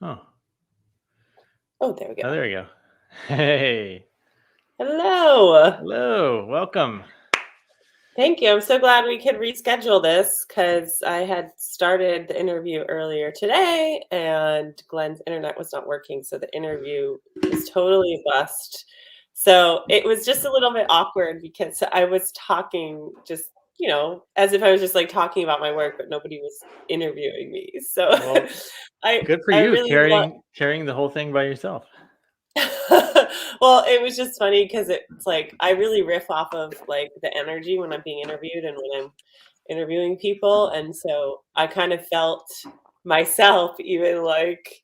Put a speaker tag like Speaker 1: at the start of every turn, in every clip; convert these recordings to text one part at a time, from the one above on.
Speaker 1: Oh,
Speaker 2: There we go.
Speaker 1: oh, there we go. Hey,
Speaker 2: Hello.
Speaker 1: hello, welcome.
Speaker 2: Thank you. I'm so glad we could reschedule this because I had started the interview earlier today and Glenn's internet was not working. So the interview was totally a bust. So it was just a little bit awkward because I was talking just, as if I was just like talking about my work, but nobody was interviewing me. So
Speaker 1: Well,
Speaker 2: I
Speaker 1: good for
Speaker 2: I
Speaker 1: you
Speaker 2: really love.
Speaker 1: carrying the whole thing by yourself.
Speaker 2: Well, it was just funny because it's like I really riff off of like the energy when I'm being interviewed and when I'm interviewing people. And so I kind of felt myself even like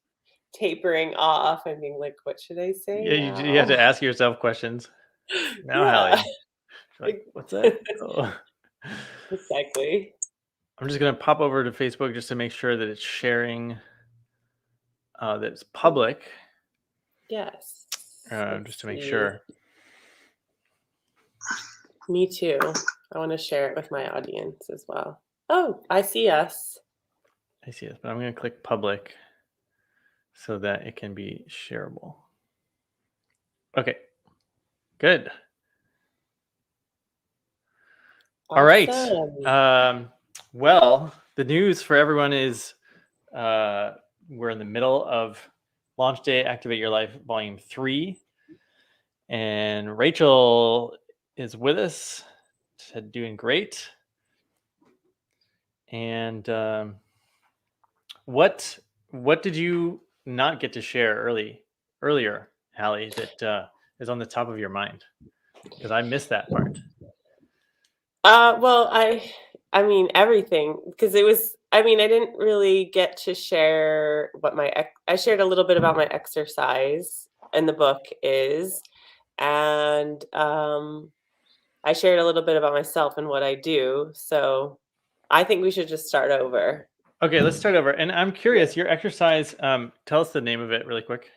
Speaker 2: tapering off and being like, what should I say
Speaker 1: Yeah, you have
Speaker 2: now?
Speaker 1: to ask yourself questions. Now,
Speaker 2: Yeah,
Speaker 1: Hallie, you're like, what's that? Oh.
Speaker 2: exactly.
Speaker 1: I'm just gonna pop over to Facebook just to make sure that it's sharing, that it's public,
Speaker 2: Yes.
Speaker 1: just
Speaker 2: Let's
Speaker 1: to make
Speaker 2: see.
Speaker 1: sure.
Speaker 2: Me too. I want to share it with my audience as well. Oh, I see us.
Speaker 1: I see it, but I'm gonna click public so that it can be shareable. Okay, good. All right.
Speaker 2: Awesome.
Speaker 1: Well, the news for everyone is we're in the middle of Launch Day Activate Your Life Volume 3. And Rachel is with us, doing great. And what did you not get to share earlier, Hallie, that is on the top of your mind? Because I missed that part.
Speaker 2: Well, I mean everything because it was. I mean, I didn't really get to share what I shared a little bit about my exercise in the book is, and I shared a little bit about myself and what I do. So I think we should just start over.
Speaker 1: Okay, let's start over. And I'm curious, your exercise, tell us the name of it really quick.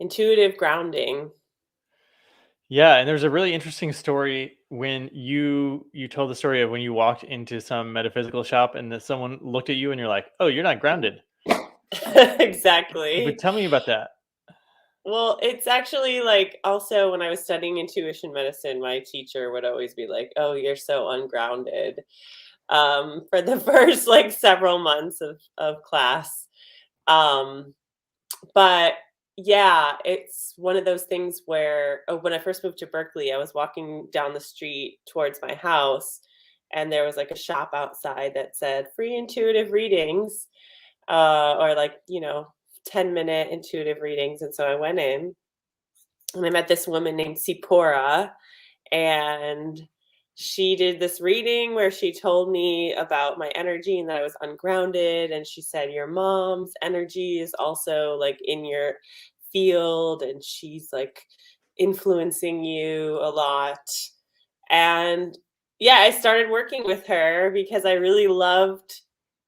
Speaker 2: Intuitive grounding.
Speaker 1: Yeah, and there's a really interesting story when you told the story of when you walked into some metaphysical shop and that someone looked at you and you're like, "Oh, you're not grounded." But
Speaker 2: Exactly.
Speaker 1: tell me about that.
Speaker 2: Well, it's actually like also when I was studying intuition medicine, my teacher would always be like, "Oh, you're so ungrounded." For the first like several months of class. Um, but yeah, it's one of those things where when I first moved to Berkeley, I was walking down the street towards my house, and there was like a shop outside that said free intuitive readings, or like 10-minute intuitive readings. And so I went in and I met this woman named Sipora, and she did this reading where she told me about my energy and that I was ungrounded. And she said, your mom's energy is also like in your field, and she's like influencing you a lot. And yeah, I started working with her because I really loved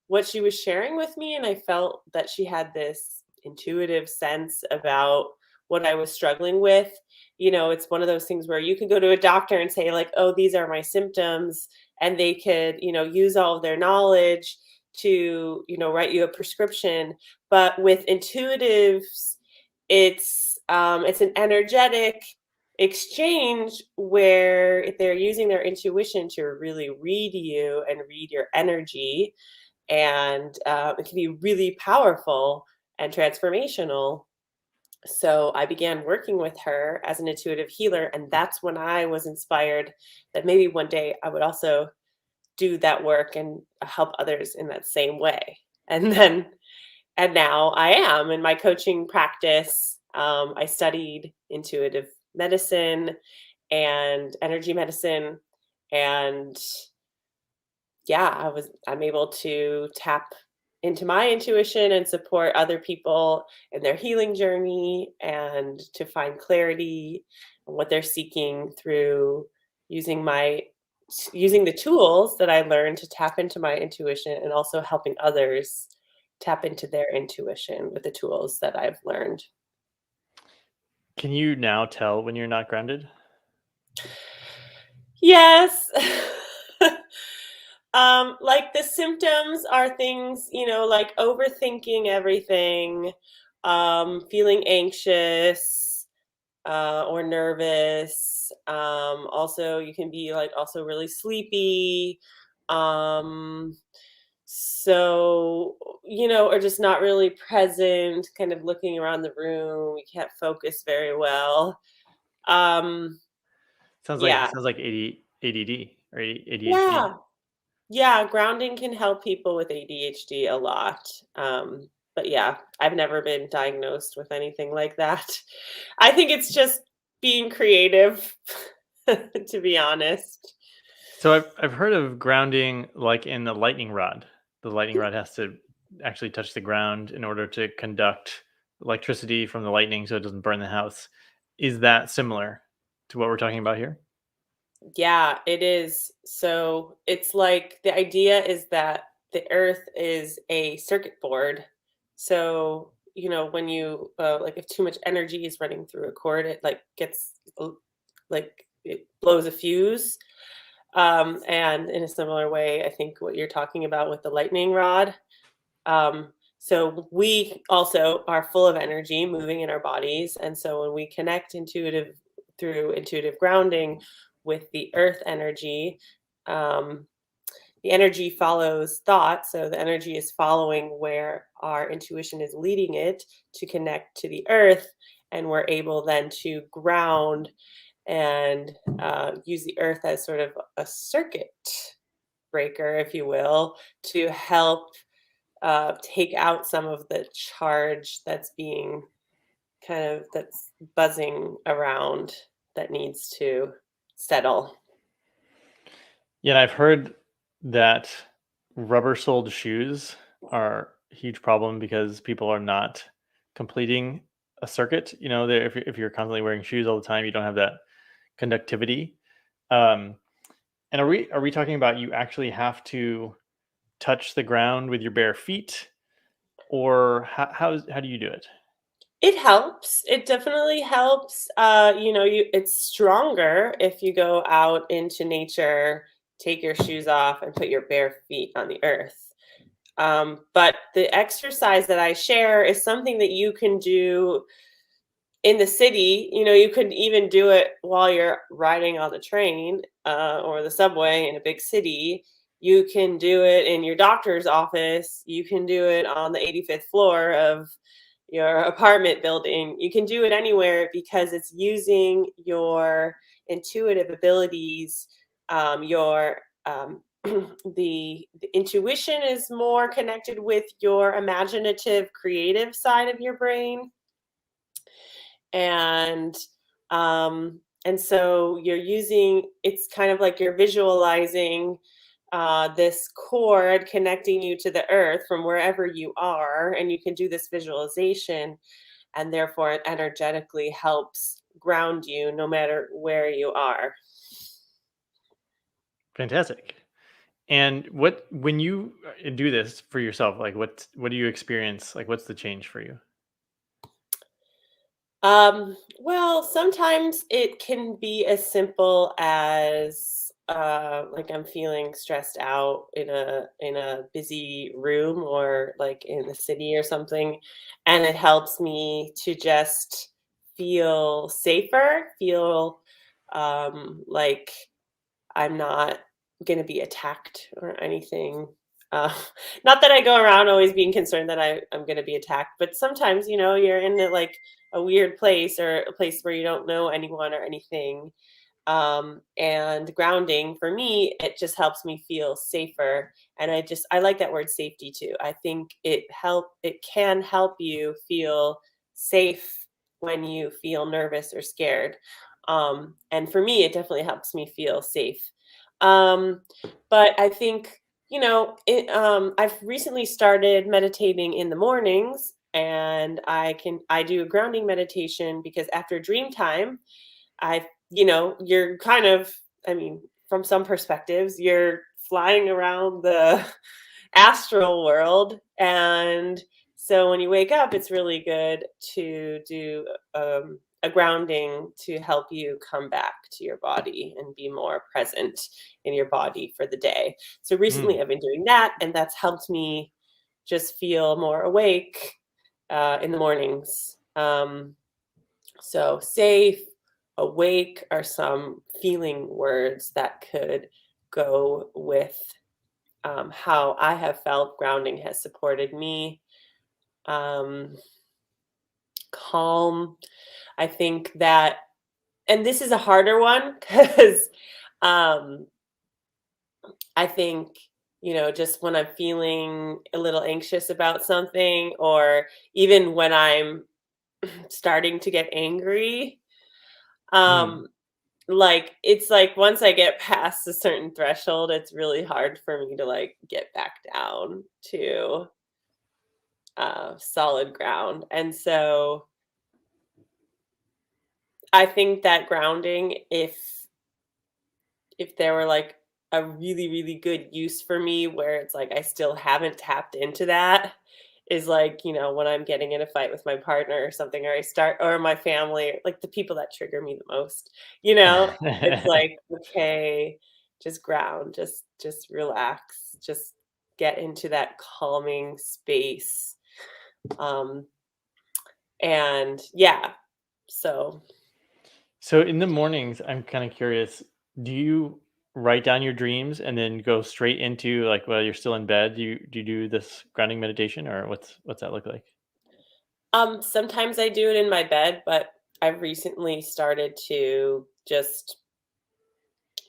Speaker 2: what she was sharing with me. And I felt that she had this intuitive sense about what I was struggling with. It's one of those things where you can go to a doctor and say, like, oh, these are my symptoms. And they could, use all of their knowledge to, write you a prescription. But with intuitives, it's an energetic exchange where they're using their intuition to really read you and read your energy, and it can be really powerful and transformational. So I began working with her as an intuitive healer, and that's when I was inspired that maybe one day I would also do that work and help others in that same way. And now I am in my coaching practice. I studied intuitive medicine and energy medicine, and yeah, I'm able to tap into my intuition and support other people in their healing journey and to find clarity on what they're seeking through using my using the tools that I learned to tap into my intuition, and also helping others tap into their intuition with the tools that I've learned.
Speaker 1: Can you now tell when you're not grounded?
Speaker 2: Yes. Like the symptoms are things, like overthinking everything, feeling anxious, or nervous. Also, you can be like also really sleepy. Um, or just not really present, kind of looking around the room. You can't focus very well. Um, yeah.
Speaker 1: Sounds like ADD or ADHD.
Speaker 2: Yeah. Yeah, grounding can help people with ADHD a lot. But yeah, I've never been diagnosed with anything like that. I think it's just being creative, to be honest.
Speaker 1: So I've heard of grounding like in the lightning rod. The lightning rod has to actually touch the ground in order to conduct electricity from the lightning so it doesn't burn the house. Is that similar to what we're talking about here?
Speaker 2: Yeah, it is. So it's like the idea is that the earth is a circuit board. So, when you like if too much energy is running through a cord, it like gets like it blows a fuse. And in a similar way, I think what you're talking about with the lightning rod. So we also are full of energy moving in our bodies. And so when we connect through intuitive grounding with the earth energy, um, the energy follows thought. So the energy is following where our intuition is leading it to connect to the earth. And we're able then to ground and use the earth as sort of a circuit breaker, if you will, to help take out some of the charge that's being that's buzzing around that needs to settle.
Speaker 1: Yeah, and I've heard that rubber-soled shoes are a huge problem because people are not completing a circuit. If you're constantly wearing shoes all the time, you don't have that conductivity. Um, and are we talking about you actually have to touch the ground with your bare feet, or how do you do it?
Speaker 2: It helps. It definitely helps. It's stronger if you go out into nature, take your shoes off, and put your bare feet on the earth. But the exercise that I share is something that you can do in the city. You could even do it while you're riding on the train or the subway in a big city. You can do it in your doctor's office. You can do it on the 85th floor of your apartment building. You can do it anywhere because it's using your intuitive abilities. Your the intuition is more connected with your imaginative, creative side of your brain, and so you're using it's kind of like you're visualizing this cord connecting you to the earth from wherever you are, and you can do this visualization, and therefore it energetically helps ground you no matter where you are.
Speaker 1: Fantastic. And when you do this for yourself, like what do you experience? Like what's the change for you?
Speaker 2: Well, sometimes it can be as simple as like I'm feeling stressed out in a busy room or like in the city or something, and it helps me to just feel safer, feel like I'm not going to be attacked or anything. Uh, Not that I go around always being concerned that I'm going to be attacked, but sometimes, you're in like a weird place or a place where you don't know anyone or anything. And grounding for me, it just helps me feel safer. And I like that word safety too. I think it can help you feel safe when you feel nervous or scared. And for me, it definitely helps me feel safe. Um, but I think, I've recently started meditating in the mornings, and I do a grounding meditation because after dream time, you're kind of, I mean, from some perspectives, you're flying around the astral world. And so when you wake up, it's really good to do a grounding to help you come back to your body and be more present in your body for the day. So recently
Speaker 1: Mm.
Speaker 2: I've been doing that, and that's helped me just feel more awake in the mornings. So safe, awake are some feeling words that could go with how I have felt grounding has supported me. Um, Calm. I think that, and this is a harder one because um, I think, just when I'm feeling a little anxious about something, or even when I'm starting to get angry,
Speaker 1: Mm.
Speaker 2: um, it's like once I get past a certain threshold, it's really hard for me to like get back down to solid ground. And so I think that grounding, if there were like a really, really good use for me where it's like I still haven't tapped into that, is like, when I'm getting in a fight with my partner or something, or or my family, like the people that trigger me the most, it's like, okay, just ground, just relax, just get into that calming space. Um, and yeah, so
Speaker 1: So in the mornings, I'm kind of curious, do you write down your dreams and then go straight into like while you're still in bed, do you do this grounding meditation, or what's that look like?
Speaker 2: sometimes I do it in my bed, but I've recently started to just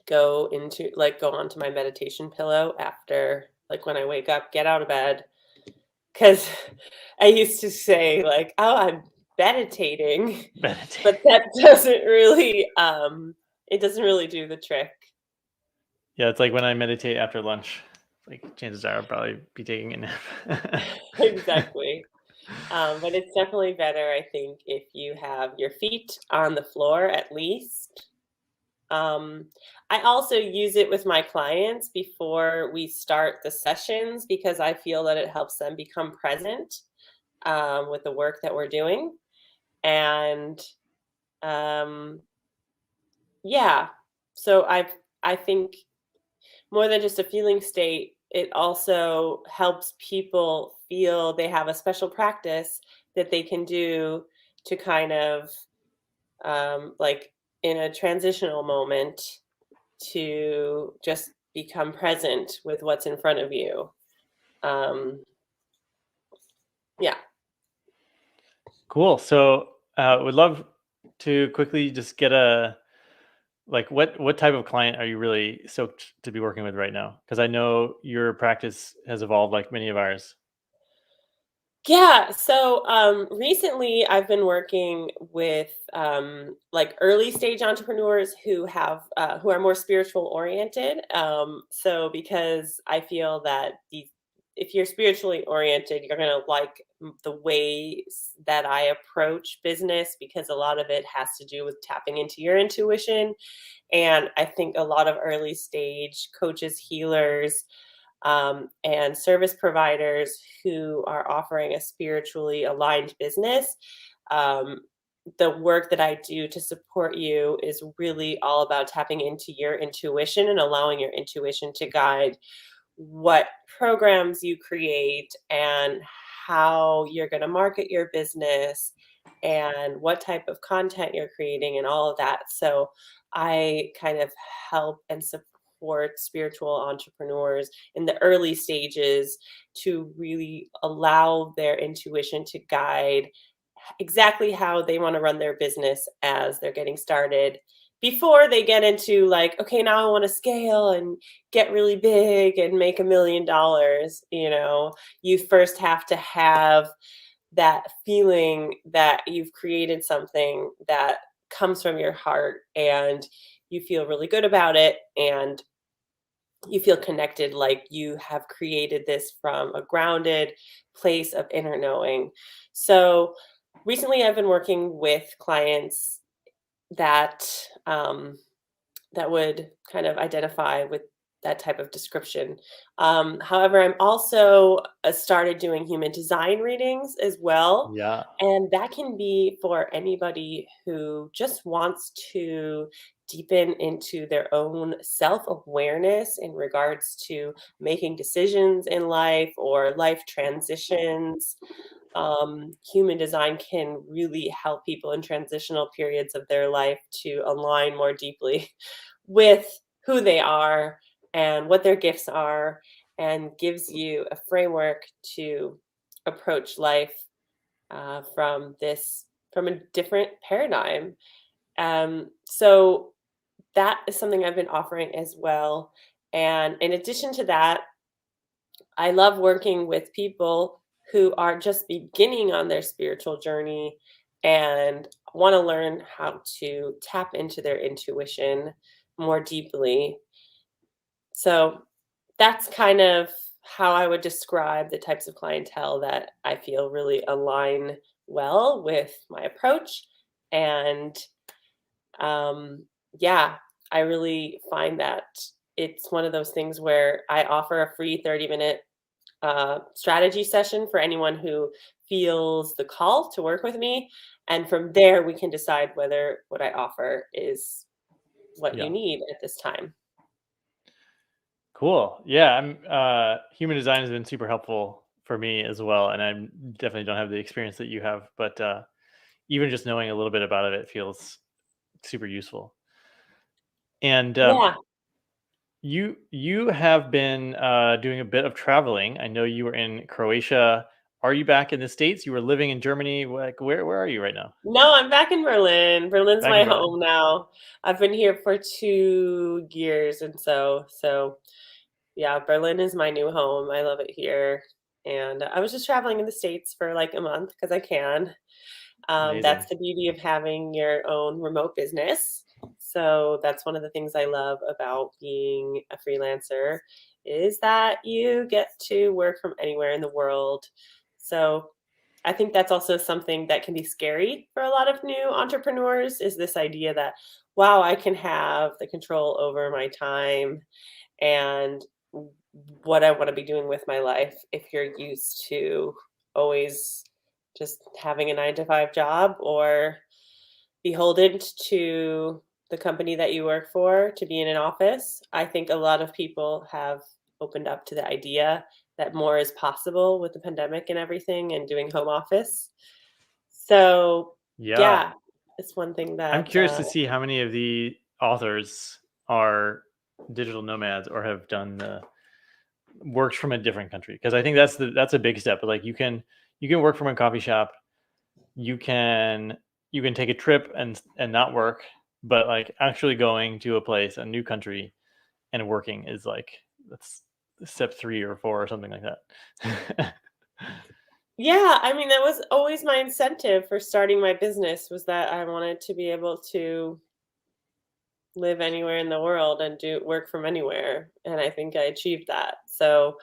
Speaker 2: go onto my meditation pillow after, like, when I wake up, get out of bed. Because I used to say, like, "Oh, I'm meditating,"
Speaker 1: Meditate.
Speaker 2: but that doesn't really, it doesn't really do the trick.
Speaker 1: Yeah, it's like when I meditate after lunch. Like chances are I'll probably be taking a nap.
Speaker 2: Exactly. But it's definitely better, I think, if you have your feet on the floor at least. Um, I also use it with my clients before we start the sessions because I feel that it helps them become present with the work that we're doing. And um, yeah, so I think more than just a feeling state, it also helps people feel they have a special practice that they can do to kind of like in a transitional moment to just become present with what's in front of you. Um, yeah.
Speaker 1: Cool. So would love to quickly just get a like what type of client are you really stoked to be working with right now? Because I know your practice has evolved like many of ours.
Speaker 2: Yeah. So recently I've been working with like early stage entrepreneurs who are more spiritual oriented. So because I feel that if you're spiritually oriented, you're gonna like the ways that I approach business because a lot of it has to do with tapping into your intuition. And I think a lot of early stage coaches, healers, and service providers who are offering a spiritually aligned business. Um, the work that I do to support you is really all about tapping into your intuition and allowing your intuition to guide what programs you create and how you're going to market your business and what type of content you're creating and all of that. So I kind of help and support spiritual entrepreneurs in the early stages to really allow their intuition to guide exactly how they want to run their business as they're getting started before they get into like, okay, now I want to scale and get really big and make $1 million. You first have to have that feeling that you've created something that comes from your heart and you feel really good about it and you feel connected, like you have created this from a grounded place of inner knowing. So recently I've been working with clients that that would kind of identify with that type of description. However, I'm also started doing human design readings as well.
Speaker 1: Yeah.
Speaker 2: And that can be for anybody who just wants to deepen into their own self awareness in regards to making decisions in life or life transitions. Human design can really help people in transitional periods of their life to align more deeply with who they are and what their gifts are, and gives you a framework to approach life from a different paradigm. So that is something I've been offering as well. And in addition to that, I love working with people who are just beginning on their spiritual journey and want to learn how to tap into their intuition more deeply. So that's kind of how I would describe the types of clientele that I feel really align well with my approach. And um, yeah, I really find that it's one of those things where I offer a free 30-minute strategy session for anyone who feels the call to work with me. And from there, we can decide whether what I offer is what you
Speaker 1: Yeah.
Speaker 2: need at this time.
Speaker 1: Cool. Yeah, human design has been super helpful for me as well, and I definitely don't have the experience that you have, but even just knowing a little bit about it feels super useful. And
Speaker 2: Yeah.
Speaker 1: you have been doing a bit of traveling. I know you were in Croatia. Are you back in the States? You were living in Germany. Like, where are you right now?
Speaker 2: No, I'm back in Berlin. Berlin's
Speaker 1: Back in
Speaker 2: my
Speaker 1: Berlin.
Speaker 2: home now. I've been here for 2 years, and so yeah, Berlin is my new home. I love it here. And I was just traveling in the States for like a month because I can. That's
Speaker 1: Amazing.
Speaker 2: the beauty of having your own remote business. So that's one of the things I love about being a freelancer is that you get to work from anywhere in the world. So I think that's also something that can be scary for a lot of new entrepreneurs is this idea that, wow, I can have the control over my time and what I want to be doing with my life if you're used to always just having a 9 to 5 job or beholden to the company that you work for to be in an office. I think a lot of people have opened up to the idea that more is possible with the pandemic and everything and doing home office. So,
Speaker 1: Yeah.
Speaker 2: yeah, it's one thing
Speaker 1: I'm
Speaker 2: that
Speaker 1: curious to see how many of the authors are digital nomads or have done the works from a different country, because I think that's a big step. But like you can work from a coffee shop, you can take a trip and not work, but like actually going to a place, a new country, and working is like that's step 3 or 4 or something like that.
Speaker 2: yeah, I mean, that was always my incentive for starting my business was that I wanted to be able to live anywhere in the world and do work from anywhere, and I think I achieved that. So,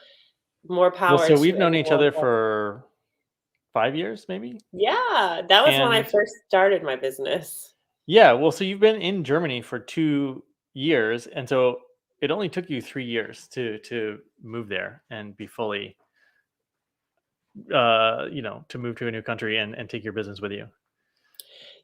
Speaker 2: more
Speaker 1: Well,
Speaker 2: power
Speaker 1: so
Speaker 2: to
Speaker 1: we've known each
Speaker 2: anyone
Speaker 1: other
Speaker 2: that.
Speaker 1: for 5 years, maybe.
Speaker 2: Yeah, that was when I
Speaker 1: And
Speaker 2: first started my business.
Speaker 1: yeah, well, so you've been in Germany for 2 years, and so it only took you 3 years to move there and be fully, to move to a new country and take your business with you.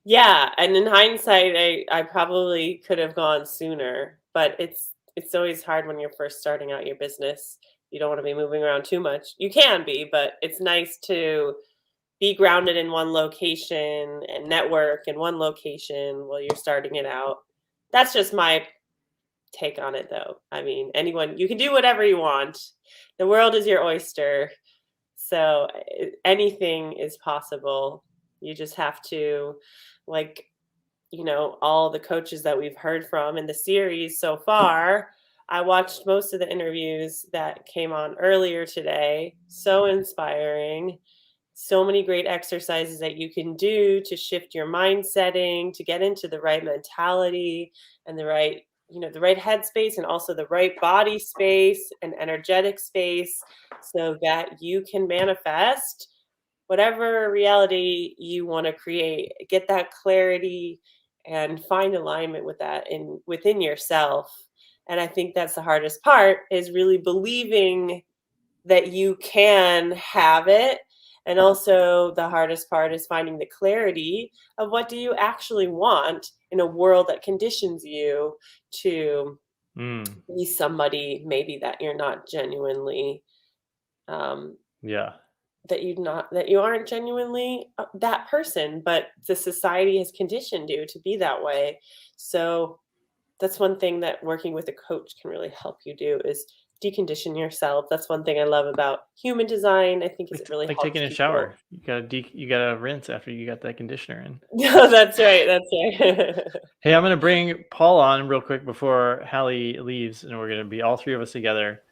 Speaker 2: Yeah, and in hindsight, I probably could have gone sooner, but it's always hard when you're first starting out your business. You don't wanna be moving around too much. You can be, but it's nice to be grounded in one location and network in one location while you're starting it out. That's just my take on it, though. I mean, anyone you can do whatever you want. The world is your oyster, so anything is possible. You just have to, like, all the coaches that we've heard from in the series so far. I watched most of the interviews that came on earlier today. So inspiring. So many great exercises that you can do to shift your mind setting, to get into the right mentality and the right headspace and also the right body space and energetic space so that you can manifest whatever reality you want to create. Get that clarity and find alignment with that in within yourself And I think that's the hardest part, is really believing that you can have it. And also the hardest part is finding the clarity of what do you actually want in a world that conditions you to be somebody maybe that you're not genuinely,
Speaker 1: Yeah.
Speaker 2: that you aren't genuinely that person, but the society has conditioned you to be that way. So that's one thing that working with a coach can really help you do, is decondition yourself. That's one thing I love about human design. I think is it really
Speaker 1: Like
Speaker 2: helps
Speaker 1: taking a
Speaker 2: people.
Speaker 1: shower. You gotta rinse after you got that conditioner in.
Speaker 2: No, that's right. That's right.
Speaker 1: Hey, I'm gonna bring Paul on real quick before Hallie leaves, and we're gonna be all three of us together.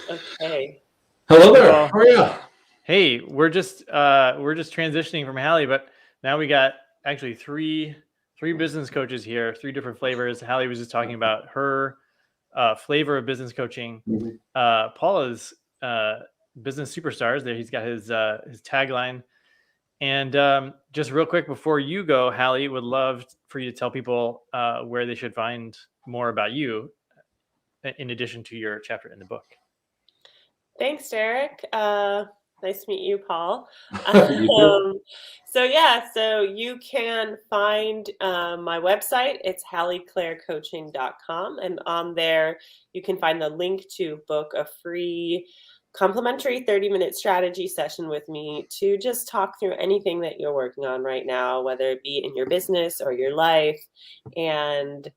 Speaker 2: Okay.
Speaker 3: Hello there. How are you?
Speaker 1: Hey, we're just transitioning from Hallie, but now we got actually three business coaches here, three different flavors. Hallie was just talking about her flavor of business coaching. Paul is business superstars. There, he's got his tagline. And just real quick before you go, Hallie, would love for you to tell people where they should find more about you, in addition to your chapter in the book.
Speaker 2: Thanks, Derek. Nice to meet you, Paul.
Speaker 3: You too.
Speaker 2: So you can find my website. It's HallieClaireCoaching.com. And on there, you can find the link to book a free complimentary 30-minute strategy session with me to just talk through anything that you're working on right now, whether it be in your business or your life. And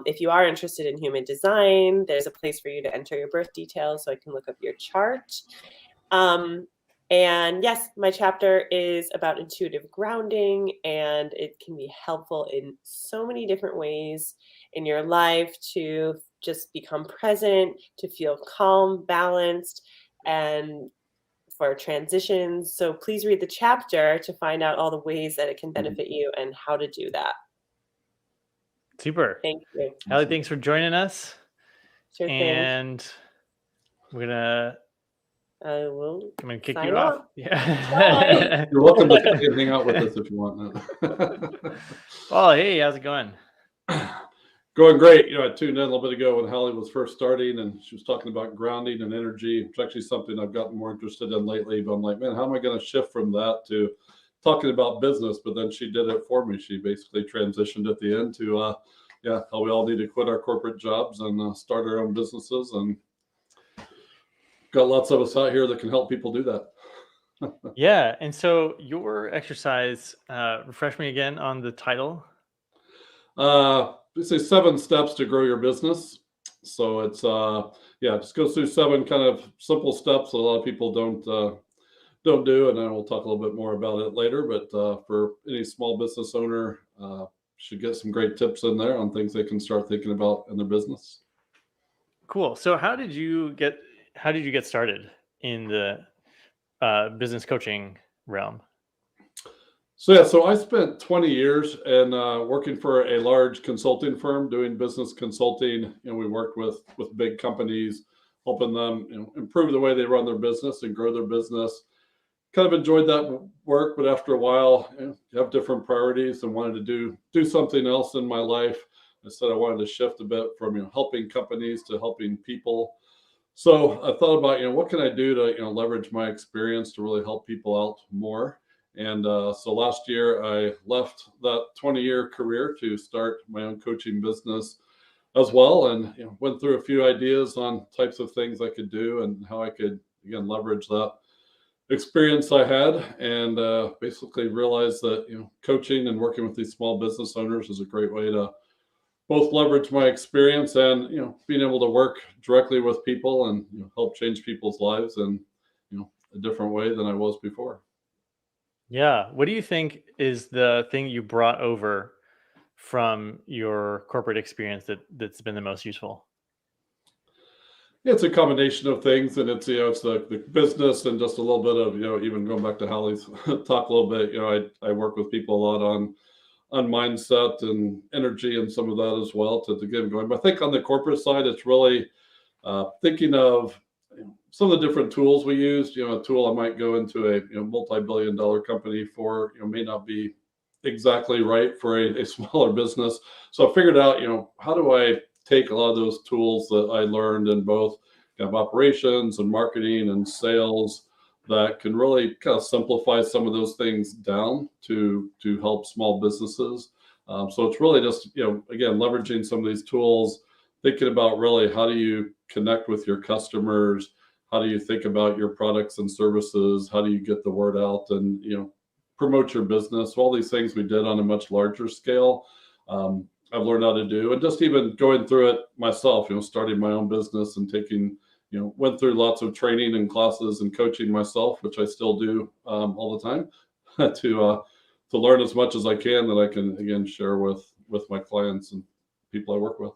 Speaker 2: if you are interested in human design, there's a place for you to enter your birth details so I can look up your chart. And yes, my chapter is about intuitive grounding, and it can be helpful in so many different ways in your life to just become present, to feel calm, balanced, and for transitions. So please read the chapter to find out all the ways that it can benefit you and how to do that.
Speaker 1: Super.
Speaker 2: Thank you.
Speaker 1: Hallie, thanks for joining us.
Speaker 2: Sure thing.
Speaker 1: And I'm gonna kick
Speaker 2: sign
Speaker 1: you off.
Speaker 2: off.
Speaker 1: Yeah.
Speaker 3: You're welcome to stay and hang out with us if you want.
Speaker 1: Oh, hey, how's it going?
Speaker 3: Going great. You know, I tuned in a little bit ago when Hallie was first starting, and she was talking about grounding and energy. It's actually something I've gotten more interested in lately. But I'm like, man, how am I going to shift from that to talking about business? But then she did it for me. She basically transitioned at the end to, how we all need to quit our corporate jobs and start our own businesses. And got lots of us out here that can help people do that.
Speaker 1: Yeah. And so your exercise, refresh me again on the title.
Speaker 3: It's 7 steps to grow your business. So it's just goes through 7 kind of simple steps that a lot of people don't do, and then we'll talk a little bit more about it later. But for any small business owner, should get some great tips in there on things they can start thinking about in their business.
Speaker 1: Cool. So how did you get started in the business coaching realm?
Speaker 3: So I spent 20 years in working for a large consulting firm doing business consulting. You know, we worked with big companies, helping them improve the way they run their business and grow their business. Kind of enjoyed that work, but after a while, you have different priorities and wanted to do something else in my life. I said I wanted to shift a bit from helping companies to helping people. So I thought about what can I do to leverage my experience to really help people out more. And so last year I left that 20-year career to start my own coaching business as well, and went through a few ideas on types of things I could do and how I could again leverage that experience I had, and basically realized that coaching and working with these small business owners is a great way to both leverage my experience and being able to work directly with people and help change people's lives in a different way than I was before.
Speaker 1: Yeah. What do you think is the thing you brought over from your corporate experience that's been the most useful?
Speaker 3: Yeah, it's a combination of things, and it's it's the business and just a little bit of even going back to Hallie's talk a little bit. I work with people a lot on mindset and energy and some of that as well to get them going. But I think on the corporate side, it's really thinking of some of the different tools we use. A tool I might go into a multi-billion-dollar company for may not be exactly right for a smaller business. So I figured out how do I take a lot of those tools that I learned in both kind of operations and marketing and sales that can really kind of simplify some of those things down to help small businesses. So it's really just, again, leveraging some of these tools, thinking about really how do you connect with your customers, how do you think about your products and services, how do you get the word out and promote your business. All these things we did on a much larger scale. I've learned how to do, and just even going through it myself, starting my own business and taking, went through lots of training and classes and coaching myself, which I still do all the time, to learn as much as I can that I can again share with my clients and people I work with.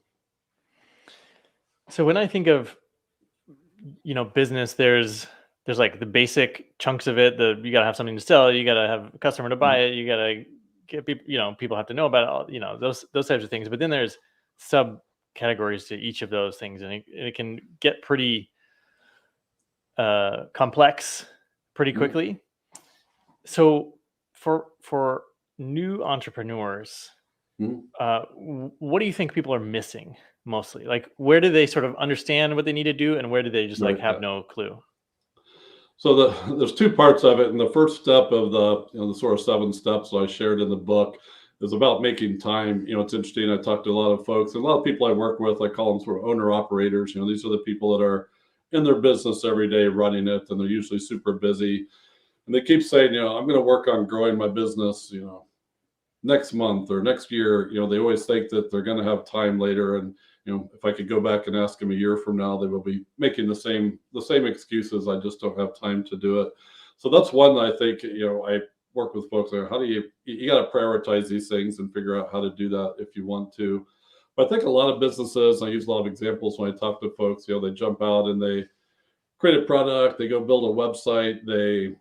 Speaker 1: So when I think of business, there's like the basic chunks of it. You got to have something to sell. You got to have a customer to buy it. You got to get people. People have to know about it. Those types of things. But then there's subcategories to each of those things, and it can get pretty complex pretty quickly. So for new entrepreneurs, what do you think people are missing mostly? Like, where do they sort of understand what they need to do, and where do they just have no clue?
Speaker 3: So there's two parts of it, and the first step of the sort of 7 steps that I shared in the book is about making time. It's interesting. I talked to a lot of folks, and a lot of people I work with, I call them sort of owner operators. These are the people that are in their business every day running it, and they're usually super busy. And they keep saying, I'm going to work on growing my business, next month or next year. They always think that they're going to have time later. And, if I could go back and ask them a year from now, they will be making the same excuses. I just don't have time to do it. So that's one that I think, I work with folks there. How do you got to prioritize these things and figure out how to do that if you want to. But I think a lot of businesses, I use a lot of examples when I talk to folks, they jump out and they create a product, they go build a website, they,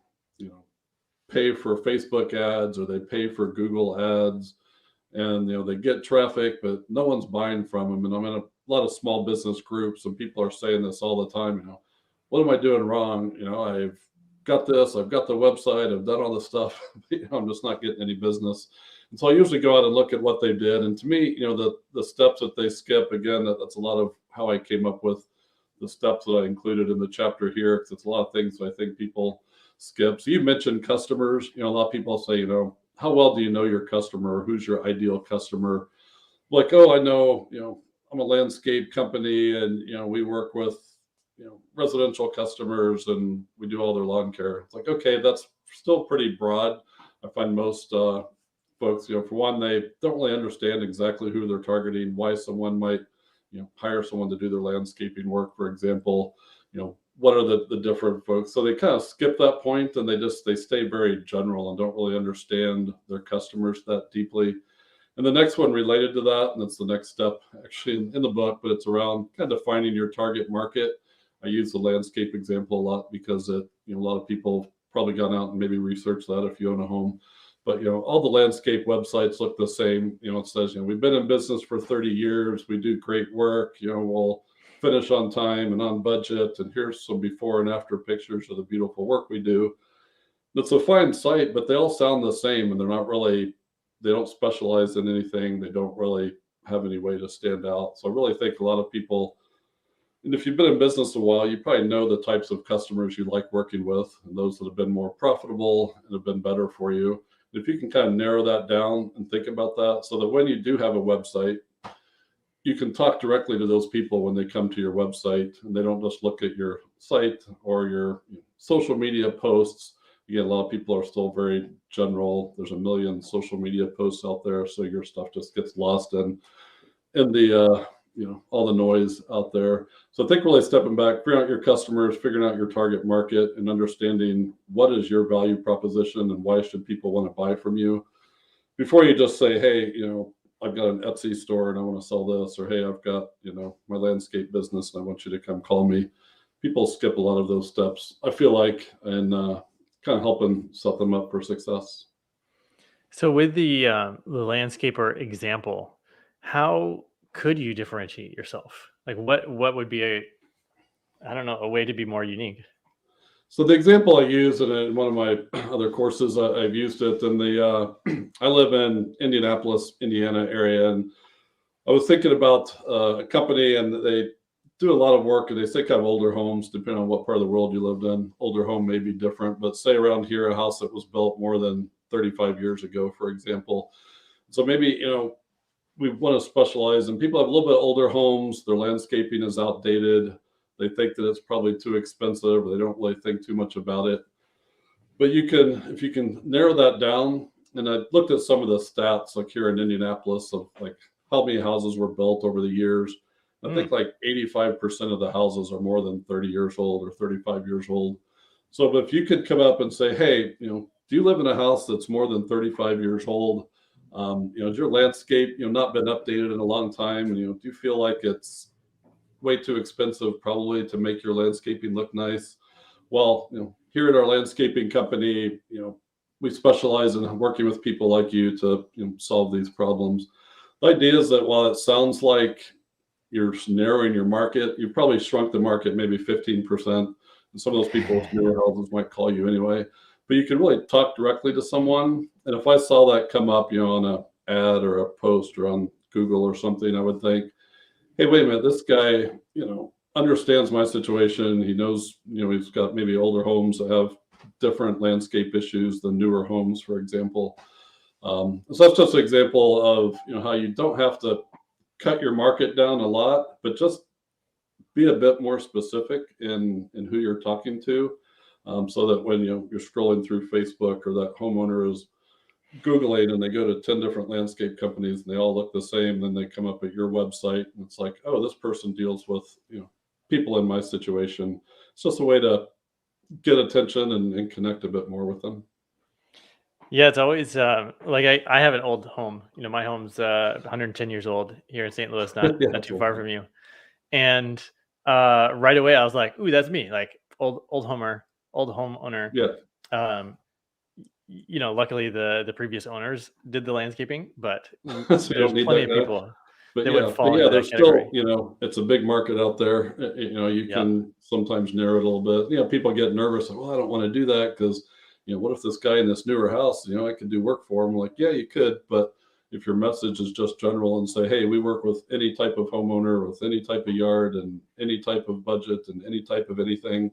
Speaker 3: pay for Facebook ads or they pay for Google ads, and they get traffic, but no one's buying from them. And I'm in a lot of small business groups, and people are saying this all the time. What am I doing wrong? I've got this, I've got the website, I've done all this stuff. I'm just not getting any business. And so I usually go out and look at what they did. And to me, the steps that they skip, again, that's a lot of how I came up with the steps that I included in the chapter here, because it's a lot of things that I think people skip. So you mentioned customers. A lot of people say, how well do you know your customer? Who's your ideal customer? Like, oh, I know, I'm a landscape company, and we work with residential customers, and we do all their lawn care. It's like, okay, that's still pretty broad. I find most folks, for one, they don't really understand exactly who they're targeting, why someone might hire someone to do their landscaping work, for example. What are the different folks? So they kind of skip that point, and they stay very general and don't really understand their customers that deeply. And the next one related to that, and it's the next step actually in the book, but it's around kind of defining your target market. I use the landscape example a lot because a lot of people probably gone out and maybe researched that if you own a home. But all the landscape websites look the same. It says, we've been in business for 30 years, we do great work, we'll finish on time and on budget, and here's some before and after pictures of the beautiful work we do. It's a fine site, but they all sound the same, and they don't specialize in anything. They don't really have any way to stand out. So I really think a lot of people, and if you've been in business a while, you probably know the types of customers you like working with, and those that have been more profitable and have been better for you. If you can kind of narrow that down and think about that, so that when you do have a website, you can talk directly to those people when they come to your website, and they don't just look at your site or your social media posts. Again, a lot of people are still very general. There's a million social media posts out there, so your stuff just gets lost in the all the noise out there. So I think really stepping back, figuring out your customers, figuring out your target market, and understanding what is your value proposition and why should people want to buy from you, before you just say, hey, I've got an Etsy store and I want to sell this, or hey, I've got my landscape business and I want you to come call me. People skip a lot of those steps, I feel like, and kind of helping set them up for success.
Speaker 1: So with the landscaper example, how could you differentiate yourself? Like what would be a way to be more unique?
Speaker 3: So the example I use in one of my other courses, I've used it in I live in Indianapolis, Indiana area, and I was thinking about a company, and they do a lot of work, and they say kind of older homes, depending on what part of the world you lived in. Older home may be different, but say around here, a house that was built more than 35 years ago, for example. So maybe, we want to specialize, and people have a little bit older homes. Their landscaping is outdated. They think that it's probably too expensive, or they don't really think too much about it. But if you can narrow that down, and I looked at some of the stats, like here in Indianapolis, of like how many houses were built over the years. I think like 85% of the houses are more than 30 years old or 35 years old. So, but if you could come up and say, hey, do you live in a house that's more than 35 years old? Has your landscape, not been updated in a long time? And, do you feel like it's way too expensive probably to make your landscaping look nice? Well, here at our landscaping company, we specialize in working with people like you to solve these problems. The idea is that while it sounds like you're narrowing your market, you've probably shrunk the market maybe 15%. And some of those people with newer houses might call you anyway. But you can really talk directly to someone. And if I saw that come up, on an ad or a post or on Google or something, I would think, hey, wait a minute, this guy, understands my situation. He knows, he's got maybe older homes that have different landscape issues than newer homes, for example. So that's just an example of, how you don't have to cut your market down a lot, but just be a bit more specific in who you're talking to, so that when you're scrolling through Facebook, or that homeowner is Googling and they go to 10 different landscape companies and they all look the same, then they come up at your website and it's like, oh, this person deals with people in my situation. It's just a way to get attention and connect a bit more with them.
Speaker 1: Yeah, it's always like I have an old home. My home's 110 years old here in St. Louis, not too far from you. And right away I was like, ooh, that's me, like old homeowner.
Speaker 3: Yeah.
Speaker 1: Luckily the previous owners did the landscaping, but
Speaker 3: So
Speaker 1: there's plenty of people that would fall into that
Speaker 3: there's
Speaker 1: category.
Speaker 3: still, it's a big market out there. You can sometimes narrow it a little bit. People get nervous. Well, I don't want to do that because, what if this guy in this newer house, I could do work for him? Like, yeah, you could. But if your message is just general and say, hey, we work with any type of homeowner, with any type of yard and any type of budget and any type of anything,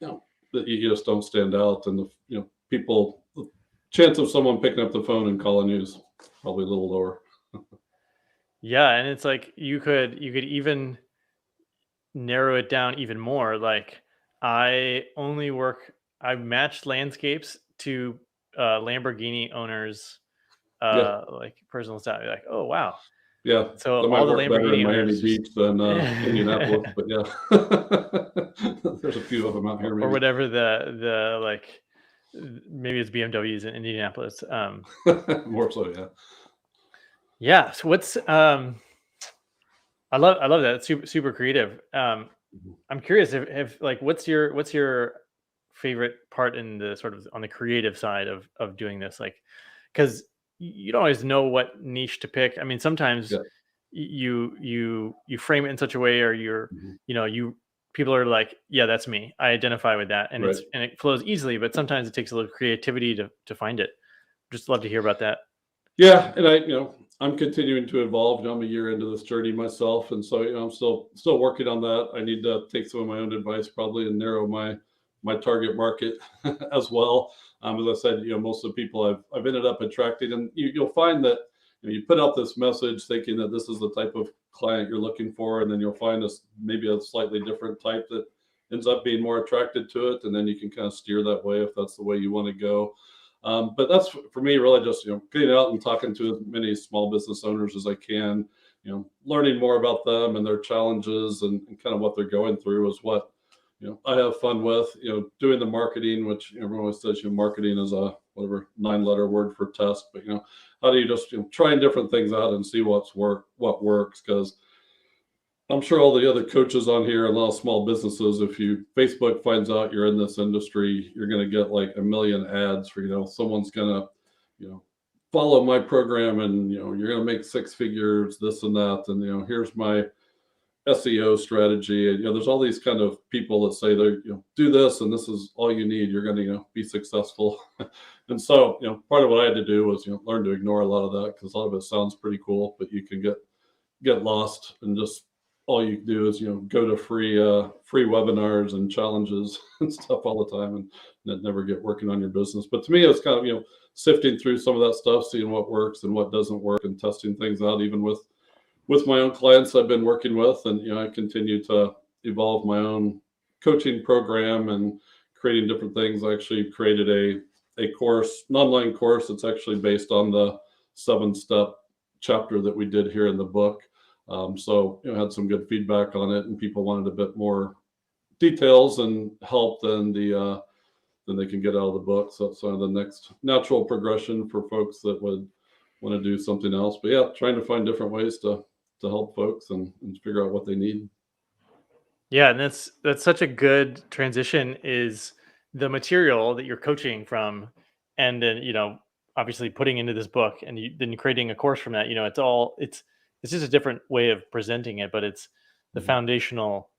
Speaker 3: that you just don't stand out. And the chance of someone picking up the phone and calling you is probably a little lower.
Speaker 1: Yeah, and it's like you could even narrow it down even more. Like I match landscapes to Lamborghini owners, like personal style. You're like, oh wow.
Speaker 3: Yeah.
Speaker 1: So
Speaker 3: that might
Speaker 1: all the
Speaker 3: work better in
Speaker 1: Lamborghini
Speaker 3: Miami
Speaker 1: owners
Speaker 3: Beach than Indianapolis, but yeah. There's a few of them out here, maybe.
Speaker 1: or whatever the like, maybe it's BMWs in Indianapolis.
Speaker 3: More so, yeah.
Speaker 1: Yeah. So what's I love that. It's super, super creative. I'm curious if like what's your favorite part in the sort of on the creative side of doing this? Like, because you don't always know what niche to pick. I mean, sometimes you frame it in such a way, or people are like, yeah, that's me. I identify with that, and it flows easily. But sometimes it takes a little creativity to find it. Just love to hear about that.
Speaker 3: Yeah, and I'm continuing to evolve. I'm a year into this journey myself, and so I'm still working on that. I need to take some of my own advice probably and narrow my target market as well. As I said, most of the people I've ended up attracting, and you'll find that you put out this message thinking that this is the type of client you're looking for, and then you'll find maybe a slightly different type that ends up being more attracted to it, and then you can kind of steer that way if that's the way you want to go. But that's for me really just getting out and talking to as many small business owners as I can, learning more about them and their challenges and kind of what they're going through is what I have fun with. Doing the marketing, which everyone always says marketing is a 9-letter word for test, but how do you just trying different things out and see what works? Because I'm sure all the other coaches on here and a lot of small businesses, if Facebook finds out you're in this industry, you're going to get like a million ads for, someone's going to, follow my program and, you're going to make 6 figures, this and that. And, here's my SEO strategy. And, there's all these kind of people that say they're, do this and this is all you need. You're going to, be successful. And so, part of what I had to do was, learn to ignore a lot of that because a lot of it sounds pretty cool, but you can get get lost and just all you do is, go to free webinars and challenges and stuff all the time and never get working on your business. But to me, it's kind of, sifting through some of that stuff, seeing what works and what doesn't work and testing things out, even with my own clients I've been working with. And, I continue to evolve my own coaching program and creating different things. I actually created a course, an online course that's actually based on the 7-step chapter that we did here in the book. So, had some good feedback on it, and people wanted a bit more details and help than they can get out of the book. So that's the next natural progression for folks that would want to do something else. But yeah, trying to find different ways to help folks and figure out what they need.
Speaker 1: Yeah, and that's such a good transition, is the material that you're coaching from, and then obviously putting into this book, and then creating a course from that. It's just a different way of presenting it, but it's the foundational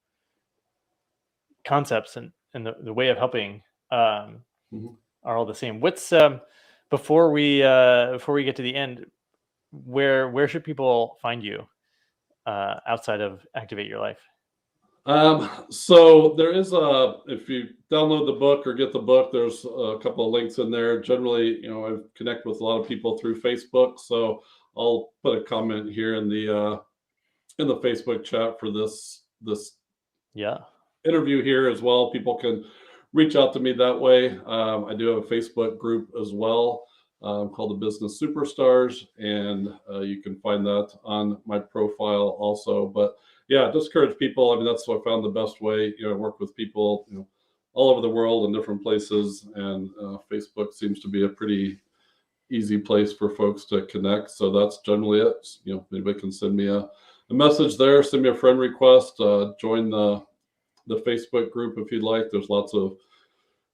Speaker 1: concepts and the way of helping are all the same. What's before we get to the end, where should people find you outside of Activate Your Life?
Speaker 3: So there is if you download the book or get the book, there's a couple of links in there. Generally, I connect with a lot of people through Facebook, so I'll put a comment here in the Facebook chat for this interview here as well. People can reach out to me that way. I do have a Facebook group as well called the Business Superstars, and you can find that on my profile also. But yeah, just encourage people. I mean, that's what I found the best way. I work with people, all over the world in different places, and Facebook seems to be a pretty easy place for folks to connect. So that's generally it. Anybody can send me a message there, send me a friend request, join the Facebook group if you'd like. There's lots of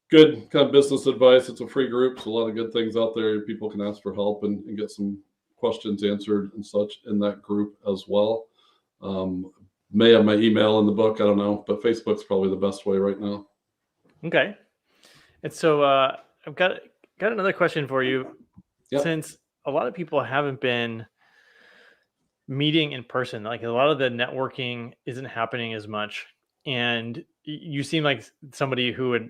Speaker 3: good kind of business advice. It's a free group, so a lot of good things out there. People can ask for help and get some questions answered and such in that group as well. May have my email in the book, I don't know, but Facebook's probably the best way right now.
Speaker 1: Okay. And so I've got another question for you.
Speaker 3: Yep.
Speaker 1: Since a lot of people haven't been meeting in person, like a lot of the networking isn't happening as much, and you seem like somebody who would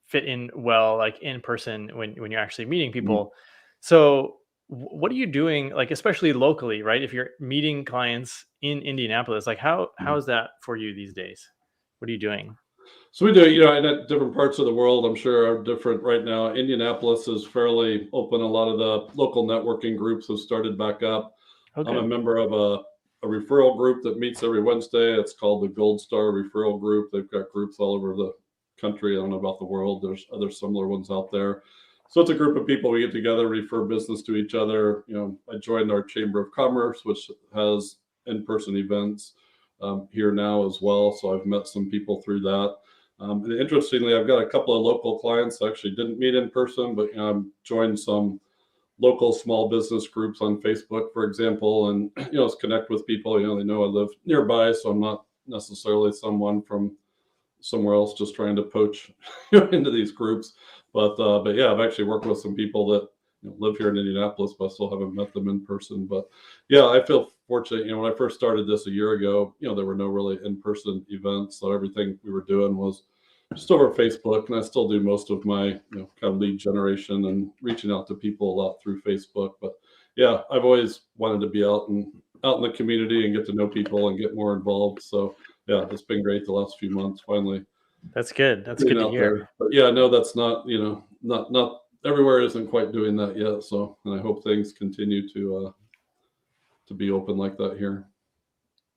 Speaker 1: fit in well, like in person when you're actually meeting people. So what are you doing, like especially locally, right? If you're meeting clients in Indianapolis, like how is that for you these days? What are you doing?
Speaker 3: So we do, in different parts of the world, I'm sure are different right now. Indianapolis is fairly open. A lot of the local networking groups have started back up.
Speaker 1: Okay.
Speaker 3: I'm a member of a referral group that meets every Wednesday. It's called the Gold Star Referral Group. They've got groups all over the country. I don't know about the world. There's other similar ones out there. So it's a group of people. We get together, refer business to each other. I joined our Chamber of Commerce, which has in-person events here now as well. So I've met some people through that. And interestingly, I've got a couple of local clients that actually didn't meet in person, but joined some local small business groups on Facebook, for example, and connect with people. They know I live nearby, so I'm not necessarily someone from somewhere else just trying to poach into these groups. But yeah, I've actually worked with some people that live here in Indianapolis, but I still haven't met them in person. But yeah, I feel fortunate. When I first started this a year ago, there were no really in-person events, so everything we were doing was just over Facebook, and I still do most of my kind of lead generation and reaching out to people a lot through Facebook. But yeah, I've always wanted to be out in the community and get to know people and get more involved. So yeah, it's been great the last few months. Finally,
Speaker 1: that's good. That's good to hear.
Speaker 3: There. But yeah, no, that's not not everywhere isn't quite doing that yet. So, and I hope things continue to be open like that here.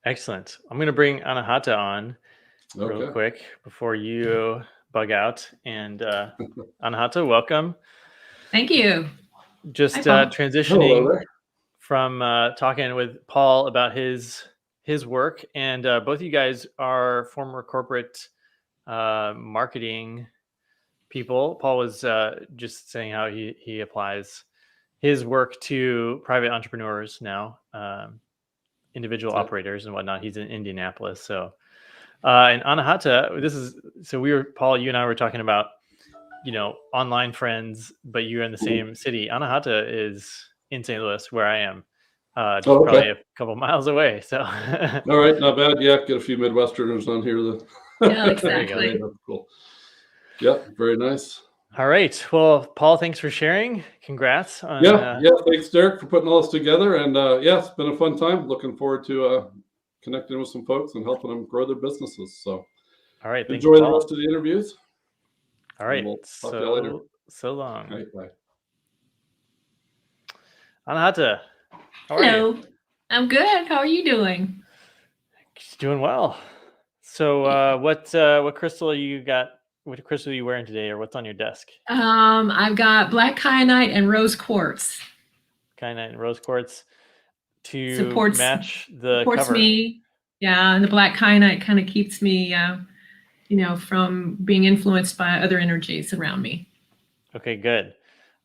Speaker 1: Excellent. I'm going to bring Anahata on real quick before you bug out. And Anahata, welcome.
Speaker 4: Thank you.
Speaker 1: Just transitioning from talking with Paul about his work, and both of you guys are former corporate marketing people. Paul was just saying how he applies his work to private entrepreneurs now, individual operators and whatnot. He's in Indianapolis. So, and Anahata, Paul, you and I were talking about, online friends, but you're in the same city. Anahata is in St. Louis, where I am. just
Speaker 3: Oh,
Speaker 1: probably
Speaker 3: okay.
Speaker 1: a couple miles away. So
Speaker 3: All right, not bad. Yeah, get a few Midwesterners on here.
Speaker 4: Yeah,
Speaker 3: Great,
Speaker 4: exactly.
Speaker 3: that's cool. Yep, very nice.
Speaker 1: all right. Well, Paul, thanks for sharing. Congrats on
Speaker 3: Yeah. Thanks, Derek, for putting all this together. And yeah, it's been a fun time. Looking forward to connecting with some folks and helping them grow their businesses. So
Speaker 1: all right. Thank you,
Speaker 3: enjoy the
Speaker 1: Paul.
Speaker 3: rest of the interviews.
Speaker 1: All
Speaker 3: And
Speaker 1: right.
Speaker 3: we'll talk to you later.
Speaker 1: So long.
Speaker 3: All right, bye.
Speaker 1: Anahata, how are you?
Speaker 4: Hello. I'm good. How are you doing?
Speaker 1: She's doing well. So what crystal you got? What crystal are you wearing today, or what's on your desk?
Speaker 4: I've got black kyanite and rose quartz.
Speaker 1: Kyanite and rose quartz to
Speaker 4: Supports
Speaker 1: match the
Speaker 4: supports
Speaker 1: cover.
Speaker 4: me. Yeah, and the black kyanite kind of keeps me, from being influenced by other energies around me.
Speaker 1: Okay, good.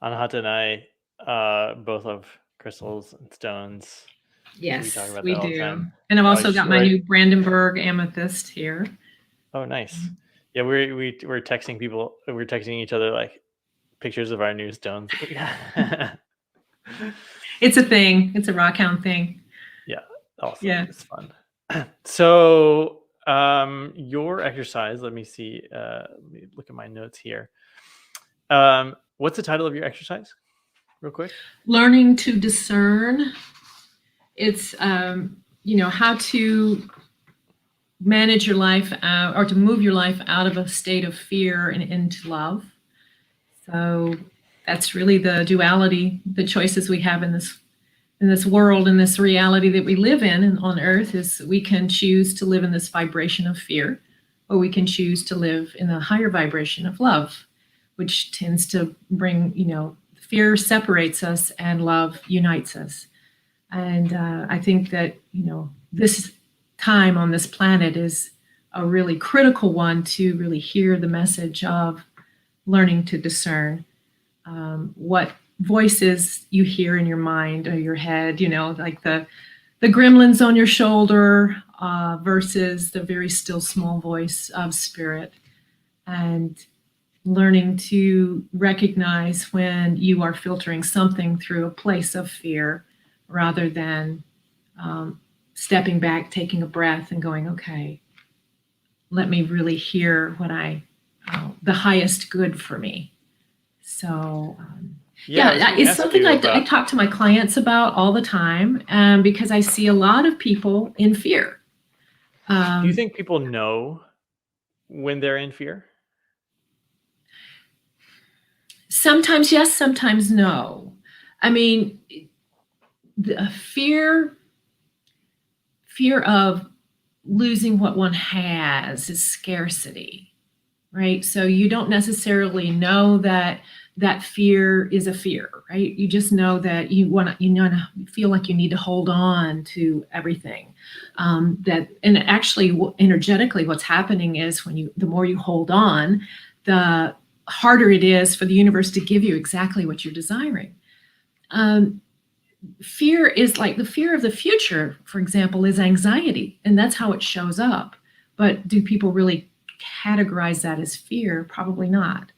Speaker 1: Anahata and I both love crystals and stones.
Speaker 4: Yes,
Speaker 1: we talk about
Speaker 4: we
Speaker 1: that all the
Speaker 4: do.
Speaker 1: time.
Speaker 4: And I've
Speaker 1: Oh,
Speaker 4: also
Speaker 1: I
Speaker 4: got
Speaker 1: should-
Speaker 4: my
Speaker 1: right.
Speaker 4: new Brandenburg amethyst here.
Speaker 1: Oh, nice. Yeah, we're texting people. We're texting each other like pictures of our new stones.
Speaker 4: It's a thing. It's a rockhound thing.
Speaker 1: Yeah, awesome.
Speaker 4: Yeah.
Speaker 1: It's fun. So your exercise, let me see. Let me look at my notes here. What's the title of your exercise? Real quick.
Speaker 4: Learning to discern. It's how to manage your life out, or to move your life out of a state of fear and into love. So that's really the duality, the choices we have in this world, in this reality that we live in and on earth, is we can choose to live in this vibration of fear, or we can choose to live in the higher vibration of love, which tends to bring, fear separates us and love unites us. And I think that, this time on this planet is a really critical one to really hear the message of learning to discern what voices you hear in your mind or your head, like the gremlins on your shoulder versus the very still small voice of spirit, and learning to recognize when you are filtering something through a place of fear rather than stepping back, taking a breath and going, okay, let me really hear what the highest good for me. So it's something I talk to my clients about all the time, because I see a lot of people in fear.
Speaker 1: Do you think people know when they're in fear?
Speaker 4: Sometimes yes, sometimes no. I mean, the fear of losing what one has is scarcity, right? So you don't necessarily know that fear is a fear, right? You just know that you feel like you need to hold on to everything. And actually, energetically, what's happening is the more you hold on, the harder it is for the universe to give you exactly what you're desiring. Fear is like the fear of the future, for example, is anxiety, and that's how it shows up. But do people really categorize that as fear? Probably not.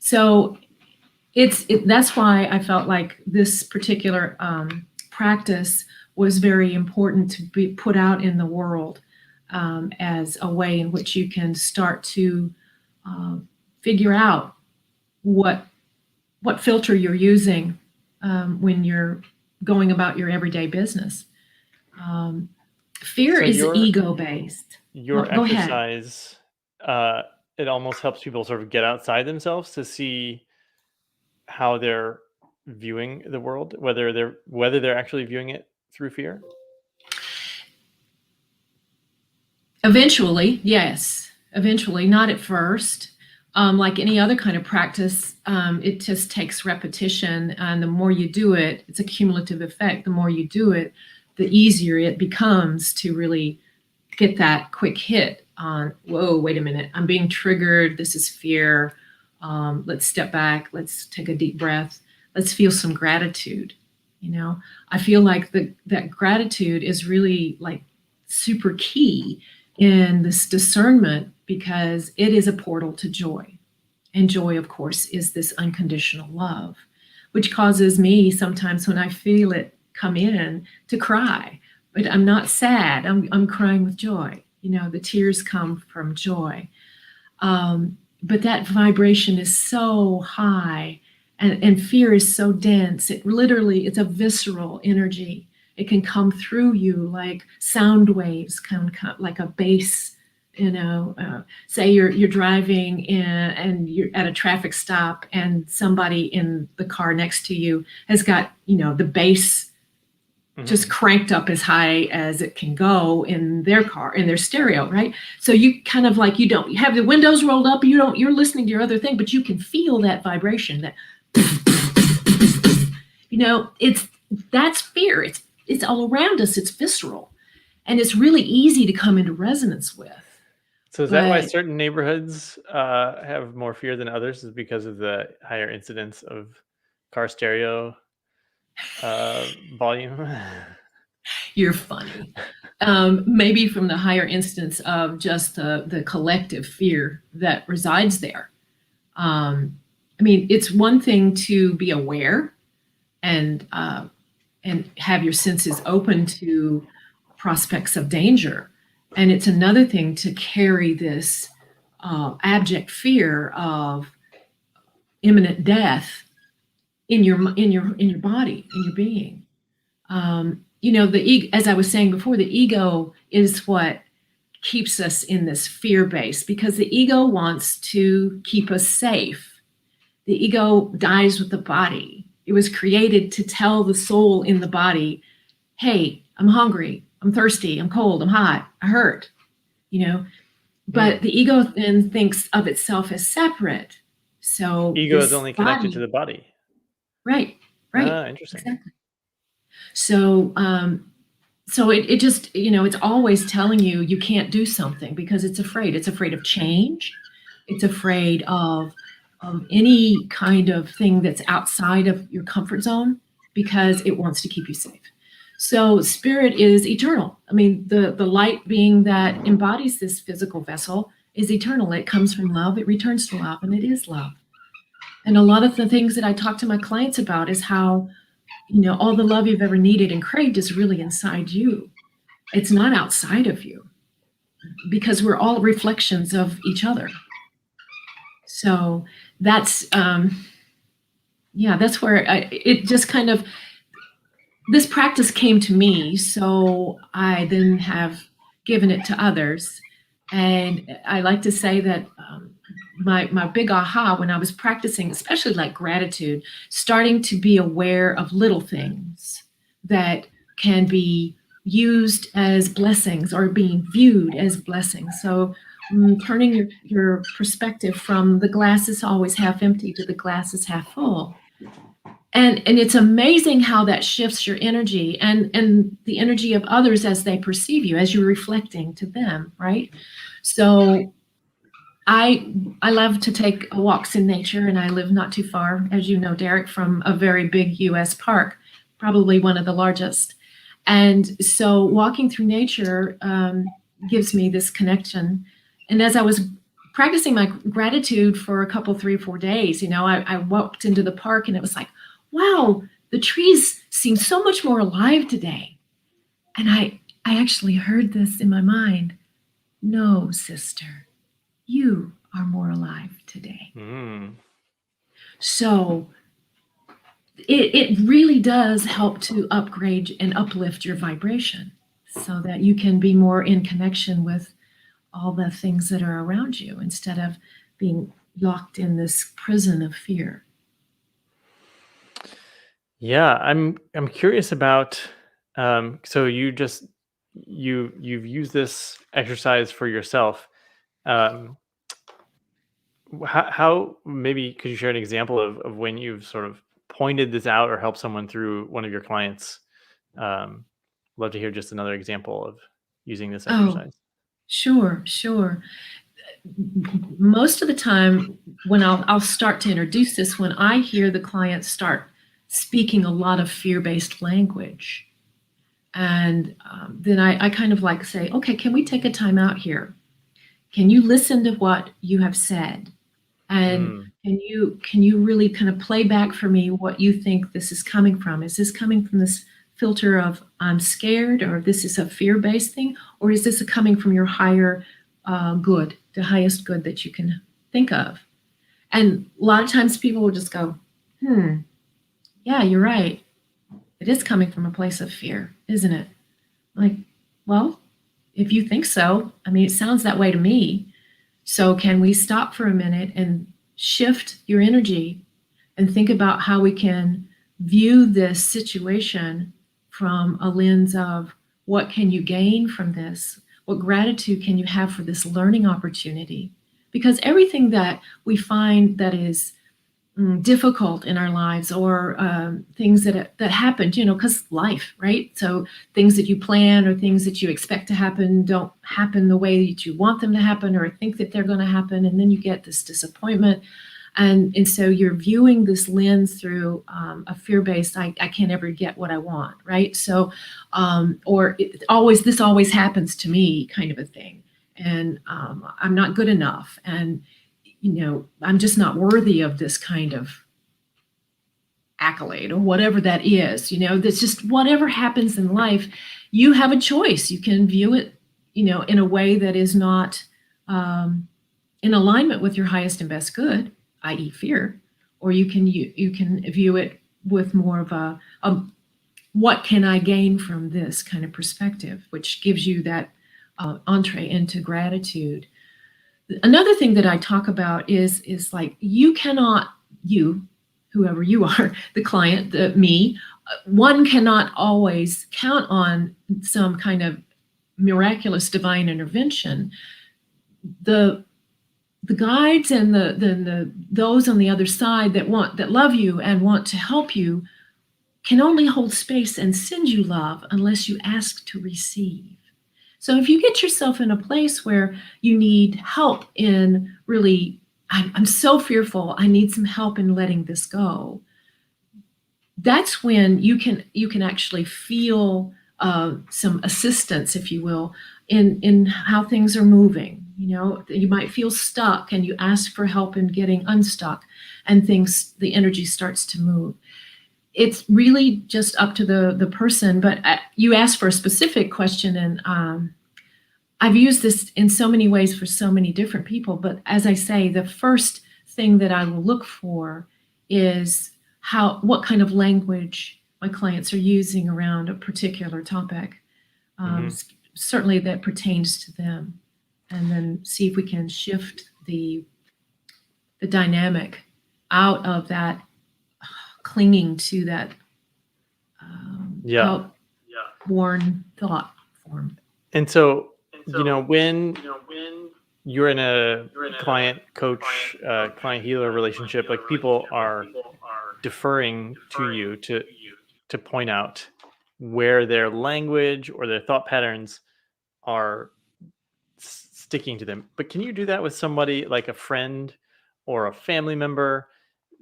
Speaker 4: So that's why I felt like this particular practice was very important to be put out in the world as a way in which you can start to figure out what filter you're using when you're going about your everyday business. Fear is ego-based.
Speaker 1: Your exercise, it almost helps people sort of get outside themselves to see how they're viewing the world, whether they're actually viewing it through fear.
Speaker 4: Eventually, yes. Eventually, not at first. Like any other kind of practice, it just takes repetition, and the more you do it, it's a cumulative effect. The more you do it, the easier it becomes to really get that quick hit on, whoa, wait a minute, I'm being triggered. This is fear. Let's step back. Let's take a deep breath. Let's feel some gratitude. I feel like that gratitude is really like super key in this discernment, because it is a portal to joy. And joy, of course, is this unconditional love, which causes me sometimes when I feel it come in to cry, but I'm not sad. I'm crying with joy. The tears come from joy. But that vibration is so high, and fear is so dense. It's a visceral energy. It can come through you like sound waves, can come like a bass. Say you're driving in and you're at a traffic stop, and somebody in the car next to you has got the bass just cranked up as high as it can go in their car, in their stereo, right? So you kind of like, you have the windows rolled up, you're listening to your other thing, but you can feel that vibration, that that's fear. It's all around us. It's visceral, and it's really easy to come into resonance with.
Speaker 1: So is that why certain neighborhoods have more fear than others? Is because of the higher incidence of car stereo volume?
Speaker 4: You're funny. Maybe from the higher instance of just the collective fear that resides there. It's one thing to be aware and have your senses open to prospects of danger. And it's another thing to carry this abject fear of imminent death in your body, in your being. As I was saying before, the ego is what keeps us in this fear base, because the ego wants to keep us safe. The ego dies with the body. It was created to tell the soul in the body, hey, I'm hungry, I'm thirsty, I'm cold, I'm hot, I hurt, But the ego then thinks of itself as separate. So
Speaker 1: ego is only connected to the body.
Speaker 4: Right.
Speaker 1: Interesting.
Speaker 4: Exactly. So it just, it's always telling you can't do something because it's afraid. It's afraid of change. It's afraid of any kind of thing that's outside of your comfort zone, because it wants to keep you safe. So spirit is eternal. The light being that embodies this physical vessel is eternal. It comes from love. It returns to love, and it is love. And a lot of the things that I talk to my clients about is how, all the love you've ever needed and craved is really inside you. It's not outside of you, because we're all reflections of each other. So that's where it just kind of, this practice came to me, so I then have given it to others. And I like to say that my big aha when I was practicing, especially like gratitude, starting to be aware of little things that can be used as blessings or being viewed as blessings. So turning your perspective from the glass is always half empty to the glass is half full. And it's amazing how that shifts your energy and the energy of others as they perceive you, as you're reflecting to them, right? So I love to take walks in nature, and I live not too far, as you know, Derek, from a very big U.S. park, probably one of the largest. And so walking through nature gives me this connection. And as I was practicing my gratitude for a couple, 3 or 4 days, I walked into the park and it was like, wow, the trees seem so much more alive today. And I actually heard this in my mind. No, sister, you are more alive today. So it really does help to upgrade and uplift your vibration so that you can be more in connection with all the things that are around you instead of being locked in this prison of fear.
Speaker 1: Yeah, I'm curious about. So you've used this exercise for yourself. How maybe could you share an example of when you've sort of pointed this out or helped someone through one of your clients? Love to hear just another example of using this exercise.
Speaker 4: Sure. Most of the time when I'll start to introduce this, when I hear the clients start speaking a lot of fear-based language, and then I kind of like say, okay, can we take a time out here? Can you listen to what you have said? And can you really kind of play back for me what you think this is coming from? Is this coming from this filter of I'm scared, or this is a fear-based thing, or is this coming from your higher good, the highest good that you can think of? And a lot of times people will just go, yeah, you're right. It is coming from a place of fear, isn't it? Like, well, if you think so, I mean, it sounds that way to me. So can we stop for a minute and shift your energy and think about how we can view this situation from a lens of what can you gain from this? What gratitude can you have for this learning opportunity? Because everything that we find that is difficult in our lives, or things that happened, because life, right? So things that you plan or things that you expect to happen don't happen the way that you want them to happen or think that they're going to happen. And then you get this disappointment. And so you're viewing this lens through a fear-based, I can't ever get what I want, right? So, or this always happens to me kind of a thing. And I'm not good enough. And I'm just not worthy of this kind of accolade or whatever that is. That's just whatever happens in life, you have a choice. You can view it, in a way that is not in alignment with your highest and best good, i.e. fear, or you can view it with more of a what can I gain from this kind of perspective, which gives you that entree into gratitude. Another thing that I talk about is like, whoever you are, the client, me, one cannot always count on some kind of miraculous divine intervention. The guides and those on the other side that love you and want to help you can only hold space and send you love unless you ask to receive. So if you get yourself in a place where you need help in really, I'm so fearful, I need some help in letting this go, that's when you can actually feel some assistance, if you will, in how things are moving. You might feel stuck and you ask for help in getting unstuck, and the energy starts to move. It's really just up to the person, but you asked for a specific question, and I've used this in so many ways for so many different people. But as I say, the first thing that I will look for is what kind of language my clients are using around a particular topic, certainly that pertains to them, and then see if we can shift the dynamic out of that clinging to that outworn thought form.
Speaker 1: And so, when you're in a client coach, client healer relationship, like, people are deferring to you to point out where their language or their thought patterns are sticking to them. But can you do that with somebody like a friend or a family member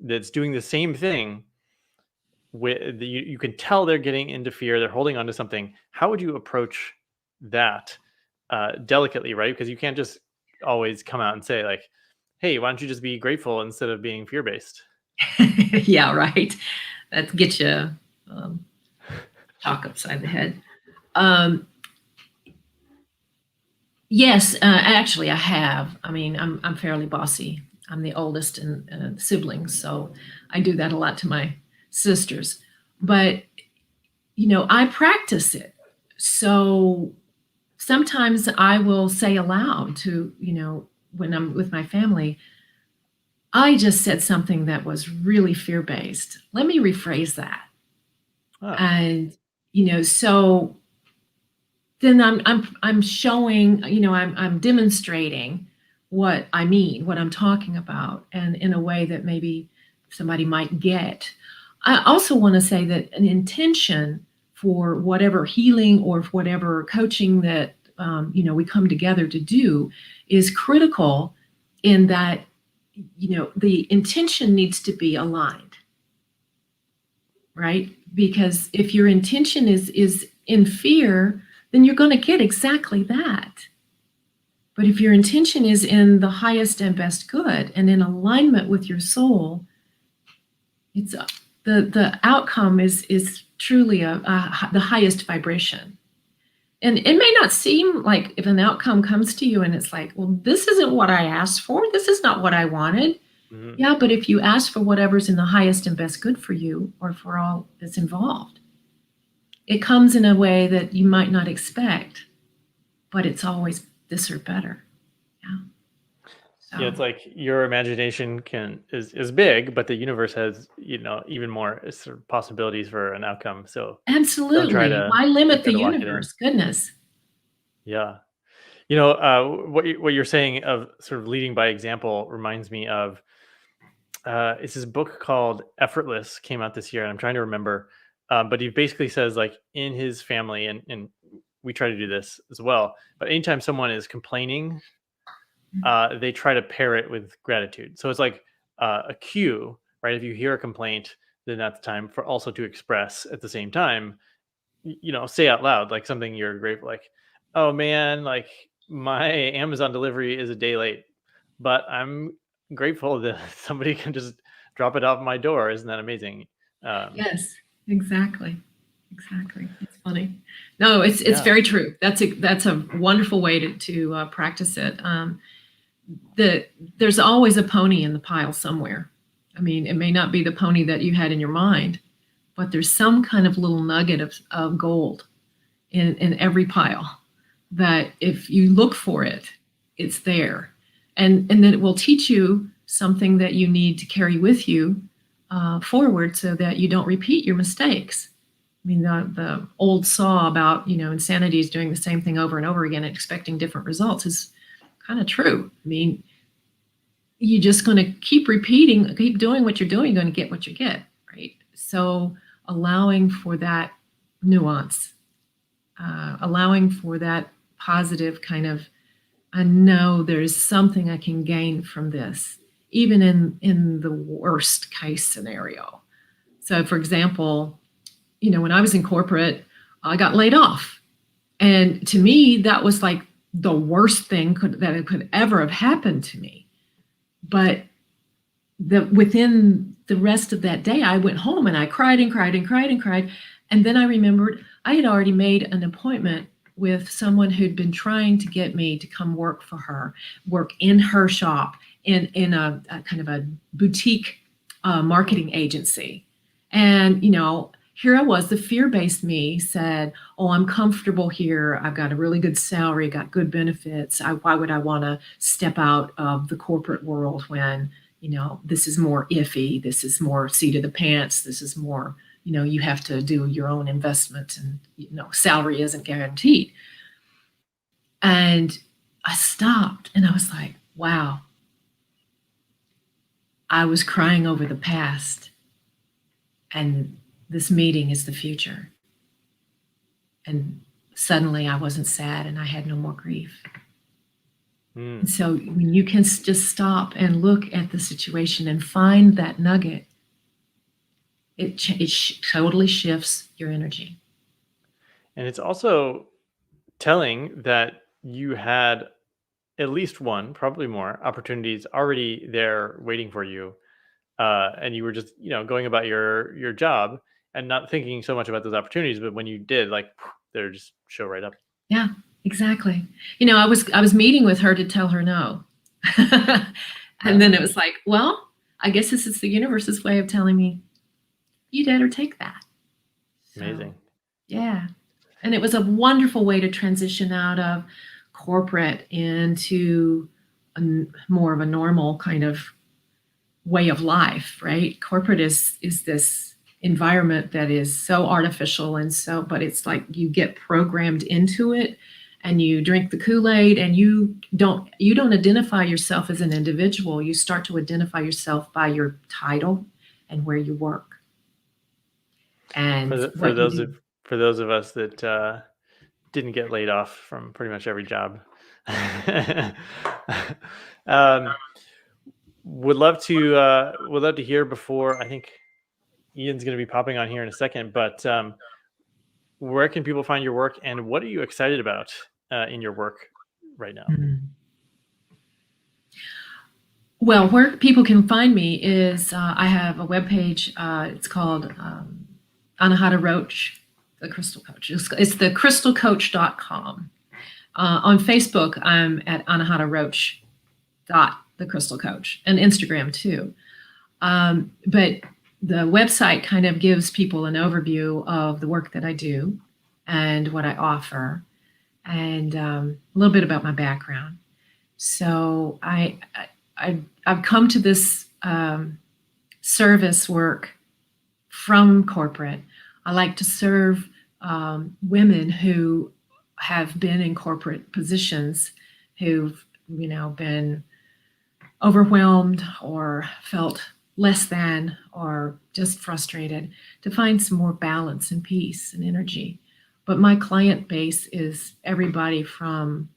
Speaker 1: that's doing the same thing? You can tell they're getting into fear, they're holding on to something. How would you approach that delicately, right? Because you can't just always come out and say, like, hey, why don't you just be grateful instead of being fear-based?
Speaker 4: Yeah, right. That gets you talk upside the head. Yes, actually I have. I mean, I'm fairly bossy. I'm the oldest in siblings, so I do that a lot to my sisters. But, I practice it. So sometimes I will say aloud to, when I'm with my family, I just said something that was really fear-based. Let me rephrase that. Oh. And, so then I'm showing, I'm demonstrating what I mean, what I'm talking about, and in a way that maybe somebody might get. I also want to say that an intention for whatever healing or whatever coaching that we come together to do is critical, in that the intention needs to be aligned, right? Because if your intention is in fear, then you're going to get exactly that. But if your intention is in the highest and best good and in alignment with your soul, the outcome is truly the highest vibration. And it may not seem like if an outcome comes to you and it's like, well, this isn't what I asked for. This is not what I wanted.
Speaker 1: Mhm.
Speaker 4: Yeah, but if you ask for whatever's in the highest and best good for you or for all that's involved, it comes in a way that you might not expect, but it's always this or better. Yeah. So,
Speaker 1: Yeah, it's like your imagination is big, but the universe has, even more sort of possibilities for an outcome. So don't try
Speaker 4: absolutely.
Speaker 1: to
Speaker 4: Why
Speaker 1: don't
Speaker 4: limit
Speaker 1: try
Speaker 4: the
Speaker 1: to lock it in.
Speaker 4: universe? Goodness.
Speaker 1: Yeah. What you're saying of sort of leading by example reminds me of it's this book called Effortless, came out this year, and I'm trying to remember. But he basically says, like, in his family, and we try to do this as well. But anytime someone is complaining, they try to pair it with gratitude. So it's like a cue, right? If you hear a complaint, then that's time for also to express at the same time, say out loud, like something you're grateful, like, oh man, like my Amazon delivery is a day late, but I'm grateful that somebody can just drop it off my door. Isn't that amazing?
Speaker 4: Yes, exactly. Exactly. It's funny. No, it's
Speaker 1: Yeah.
Speaker 4: very true. That's a wonderful way to practice it. There's always a pony in the pile somewhere. I mean, it may not be the pony that you had in your mind, but there's some kind of little nugget of gold in every pile that if you look for it, it's there. And then it will teach you something that you need to carry with you forward so that you don't repeat your mistakes. I mean, the old saw about, insanity is doing the same thing over and over again and expecting different results is kind of true. I mean, you're just going to keep repeating, keep doing what you're doing, you're going to get what you get, right? So allowing for that nuance, allowing for that positive kind of, I know there's something I can gain from this, even in the worst case scenario. So for example, when I was in corporate, I got laid off. And to me, that was like the worst thing that could ever have happened to me. But within the rest of that day, I went home and I cried and cried and cried and cried. And then I remembered I had already made an appointment with someone who'd been trying to get me to come work for her, work in her shop, in a kind of a boutique marketing agency. And, here I was, the fear-based me said, oh, I'm comfortable here. I've got a really good salary, got good benefits. Why would I want to step out of the corporate world when, this is more iffy. This is more seat of the pants. This is more, you have to do your own investment and, salary isn't guaranteed. And I stopped and I was like, wow. I was crying over the past and this meeting is the future. And suddenly I wasn't sad and I had no more grief.
Speaker 1: Mm.
Speaker 4: And so when you can just stop and look at the situation and find that nugget, it totally shifts your energy.
Speaker 1: And it's also telling that you had at least one, probably more, opportunities already there waiting for you. And you were just, going about your job and not thinking so much about those opportunities. But when you did, like, they're just show right up.
Speaker 4: Yeah, exactly. I was meeting with her to tell her no. And then it was like, well, I guess this is the universe's way of telling me, you better take that. So,
Speaker 1: Amazing.
Speaker 4: yeah. And it was a wonderful way to transition out of corporate into more of a normal kind of way of life, right? Corporate is this environment that is so artificial but it's like you get programmed into it and you drink the Kool-Aid and you don't identify yourself as an individual. You start to identify yourself by your title and where you work. And
Speaker 1: for those of us that didn't get laid off from pretty much every job, would love to hear before. I think Ian's going to be popping on here in a second, but where can people find your work and what are you excited about in your work right now?
Speaker 4: Well, where people can find me is I have a webpage. It's called Anahata Roach, the Crystal Coach. It's thecrystalcoach.com. On Facebook, I'm at Anahata Roach the Crystal Coach, and Instagram too. But the website kind of gives people an overview of the work that I do and what I offer, and a little bit about my background. So I've come to this service work from corporate. I like to serve women who have been in corporate positions, who've been overwhelmed or felt less than or just frustrated, to find some more balance and peace and energy. But my client base is everybody from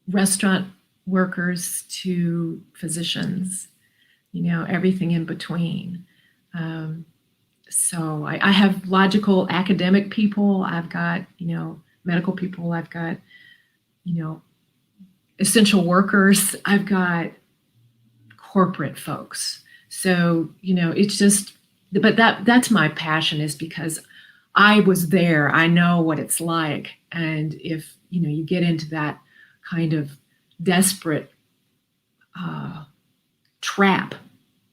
Speaker 4: restaurant workers to physicians, everything in between. So I have logical academic people. I've got, medical people. I've got, essential workers. I've got corporate folks. So, it's just, but that's my passion, is because I was there. I know what it's like. And if, you get into that kind of desperate trap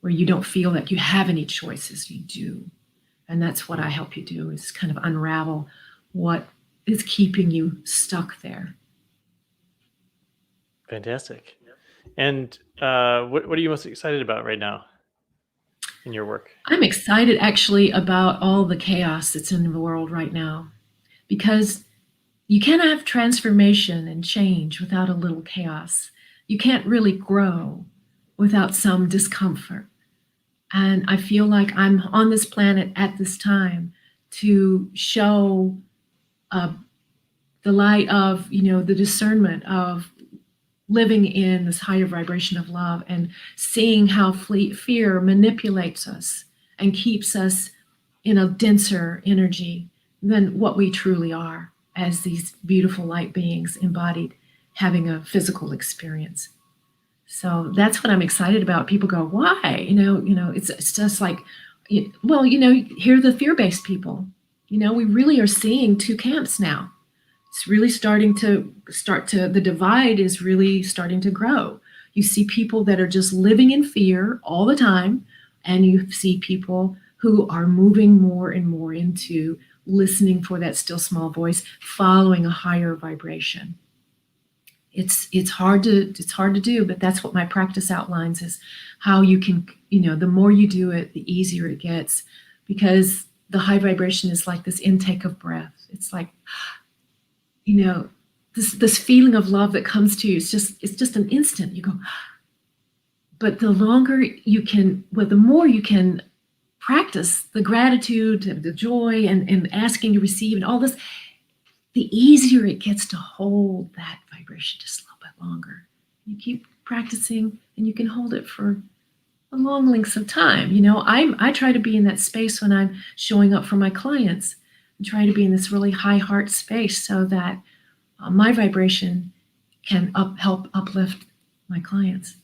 Speaker 4: where you don't feel like you have any choices, you do. And that's what I help you do, is kind of unravel what is keeping you stuck there.
Speaker 1: Fantastic. And what are you most excited about right now in your work?
Speaker 4: I'm excited actually about all the chaos that's in the world right now, because you can't have transformation and change without a little chaos. You can't really grow without some discomfort. And I feel like I'm on this planet at this time to show the light of, the discernment of living in this higher vibration of love, and seeing how fear manipulates us and keeps us in a denser energy than what we truly are as these beautiful light beings embodied, having a physical experience. So that's what I'm excited about. People go, why? It's just like, well, here are the fear-based people. We really are seeing two camps now. It's really the divide is really starting to grow. You see people that are just living in fear all the time, and you see people who are moving more and more into listening for that still small voice, following a higher vibration. It's hard to do, but that's what my practice outlines, is how you can, the more you do it, the easier it gets, because the high vibration is like this intake of breath. It's like, this feeling of love that comes to you, it's just an instant. You go, but the longer you can, the more you can practice the gratitude, the joy, and asking to receive, and all this, the easier it gets to hold that vibration just a little bit longer. You keep practicing, and you can hold it for a long lengths of time. I try to be in that space when I'm showing up for my clients. I try to be in this really high heart space, so that my vibration can help uplift my clients.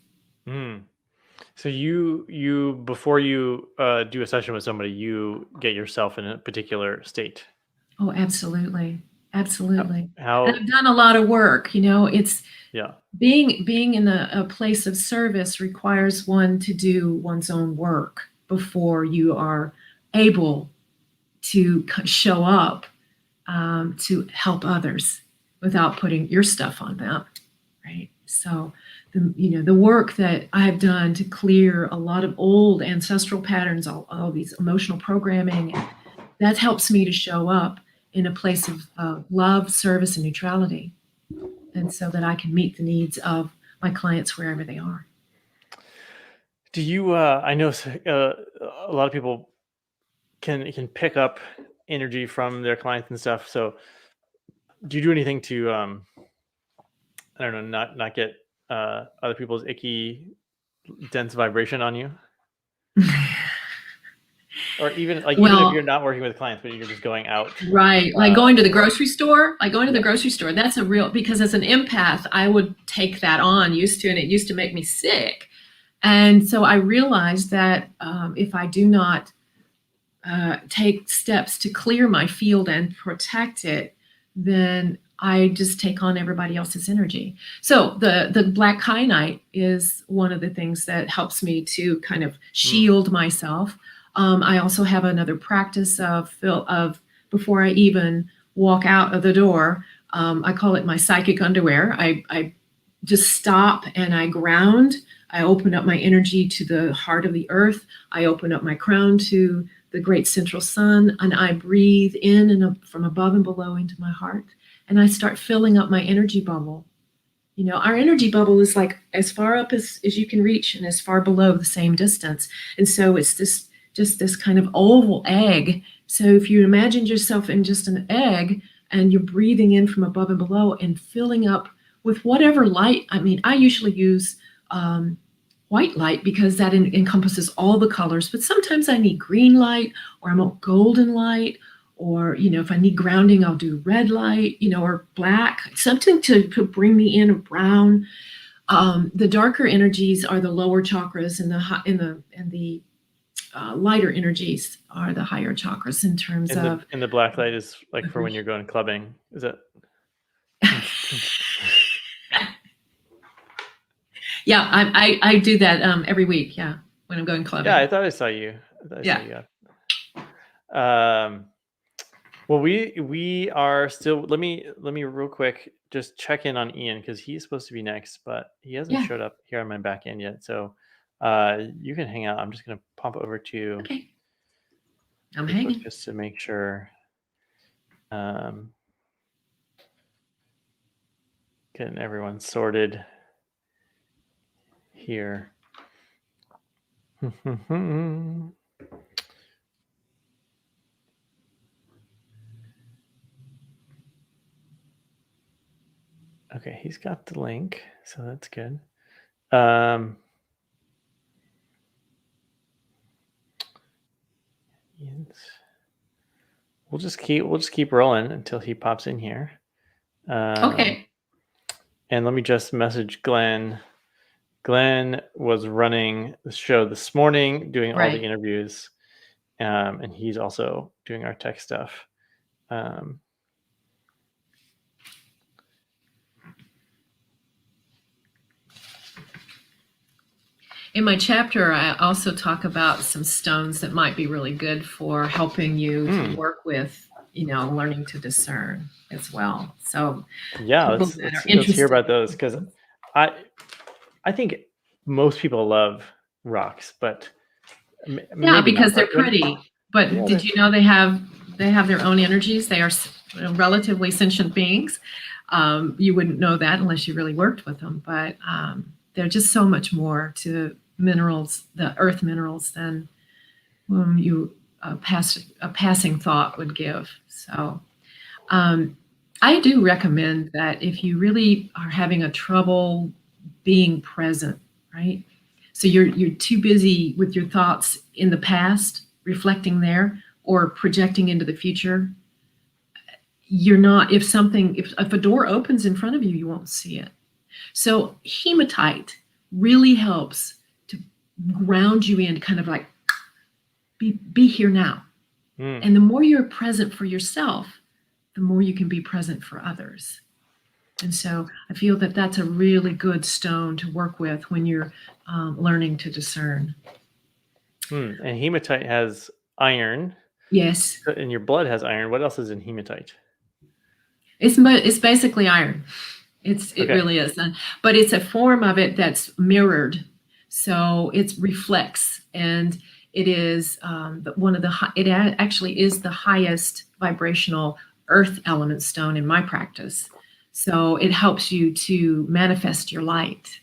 Speaker 1: So you before you do a session with somebody, you get yourself in a particular state.
Speaker 4: Oh, absolutely. Absolutely.
Speaker 1: How
Speaker 4: And I've done a lot of work. It's
Speaker 1: yeah.
Speaker 4: being in a place of service requires one to do one's own work before you are able to show up to help others without putting your stuff on them, right? So the work that I have done to clear a lot of old ancestral patterns, all these emotional programming, that helps me to show up in a place of love, service, and neutrality, and so that I can meet the needs of my clients wherever they are.
Speaker 1: Do you? I know a lot of people can pick up energy from their clients and stuff. So, do you do anything to I don't know, not get other people's icky, dense vibration on you? Or even like even if you're not working with clients, but you're just going out.
Speaker 4: Right. Like going to the grocery store, the grocery store, that's a real, because as an empath, I would take that on, and it used to make me sick. And so I realized that if I do not take steps to clear my field and protect it, then I just take on everybody else's energy. So the black kyanite is one of the things that helps me to kind of shield myself. I also have another practice of before I even walk out of the door. I call it my psychic underwear. I just stop and I ground. I open up my energy to the heart of the earth. I open up my crown to the great central sun, and I breathe in and from above and below into my heart. And I start filling up my energy bubble. You know, our energy bubble is like as far up as you can reach and as far below the same distance. And so it's this kind of oval egg. So if you imagine yourself in just an egg and you're breathing in from above and below and filling up with whatever light. I mean, I usually use white light because that encompasses all the colors, but sometimes I need green light, or I want golden light, or, you know, if I need grounding, I'll do red light, you know, or black, something to bring me in, or brown. The darker energies are the lower chakras, and the lighter energies are the higher chakras in terms of.
Speaker 1: And the black light is like for when you're going clubbing, is it?
Speaker 4: Yeah, I do that every week. Yeah, when I'm going clubbing.
Speaker 1: Yeah, I thought I saw you. Well, we are still. Let me real quick just check in on Ian, because he's supposed to be next, but he hasn't showed up here on my back end yet. So you can hang out. I'm just gonna pop over to.
Speaker 4: Okay. I'm hanging
Speaker 1: just to make sure. Getting everyone sorted here. Okay, he's got the link, so that's good. We'll just keep rolling until he pops in here.
Speaker 4: okay.
Speaker 1: And let me just message Glenn. Glenn was running the show this morning, doing all the interviews, and he's also doing our tech stuff.
Speaker 4: In my chapter, I also talk about some stones that might be really good for helping you to work with, you know, learning to discern as well. So
Speaker 1: yeah, let's hear about those, because I think most people love rocks, but
Speaker 4: because they're pretty. But did you know they have their own energies? They are relatively sentient beings. You wouldn't know that unless you really worked with them, but they're just so much more to minerals, the earth minerals, than a passing thought would give. So I do recommend that if you really are having a trouble being present, right? So you're too busy with your thoughts in the past, reflecting there, or projecting into the future. You're not, if a door opens in front of you, you won't see it. So hematite really helps to ground you in, kind of like be here now. And the more you're present for yourself, the more you can be present for others. And so I feel that that's a really good stone to work with when you're learning to discern.
Speaker 1: And hematite has iron.
Speaker 4: Yes.
Speaker 1: And your blood has iron. What else is in hematite?
Speaker 4: It's basically iron. It really is. But it's a form of it that's mirrored. So it reflects, and it is it actually is the highest vibrational earth element stone in my practice. So it helps you to manifest your light,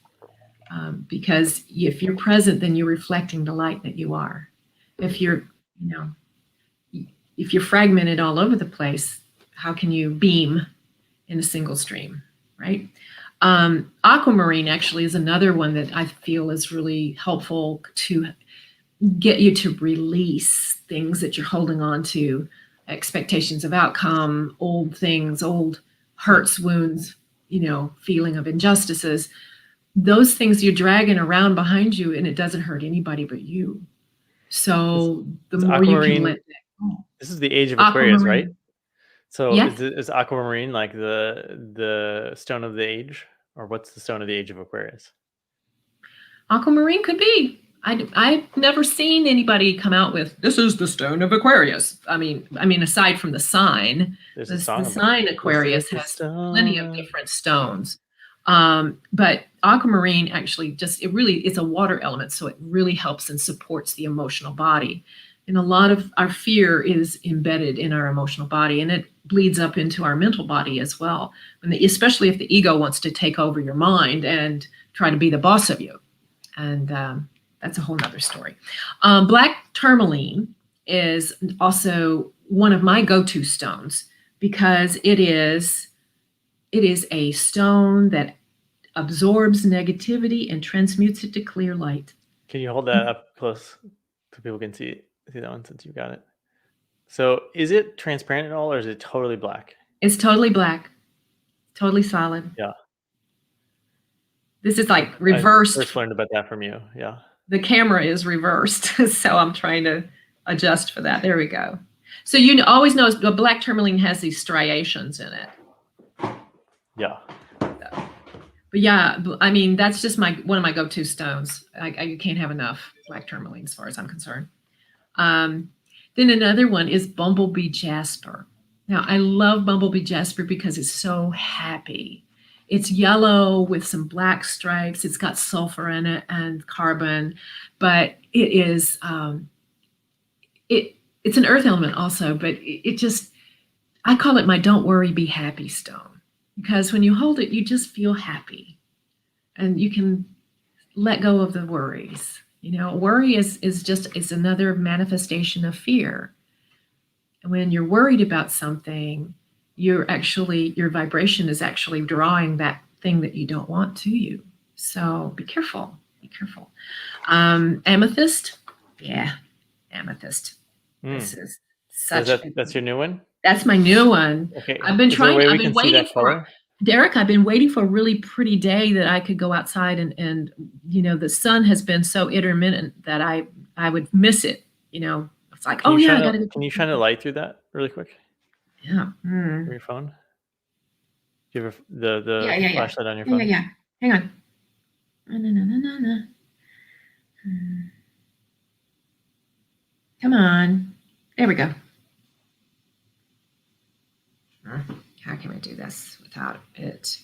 Speaker 4: because if you're present, then you're reflecting the light that you are. If you're fragmented all over the place, how can you beam in a single stream, right? Aquamarine actually is another one that I feel is really helpful to get you to release things that you're holding on to, expectations of outcome, old things, old hurts, wounds, feeling of injustices. Those things you're dragging around behind you, and it doesn't hurt anybody but you. So the more you can let that go.
Speaker 1: This is the age of Aquarius, right? So
Speaker 4: Yeah.
Speaker 1: is Aquamarine like the stone of the age, or what's the stone of the age of Aquarius?
Speaker 4: Aquamarine could be. I've never seen anybody come out with, this is the stone of Aquarius. I mean, aside from the sign, the sign Aquarius has plenty of different stones. But Aquamarine actually it's a water element, so it really helps and supports the emotional body. And a lot of our fear is embedded in our emotional body, and it bleeds up into our mental body as well. Especially if the ego wants to take over your mind and try to be the boss of you. And that's a whole nother story. Black Tourmaline is also one of my go-to stones because it is a stone that absorbs negativity and transmutes it to clear light.
Speaker 1: Can you hold that up close so people can see that one since you got it? So is it transparent at all, or is it totally black?
Speaker 4: It's totally black, totally solid.
Speaker 1: Yeah.
Speaker 4: This is like reversed.
Speaker 1: I first learned about that from you. Yeah.
Speaker 4: The camera is reversed, so I'm trying to adjust for that. There we go. So you always know the black tourmaline has these striations in it.
Speaker 1: Yeah.
Speaker 4: But yeah, I mean, that's just one of my go-to stones. I can't have enough black tourmaline as far as I'm concerned. Then another one is Bumblebee Jasper. Now, I love Bumblebee Jasper because it's so happy. It's yellow with some black stripes. It's got sulfur in it and carbon, but it is it's an earth element also, but I call it my don't worry, be happy stone, because when you hold it, you just feel happy and you can let go of the worries. Worry is another manifestation of fear. And when you're worried about something, your vibration is actually drawing that thing that you don't want to you. So be careful. Amethyst. Yeah. Amethyst. This is such
Speaker 1: that's your new one?
Speaker 4: That's my new one.
Speaker 1: Okay.
Speaker 4: I've been waiting for Derek, I've been waiting for a really pretty day that I could go outside and the sun has been so intermittent that I would miss it. It's like, I gotta go.
Speaker 1: Can you shine a light through that really quick?
Speaker 4: Yeah.
Speaker 1: From your phone? Do you have the flashlight on your phone?
Speaker 4: Yeah. Hang on. No. Come on. There we go. How can we do this without it?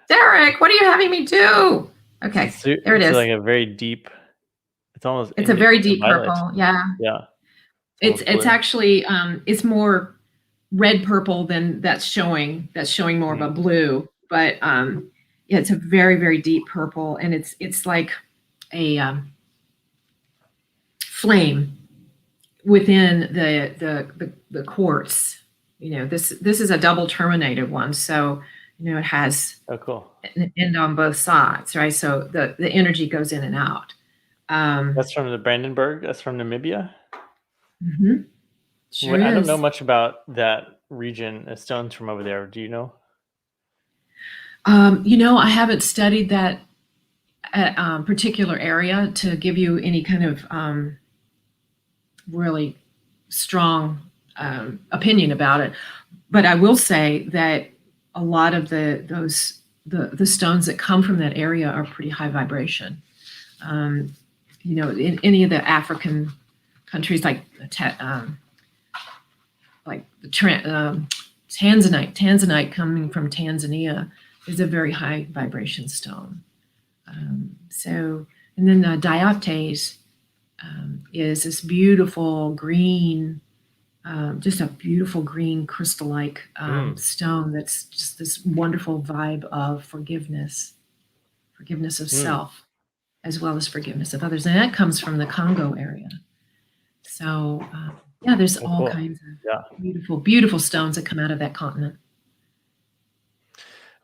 Speaker 4: Derek, what are you having me do? Okay, there it is.
Speaker 1: It's like a very deep.
Speaker 4: It's a very deep purple. Yeah.
Speaker 1: Yeah.
Speaker 4: It's actually it's more red purple than that's showing more of a blue, but it's a very, very deep purple, and it's like a flame within the quartz. This is a double terminated one, so it has
Speaker 1: cool
Speaker 4: an end on both sides, right? So the energy goes in and out.
Speaker 1: That's from the Brandenburg. That's from Namibia.
Speaker 4: Mm-hmm. Sure
Speaker 1: I don't know much about that region. Stones from over there. Do you know?
Speaker 4: I haven't studied that particular area to give you any kind of really strong opinion about it. But I will say that a lot of the stones that come from that area are pretty high vibration. In any of the African countries like Tanzanite coming from Tanzania is a very high vibration stone. And then dioptase is this beautiful green, just a beautiful green crystal-like stone that's just this wonderful vibe of forgiveness of self, as well as forgiveness of others. And that comes from the Congo area. So there's all kinds of beautiful, beautiful stones that come out of that continent.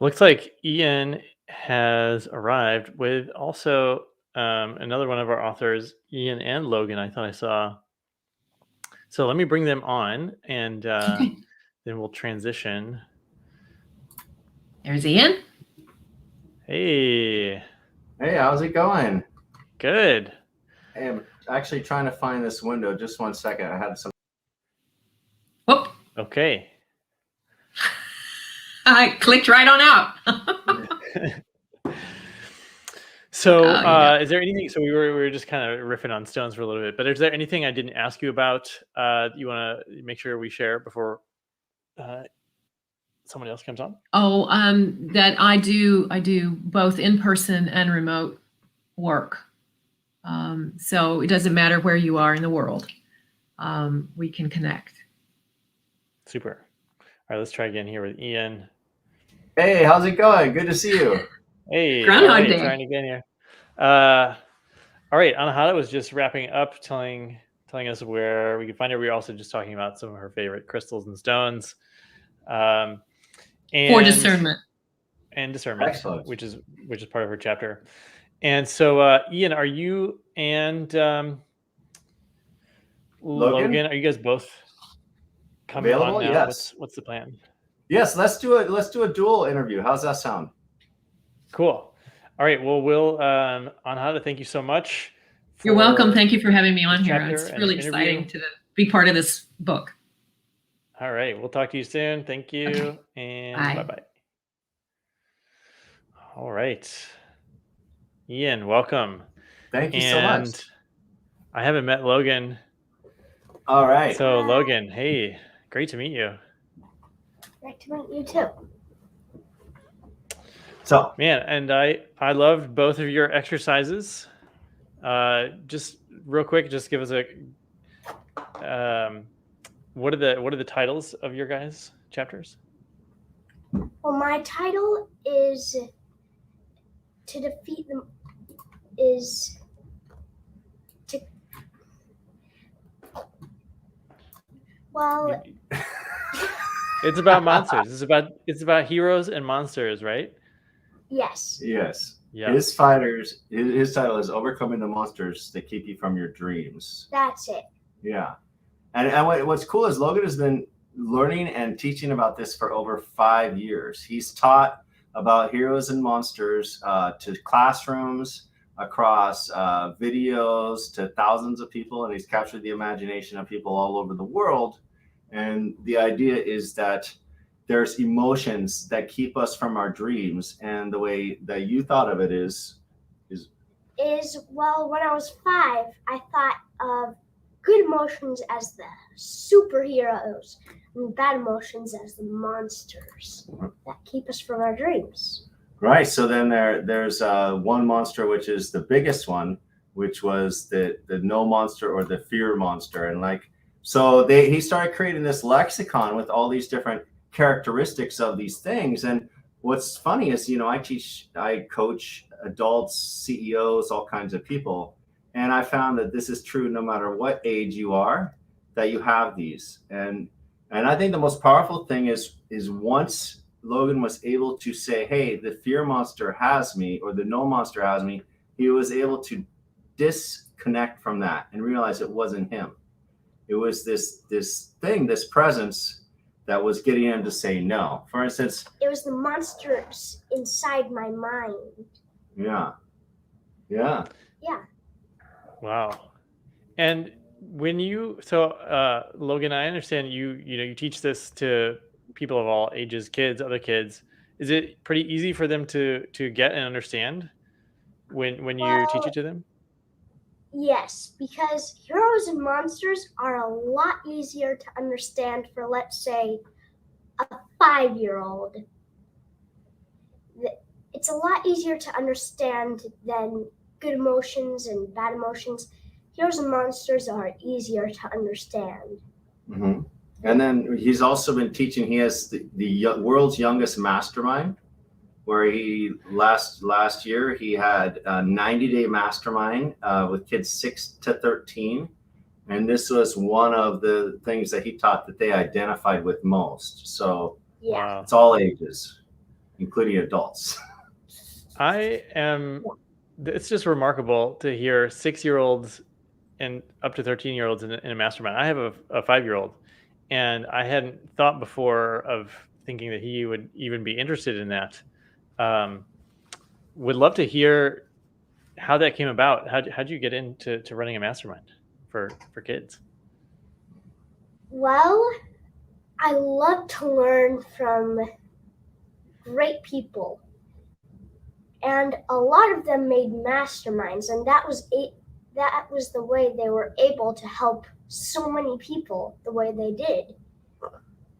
Speaker 1: Looks like Ian has arrived with also another one of our authors, Ian and Logan, I thought I saw. So let me bring them on, and
Speaker 4: Okay.
Speaker 1: then we'll transition.
Speaker 4: There's Ian.
Speaker 1: Hey,
Speaker 5: Hey, how's it going?
Speaker 1: good.
Speaker 5: Hey, I'm actually trying to find this window. Just one second. I had some.
Speaker 4: Whoop.
Speaker 1: Okay.
Speaker 4: I clicked right on out.
Speaker 1: So,
Speaker 4: Oh, you know.
Speaker 1: is there anything? So we were just kind of riffing on stones for a little bit, but is there anything I didn't ask you about you want to make sure we share before someone else comes on?
Speaker 4: Oh, that I do both in person and remote work. So it doesn't matter where you are in the world. We can connect.
Speaker 1: Super. All right, let's try again here with Ian.
Speaker 5: Hey, how's it going? Good to see you.
Speaker 1: Hey,
Speaker 4: Groundhog
Speaker 1: all right,
Speaker 4: Day.
Speaker 1: trying again here. All right, Anahata was just wrapping up, telling us where we could find her. We were also just talking about some of her favorite crystals and stones, and
Speaker 4: For discernment.
Speaker 1: and discernment,
Speaker 5: Excellent.
Speaker 1: which is part of her chapter. And so, Ian, are you and Logan? Are you guys both coming
Speaker 5: Available?
Speaker 1: on now?
Speaker 5: Yes.
Speaker 1: What's the plan?
Speaker 5: Yes, let's do a dual interview. How's that sound?
Speaker 1: Cool. All right. Well, Anahata, thank you so much.
Speaker 4: You're welcome.
Speaker 1: for
Speaker 4: Thank you for having me on
Speaker 1: this
Speaker 4: here.
Speaker 1: chapter
Speaker 4: It's
Speaker 1: and
Speaker 4: really
Speaker 1: this
Speaker 4: exciting
Speaker 1: interview.
Speaker 4: to be part of this book.
Speaker 1: All right. We'll talk to you soon. Thank you.
Speaker 4: Okay.
Speaker 1: And
Speaker 4: Bye.
Speaker 1: bye-bye. All right. Ian, welcome.
Speaker 5: Thank you so
Speaker 1: And
Speaker 5: much.
Speaker 1: I haven't met Logan.
Speaker 5: All right.
Speaker 1: So Logan, hey, great to meet you.
Speaker 6: Great to meet you too.
Speaker 5: So,
Speaker 1: Man, and I loved both of your exercises. Just real quick, just give us a what are the titles of your guys' chapters?
Speaker 6: Well, my title is to defeat them. Is to well.
Speaker 1: It's about monsters. It's about heroes and monsters, right?
Speaker 6: Yes.
Speaker 5: yes.
Speaker 1: Yeah.
Speaker 5: His title is Overcoming the Monsters That Keep You From Your Dreams.
Speaker 6: That's it.
Speaker 5: Yeah. And what's cool is Logan has been learning and teaching about this for over 5 years. He's taught about heroes and monsters to classrooms, across videos, to thousands of people, and he's captured the imagination of people all over the world. And the idea is that there's emotions that keep us from our dreams, and the way that you thought of it is
Speaker 6: Well, when I was 5, I thought of good emotions as the superheroes and bad emotions as the monsters that keep us from our dreams.
Speaker 5: right. So then there's one monster, which is the biggest one, which was the no monster or the fear monster. And so he started creating this lexicon with all these different characteristics of these things. And what's funny is, I coach adults, CEOs, all kinds of people. And I found that this is true no matter what age you are, that you have these. And I think the most powerful thing is once Logan was able to say, hey, the fear monster has me, or the no monster has me, he was able to disconnect from that and realize it wasn't him. It was this thing, this presence that was getting him to say no. For instance,
Speaker 6: it was the monsters inside my mind.
Speaker 5: Yeah.
Speaker 1: Wow. And when Logan, I understand you teach this to people of all ages, kids, other kids. Is it pretty easy for them to get and understand when you teach it to them?
Speaker 6: Yes, because heroes and monsters are a lot easier to understand for, let's say, a 5-year-old. It's a lot easier to understand than good emotions and bad emotions. Heroes and monsters are easier to understand.
Speaker 5: Mm-hmm. And then he's also been teaching. He has the world's youngest mastermind, where he last year he had a 90-day mastermind with kids 6 to 13, and this was one of the things that he taught that they identified with most. So
Speaker 6: Yeah.
Speaker 1: Wow.
Speaker 5: it's all ages, including adults.
Speaker 1: I am it's just remarkable to hear 6-year-olds and up to 13-year-olds in a mastermind. I have a 5-year-old, and I hadn't thought before of thinking that he would even be interested in that. Would love to hear how that came about. How'd you get into running a mastermind for kids?
Speaker 6: Well, I love to learn from great people. And a lot of them made masterminds, and that was the way they were able to help so many people the way they did.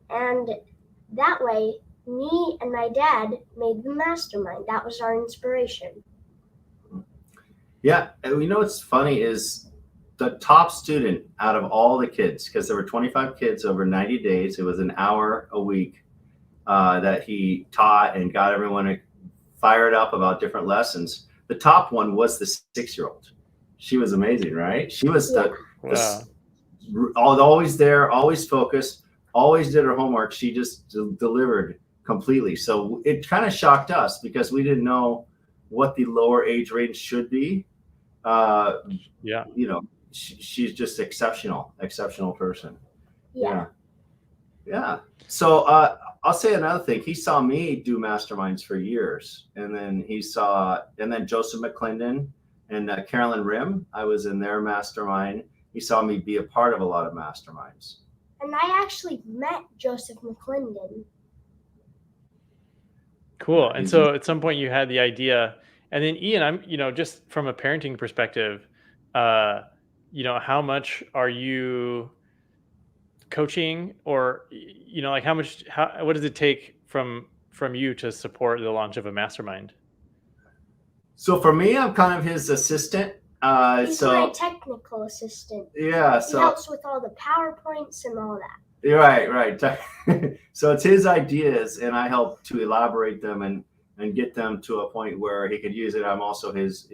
Speaker 6: And that way, me and my dad made the mastermind. That was our inspiration.
Speaker 5: Yeah, and you know what's funny is the top student out of all the kids, because there were 25 kids over 90 days. It was an hour a week that he taught and got everyone fired up about different lessons. The top one was the 6-year-old. She was amazing, right? She was always there, always focused, always did her homework. She just delivered completely. So it kind of shocked us because we didn't know what the lower age range should be. You know, she's just exceptional person.
Speaker 6: Yeah.
Speaker 5: So I'll say another thing. He saw me do masterminds for years, and then Joseph McClendon and Carolyn Rim. I was in their mastermind. He saw me be a part of a lot of masterminds.
Speaker 6: And I actually met Joseph McClendon.
Speaker 1: Cool. And so at some point you had the idea, and then Ian, I'm, just from a parenting perspective, how much are you coaching, or, what does it take from you to support the launch of a mastermind?
Speaker 5: So for me, I'm kind of his assistant.
Speaker 6: He's my technical assistant.
Speaker 5: Yeah.
Speaker 6: He helps with all the PowerPoints and all that.
Speaker 5: Right. So it's his ideas, and I help to elaborate them and get them to a point where he could use it. I'm also his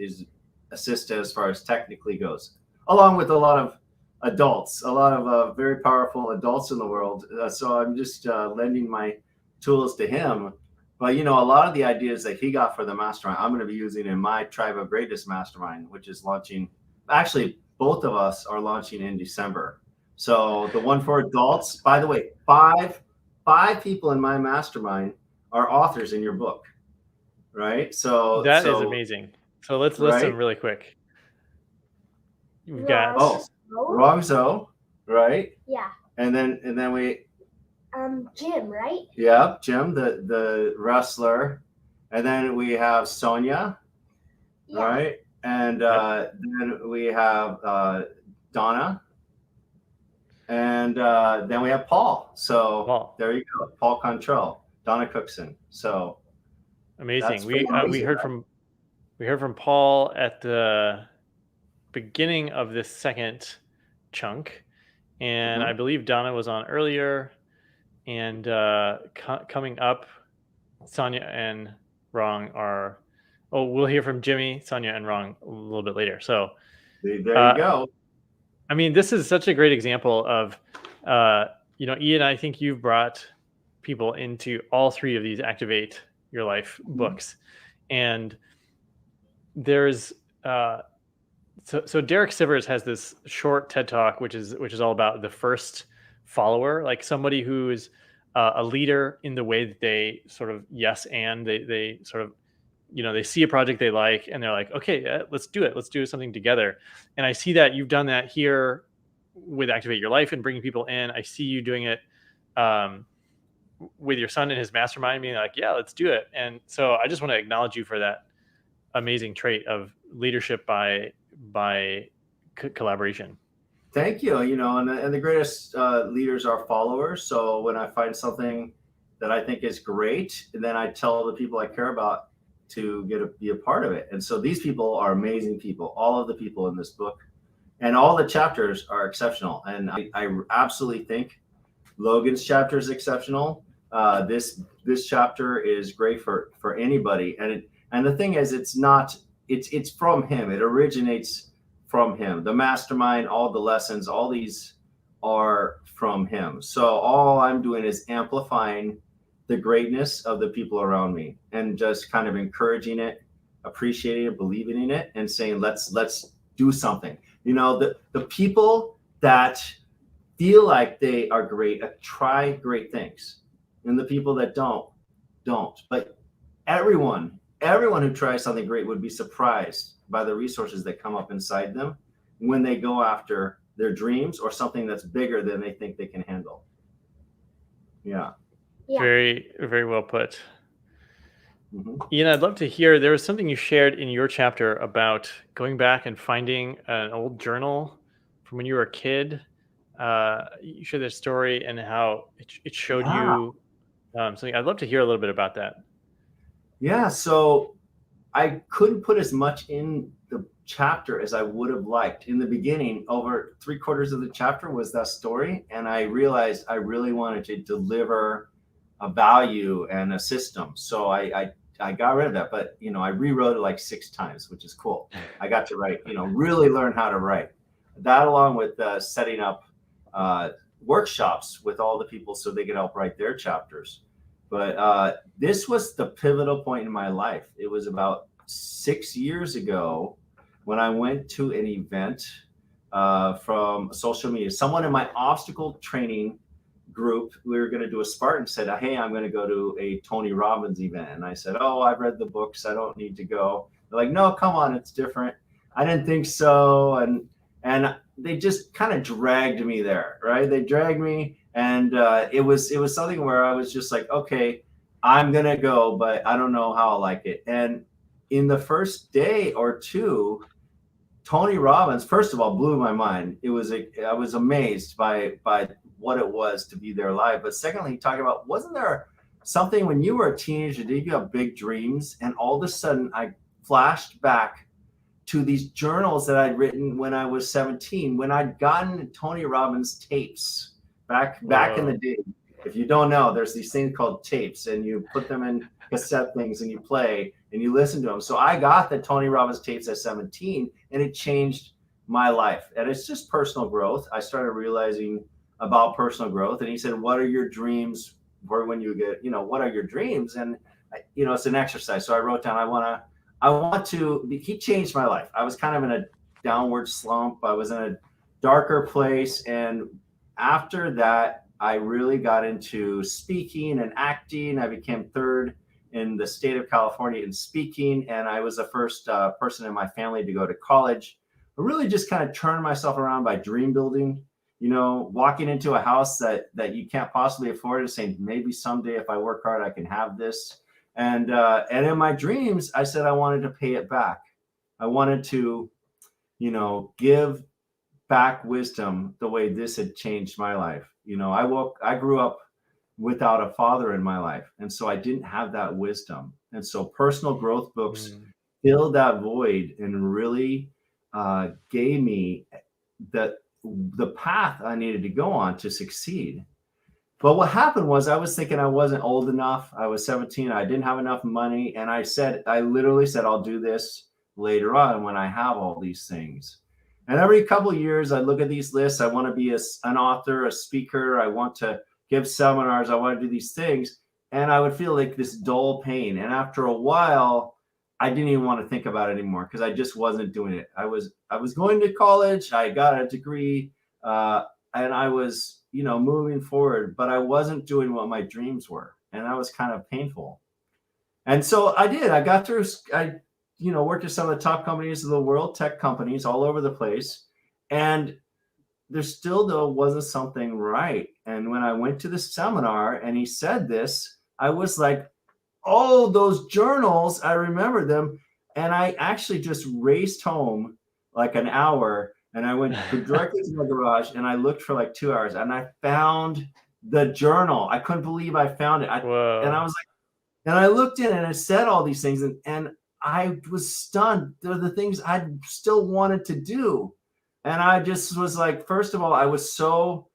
Speaker 5: assistant as far as technically goes, along with a lot of adults, a lot of very powerful adults in the world. So I'm just lending my tools to him. But, a lot of the ideas that he got for the mastermind, I'm going to be using in my Tribe of Greatness mastermind, which is launching. Actually, both of us are launching in December. So the one for adults, by the way, five people in my mastermind are authors in your book, right? So
Speaker 1: that is amazing. So let's list them really quick. You've got
Speaker 5: Rongzo, right?
Speaker 6: Yeah.
Speaker 5: And then we
Speaker 6: Jim, right?
Speaker 5: Yeah, Jim, the wrestler. And then we have Sonia, right? And then we have Donna. And then we have Paul. So there you go. Paul Contrell, Donna Cookson. So
Speaker 1: amazing. We heard from Paul at the beginning of this second chunk, and I believe Donna was on earlier. And coming up, Sonia and Rong are. Oh, we'll hear from Jimmy, Sonia, and Rong a little bit later. So
Speaker 5: there you go.
Speaker 1: I mean, this is such a great example of, Ian, I think you've brought people into all three of these Activate Your Life books. And there's, so Derek Sivers has this short TED Talk, which is all about the first follower, like somebody who's a leader in the way that they sort of they sort of, they see a project they like and they're like, okay, let's do it. Let's do something together. And I see that you've done that here with Activate Your Life and bringing people in. I see you doing it with your son and his mastermind, being like, yeah, let's do it. And so I just want to acknowledge you for that amazing trait of leadership by collaboration.
Speaker 5: Thank you. And the greatest leaders are followers. So when I find something that I think is great, then I tell the people I care about to be a part of it. And so these people are amazing people. All of the people in this book and all the chapters are exceptional. And I absolutely think Logan's chapter is exceptional. This chapter is great for anybody. And the thing is, it's from him. It originates from him. The mastermind, all the lessons, all these are from him. So all I'm doing is amplifying the greatness of the people around me and just kind of encouraging it appreciating it, believing in it, and saying, let's do something. You know, the people that feel like they are great try great things, and the people that don't. But everyone who tries something great would be surprised by the resources that come up inside them when they go after their dreams or something that's bigger than they think they can handle. Yeah.
Speaker 1: Very, very well put.
Speaker 5: Mhm.
Speaker 1: Ian, I'd love to hear, there was something you shared in your chapter about going back and finding an old journal from when you were a kid. You shared this story and how it showed you something. I'd love to hear a little bit about that.
Speaker 5: Yeah. So I couldn't put as much in the chapter as I would have liked. In the beginning, over 3/4 of the chapter was that story. And I realized I really wanted to deliver a value and a system. So I got rid of that, but you know, I rewrote it like 6 times, which is cool. I got to write, you know, really learn how to write. That along with setting up workshops with all the people so they could help write their chapters. But this was the pivotal point in my life. It was about 6 years ago when I went to an event from social media. Someone in my obstacle training group, we were going to do a Spartan, said, hey, I'm going to go to a Tony Robbins event. And I said, oh, I've read the books, I don't need to go. They're like, no, come on, it's different. I didn't think so. And they just kind of dragged me there, right? They dragged me, and it was something where I was just like, okay, I'm going to go, but I don't know how I'll like it. And in the first day or two, Tony Robbins, first of all, blew my mind. I was amazed by what it was to be there live. But secondly, talking about, wasn't there something when you were a teenager, did you have big dreams? And all of a sudden I flashed back to these journals that I'd written when I was 17, when I'd gotten Tony Robbins tapes back in the day. If you don't know, there's these things called tapes, and you put them in cassette things and you play and you listen to them. So I got the Tony Robbins tapes at 17, and it changed my life. And it's just personal growth. I started realizing about personal growth, and he said, what are your dreams for when you get, you know, what are your dreams? And you know, it's an exercise. So I wrote down, I want to, he changed my life. I was kind of in a downward slump. I was in a darker place. And after that, I really got into speaking and acting. I became 3rd in the state of California in speaking. And I was the first person in my family to go to college. I really just kind of turned myself around by dream building, you know, walking into a house that you can't possibly afford, and saying, maybe someday if I work hard, I can have this. And in my dreams, I said I wanted to pay it back. I wanted to, you know, give back wisdom the way this had changed my life. You know, I grew up without a father in my life, and so I didn't have that wisdom. And so personal growth books filled that void and really gave me the path I needed to go on to succeed. But what happened was, I was thinking I wasn't old enough. I was 17. I didn't have enough money. And I literally said, I'll do this later on when I have all these things. And every couple of years, I look at these lists. I want to be an author, a speaker. I want to give seminars. I want to do these things. And I would feel like this dull pain. And after a while, I didn't even want to think about it anymore, because I just wasn't doing it. I was going to college. I got a degree, and I was, you know, moving forward, but I wasn't doing what my dreams were. And that was kind of painful. And so I did. I got through, you know, worked at some of the top companies of the world, tech companies all over the place. And there still, though, wasn't something right. And when I went to the seminar and he said this, I was like, oh, those journals, I remember them. And I actually just raced home like an hour, and I went directly to my garage, and I looked for like 2 hours, and I found the journal. I couldn't believe I found it. And I was like, and I looked in, and it said all these things, and I was stunned. They're the things I still wanted to do. And I just was like, first of all, I was so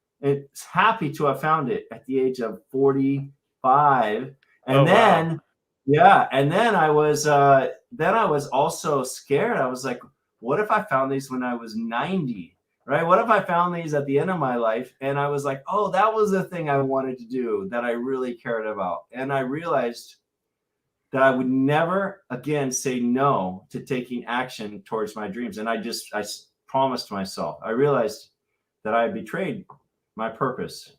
Speaker 5: happy to have found it at the age of 45. And then, yeah. And then I was also scared. I was like, what if I found these when I was 90, right? What if I found these at the end of my life? And I was like, oh, that was the thing I wanted to do that I really cared about. And I realized that I would never again say no to taking action towards my dreams. And I promised myself, I realized that I had betrayed my purpose.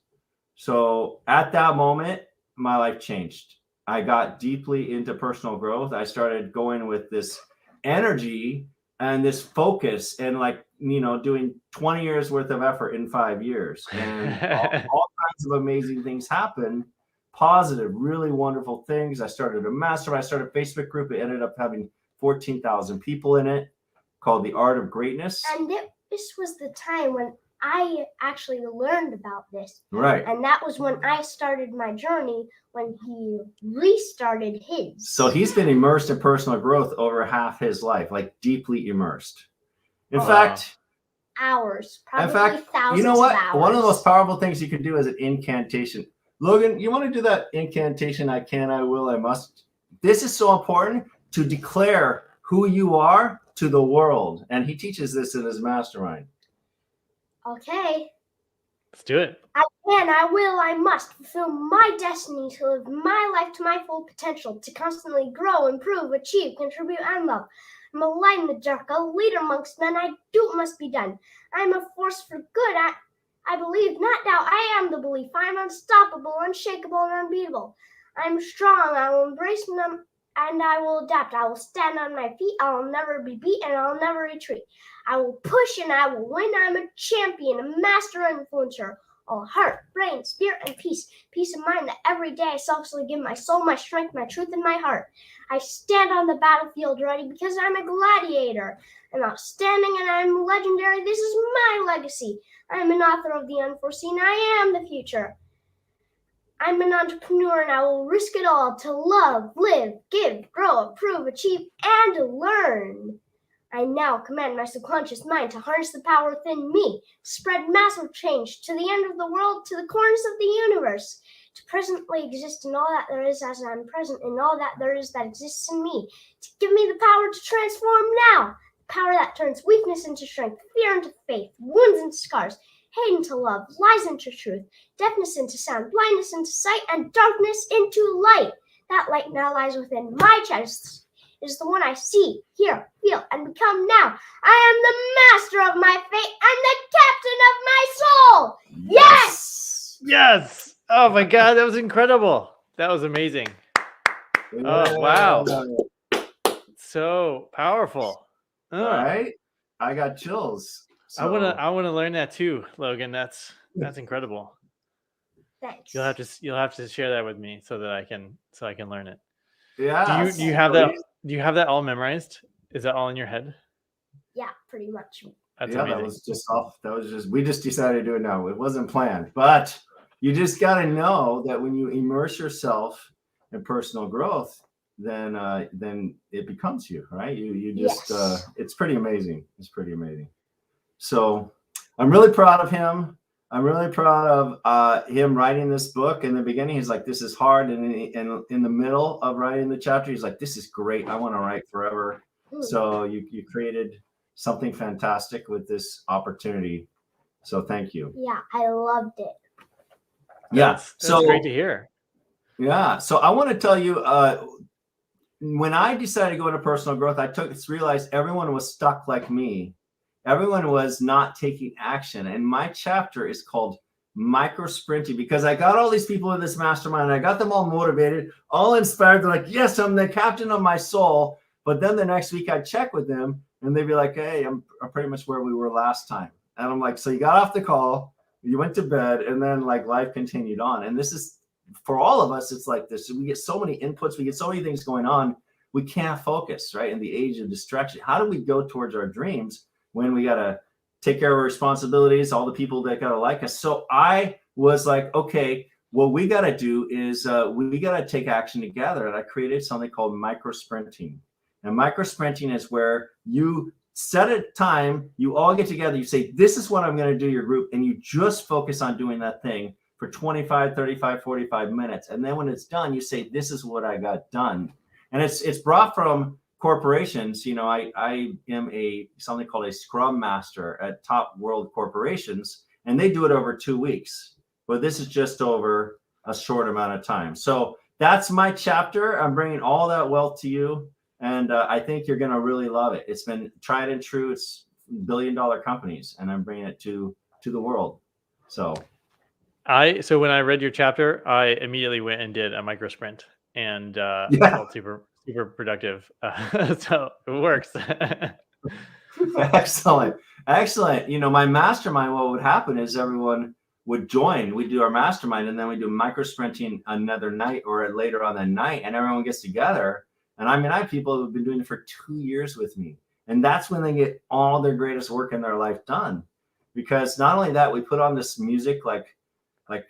Speaker 5: So at that moment, my life changed. I got deeply into personal growth. I started going with this energy and this focus and doing 20 years worth of effort in 5 years. And all kinds of amazing things happened. Positive, really wonderful things. I started a mastermind. I started a Facebook group. It ended up having 14,000 people in it, called The Art of Greatness.
Speaker 6: And this was the time when I actually learned about this.
Speaker 5: Right.
Speaker 6: And that was when I started my journey, when he restarted his.
Speaker 5: So he's been immersed in personal growth over half his life, like deeply immersed. In fact,
Speaker 6: hours, probably
Speaker 5: in fact,
Speaker 6: thousands
Speaker 5: you know what?
Speaker 6: of hours.
Speaker 5: One of the most powerful things you can do is an incantation. Logan, you want to do that incantation? I can, I will, I must. This is so important to declare who you are to the world. And he teaches this in his mastermind.
Speaker 6: Okay.
Speaker 1: Let's do it.
Speaker 6: I can, I will, I must fulfill my destiny to live my life to my full potential, to constantly grow, improve, achieve, contribute, and love. I'm a light in the dark, a leader amongst men. I do what must be done. I'm a force for good. I believe, not doubt. I am the belief. I am unstoppable, unshakable, and unbeatable. I'm strong. I will embrace them, and I will adapt. I will stand on my feet. I will never be beat, and I will never retreat. I will push, and I will win. I'm a champion, a master influencer. All heart, brain, spirit, and peace. Peace of mind that every day I selflessly give my soul, my strength, my truth, and my heart. I stand on the battlefield ready because I'm a gladiator. I'm outstanding and I'm legendary. This is my legacy. I'm an author of the unforeseen. I am the future. I'm an entrepreneur and I will risk it all to love, live, give, grow, improve, achieve, and learn. I now command my subconscious mind to harness the power within me, spread massive change to the end of the world, to the corners of the universe, to presently exist in all that there is as I'm present in all that there is that exists in me, to give me the power to transform now, the power that turns weakness into strength, fear into faith, wounds into scars, hate into love, lies into truth, deafness into sound, blindness into sight, and darkness into light. That light now lies within my chest. It is the one I see, hear, feel, and become now. I am the master of my fate and the captain of my soul. Yes!
Speaker 1: Yes. Oh my God, that was incredible. That was amazing. Oh wow. So powerful.
Speaker 5: All right. I got chills. So,
Speaker 1: I wanna learn that too, Logan. That's incredible.
Speaker 6: Thanks.
Speaker 1: You'll have to share that with me so that I can learn it.
Speaker 5: yeah.
Speaker 1: Do you have that? Do you have that all memorized? Is that all in your head?
Speaker 6: Yeah, pretty much.
Speaker 1: That's
Speaker 5: Yeah,
Speaker 1: amazing.
Speaker 5: We just decided to do it now. It wasn't planned, but you just got to know that when you immerse yourself in personal growth, then it becomes you, right? You just,
Speaker 6: Yes.
Speaker 5: it's pretty amazing. It's pretty amazing. So I'm really proud of him. I'm really proud of him writing this book. In the beginning, he's like, this is hard. And in the middle of writing the chapter, he's like, this is great. I want to write forever. So you created something fantastic with this opportunity. So thank you.
Speaker 6: Yeah, I loved it.
Speaker 5: Yeah.
Speaker 1: That's great to hear.
Speaker 5: Yeah. So I want to tell you, when I decided to go into personal growth, I realized everyone was stuck like me. Everyone was not taking action. And my chapter is called Micro Sprinting because I got all these people in this mastermind and I got them all motivated, all inspired. They're like, yes, I'm the captain of my soul. But then the next week I'd check with them and they'd be like, hey, I'm pretty much where we were last time. And I'm like, so you got off the call, you went to bed, and then like life continued on. And this is, for all of us, it's like this. We get so many inputs, we get so many things going on, we can't focus, right? In the age of distraction, how do we go towards our dreams when we got to take care of our responsibilities, all the people that got to like us? So I was like, okay, what we got to do is we got to take action together. And I created something called micro sprinting. And micro sprinting is where you set a time, you all get together, you say, this is what I'm going to do, your group, and you just focus on doing that thing for 25, 35, 45 minutes. And then when it's done, you say, this is what I got done. And it's brought from corporations. You know, I am something called a Scrum Master at top world corporations, and they do it over 2 weeks. But this is just over a short amount of time. So that's my chapter. I'm bringing all that wealth to you. And I think you're going to really love it. It's been tried and true. It's billion-dollar companies, and I'm bringing it to the world. So
Speaker 1: when I read your chapter, I immediately went and did a micro sprint, and
Speaker 5: Yeah.
Speaker 1: felt super productive. So it works.
Speaker 5: Excellent. You know, my mastermind, what would happen is everyone would join. We do our mastermind, and then we do micro sprinting another night or later on the night, and everyone gets together. And I mean, I have people who've been doing it for 2 years with me, and that's when they get all their greatest work in their life done. Because not only that, we put on this music, like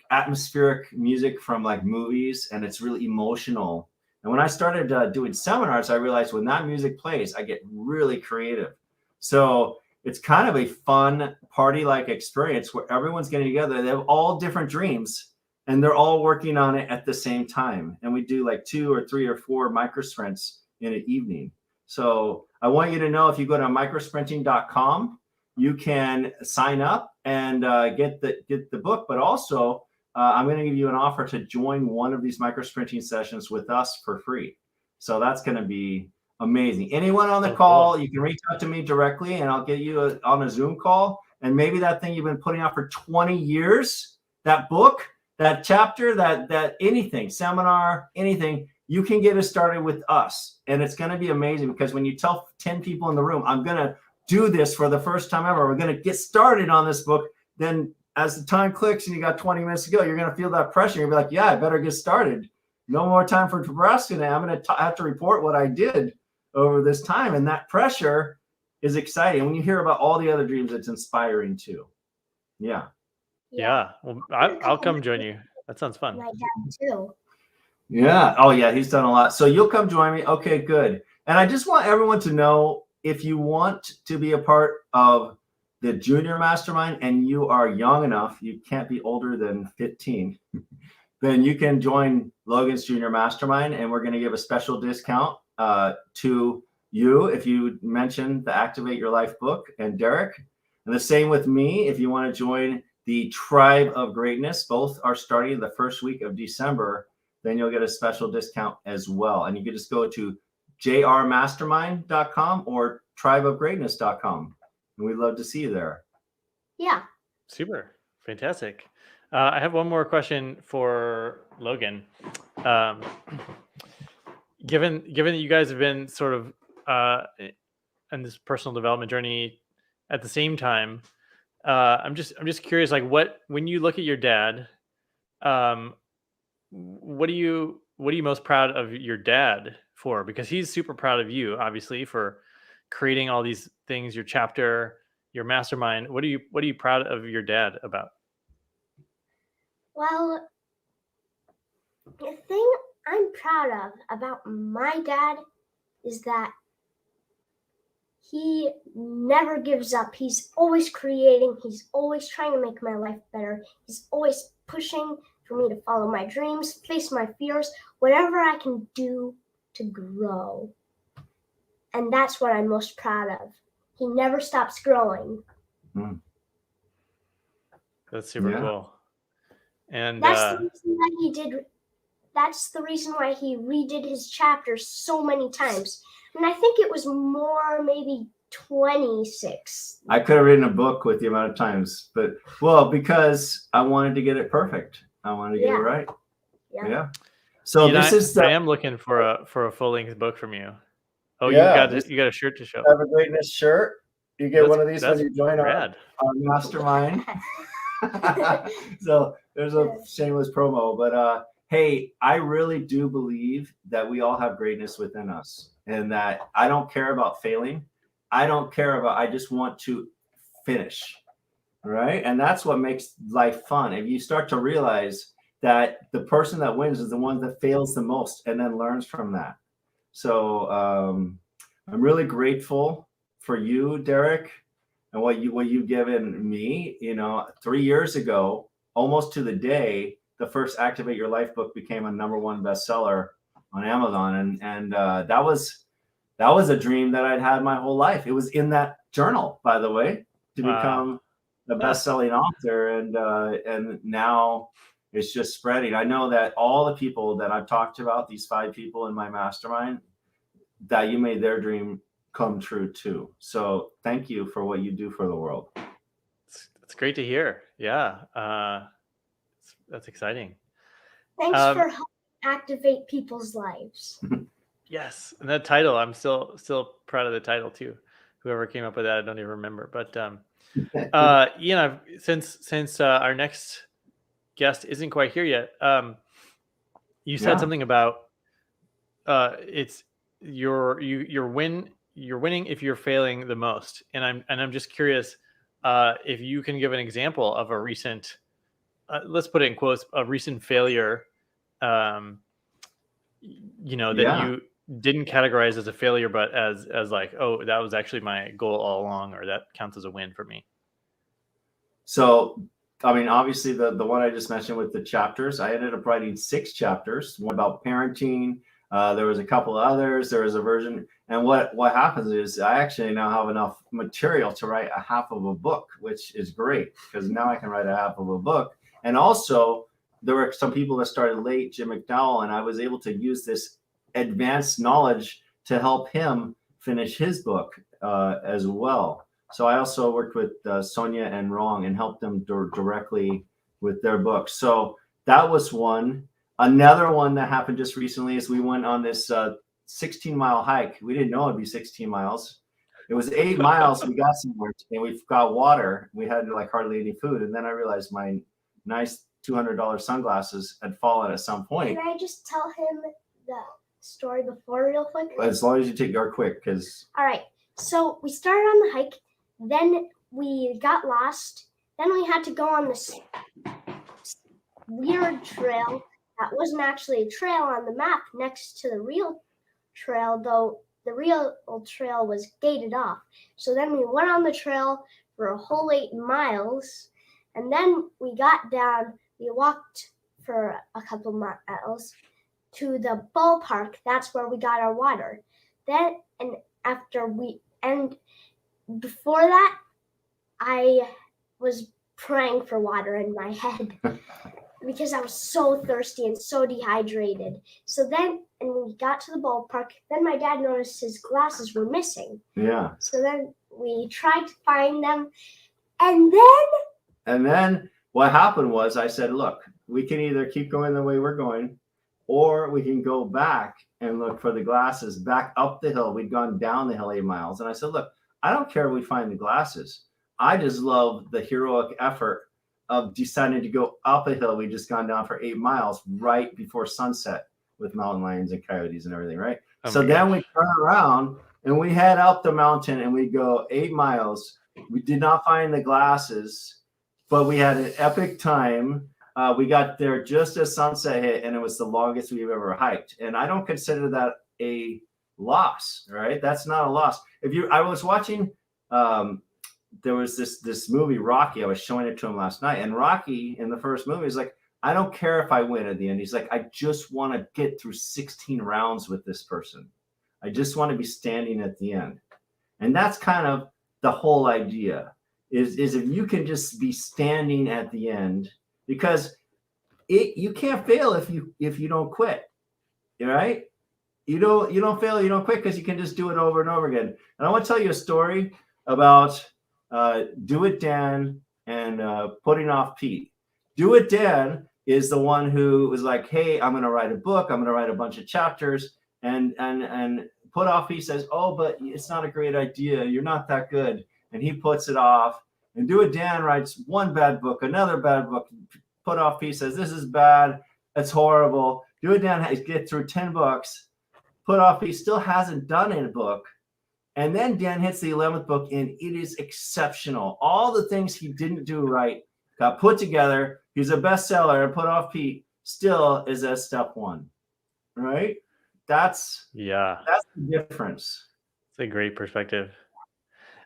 Speaker 5: atmospheric music from like movies, and it's really emotional. And when I started doing seminars, I realized when that music plays, I get really creative. So it's kind of a fun party-like experience where everyone's getting together. They have all different dreams, and they're all working on it at the same time. And we do like 2 or 3 or 4 micro sprints in an evening. So I want you to know, if you go to microsprinting.com, you can sign up and get the book. But also, I'm going to give you an offer to join one of these micro sprinting sessions with us for free. So that's going to be amazing. Anyone on the call, cool. You can reach out to me directly, and I'll get you on a Zoom call. And maybe that thing you've been putting out for 20 years, that book, that chapter, that anything, seminar, anything, you can get it started with us. And it's going to be amazing, because when you tell 10 people in the room, I'm going to do this for the first time ever, we're going to get started on this book, then as the time clicks and you got 20 minutes to go, you're going to feel that pressure. You'll be like, yeah, I better get started. No more time for procrastinating. I'm going to have to report what I did over this time. And that pressure is exciting. When you hear about all the other dreams, it's inspiring too. Yeah.
Speaker 1: Yeah. Well, I'll come join you. That sounds fun.
Speaker 6: My dad too.
Speaker 5: Yeah. Oh yeah. He's done a lot. So you'll come join me. Okay, good. And I just want everyone to know, if you want to be a part of the junior mastermind and you are young enough, you can't be older than 15, then you can join Logan's junior mastermind, and we're going to give a special discount to you if you mention the Activate Your Life book and Derek. And the same with me. If you want to join the Tribe of Greatness, both are starting the first week of December, then you'll get a special discount as well. And you can just go to jrmastermind.com or tribeofgreatness.com. And we'd love to see you there.
Speaker 6: Yeah.
Speaker 1: Super. Fantastic. I have one more question for Logan. Given that you guys have been sort of in this personal development journey at the same time, I'm just curious, like, when you look at your dad, what are you most proud of your dad for? Because he's super proud of you, obviously, for creating all these things, your chapter, your mastermind. What are you proud of your dad about?
Speaker 6: Well, the thing I'm proud of about my dad is that he never gives up. He's always creating. He's always trying to make my life better. He's always pushing for me to follow my dreams, face my fears, whatever I can do to grow. And that's what I'm most proud of. He never stops growing.
Speaker 1: That's super cool. And
Speaker 6: that's the reason why he did. That's the reason why he redid his chapters so many times. And I think it was more, maybe 26.
Speaker 5: I could have written a book with the amount of times, but because I wanted to get it perfect. I wanted to get it right. Yeah. So
Speaker 1: I am looking for a full-length book from you. Oh, you got a shirt to show.
Speaker 5: Have a Greatness shirt. You get one of these when you join our mastermind. So there's a shameless promo, but hey, I really do believe that we all have greatness within us, and that I don't care about failing. I just want to finish. Right. And that's what makes life fun. If you start to realize that the person that wins is the one that fails the most and then learns from that. So I'm really grateful for you, Derek, and what you've given me. 3 years ago, almost to the day, the first Activate Your Life book became a #1 bestseller on Amazon. And that was a dream that I'd had my whole life. It was in that journal, by the way, to become the best-selling author. And now it's just spreading. I know that all the people that I've talked about, these 5 people in my mastermind, that you made their dream come true too. So thank you for what you do for the world.
Speaker 1: It's great to hear. Yeah. That's exciting.
Speaker 6: Thanks for helping activate people's lives.
Speaker 1: Yes. And that title, I'm still proud of the title too. Whoever came up with that, I don't even remember. But Ian, since our next guest isn't quite here yet, you said something about it's you're winning if you're failing the most, and I'm just curious if you can give an example of a recent, let's put it in quotes, a recent failure, that you didn't categorize as a failure, but as like, oh, that was actually my goal all along, or that counts as a win for me.
Speaker 5: So, I mean, obviously the one I just mentioned with the chapters, I ended up writing 6 chapters, one about parenting. There was a couple of others. There was a version. And what happens is I actually now have enough material to write a half of a book, which is great because now I can write a half of a book. And also there were some people that started late, Jim McDowell, and I was able to use this advanced knowledge to help him finish his book as well. So I also worked with Sonia and Rong and helped them directly with their books. So that was one. Another one that happened just recently is we went on this 16-mile hike. We didn't know it'd be 16 miles. It was 8 miles. We got somewhere and we got water. We had like hardly any food. And then I realized my nice $200 sunglasses had fallen at some point.
Speaker 6: Can I just tell him the story before real quick?
Speaker 5: As long as you take your quick, because.
Speaker 6: All right. So we started on the hike. Then we got lost. Then we had to go on this weird trail that wasn't actually a trail on the map next to the real trail, though the real trail was gated off. So then we went on the trail for a whole 8 miles. And then we got down, we walked for a couple miles to the ballpark. That's where we got our water. Then, and before that, I was praying for water in my head because I was so thirsty and so dehydrated. So then, and we got to the ballpark, then my dad noticed his glasses were missing.
Speaker 5: Yeah.
Speaker 6: So then we tried to find them. And then
Speaker 5: what happened was I said, look, we can either keep going the way we're going, or we can go back and look for the glasses back up the hill. We'd gone down the hill 8 miles. And I said, look, I don't care if we find the glasses. I just love the heroic effort of deciding to go up a hill. We'd just gone down for 8 miles right before sunset with mountain lions and coyotes and everything, right? So then we turn around and we head up the mountain and we go 8 miles. We did not find the glasses, but we had an epic time. We got there just as sunset hit, and it was the longest we've ever hiked. And I don't consider that a loss, right? That's not a loss. I was watching, there was this movie, Rocky. I was showing it to him last night. And Rocky, in the first movie, is like, I don't care if I win at the end. He's like, I just want to get through 16 rounds with this person. I just want to be standing at the end. And that's kind of the whole idea, is if you can just be standing at the end, because you can't fail if you don't quit, right? You don't fail, you don't quit, because you can just do it over and over again. And I want to tell you a story about Do It Dan and Putting Off Pete. Do It Dan is the one who was like, hey, I'm going to write a book. I'm going to write a bunch of chapters. And Put Off Pete says, oh, but it's not a great idea. You're not that good. And he puts it off. And Do It Dan writes one bad book, another bad book. Put Off Pete says, this is bad. That's horrible. Do It Dan gets through 10 books. Put Off Pete still hasn't done a book. And then Dan hits the 11th book, and it is exceptional. All the things he didn't do right got put together. He's a bestseller, and Put Off Pete still is at step 1, right? That's the difference.
Speaker 1: It's a great perspective.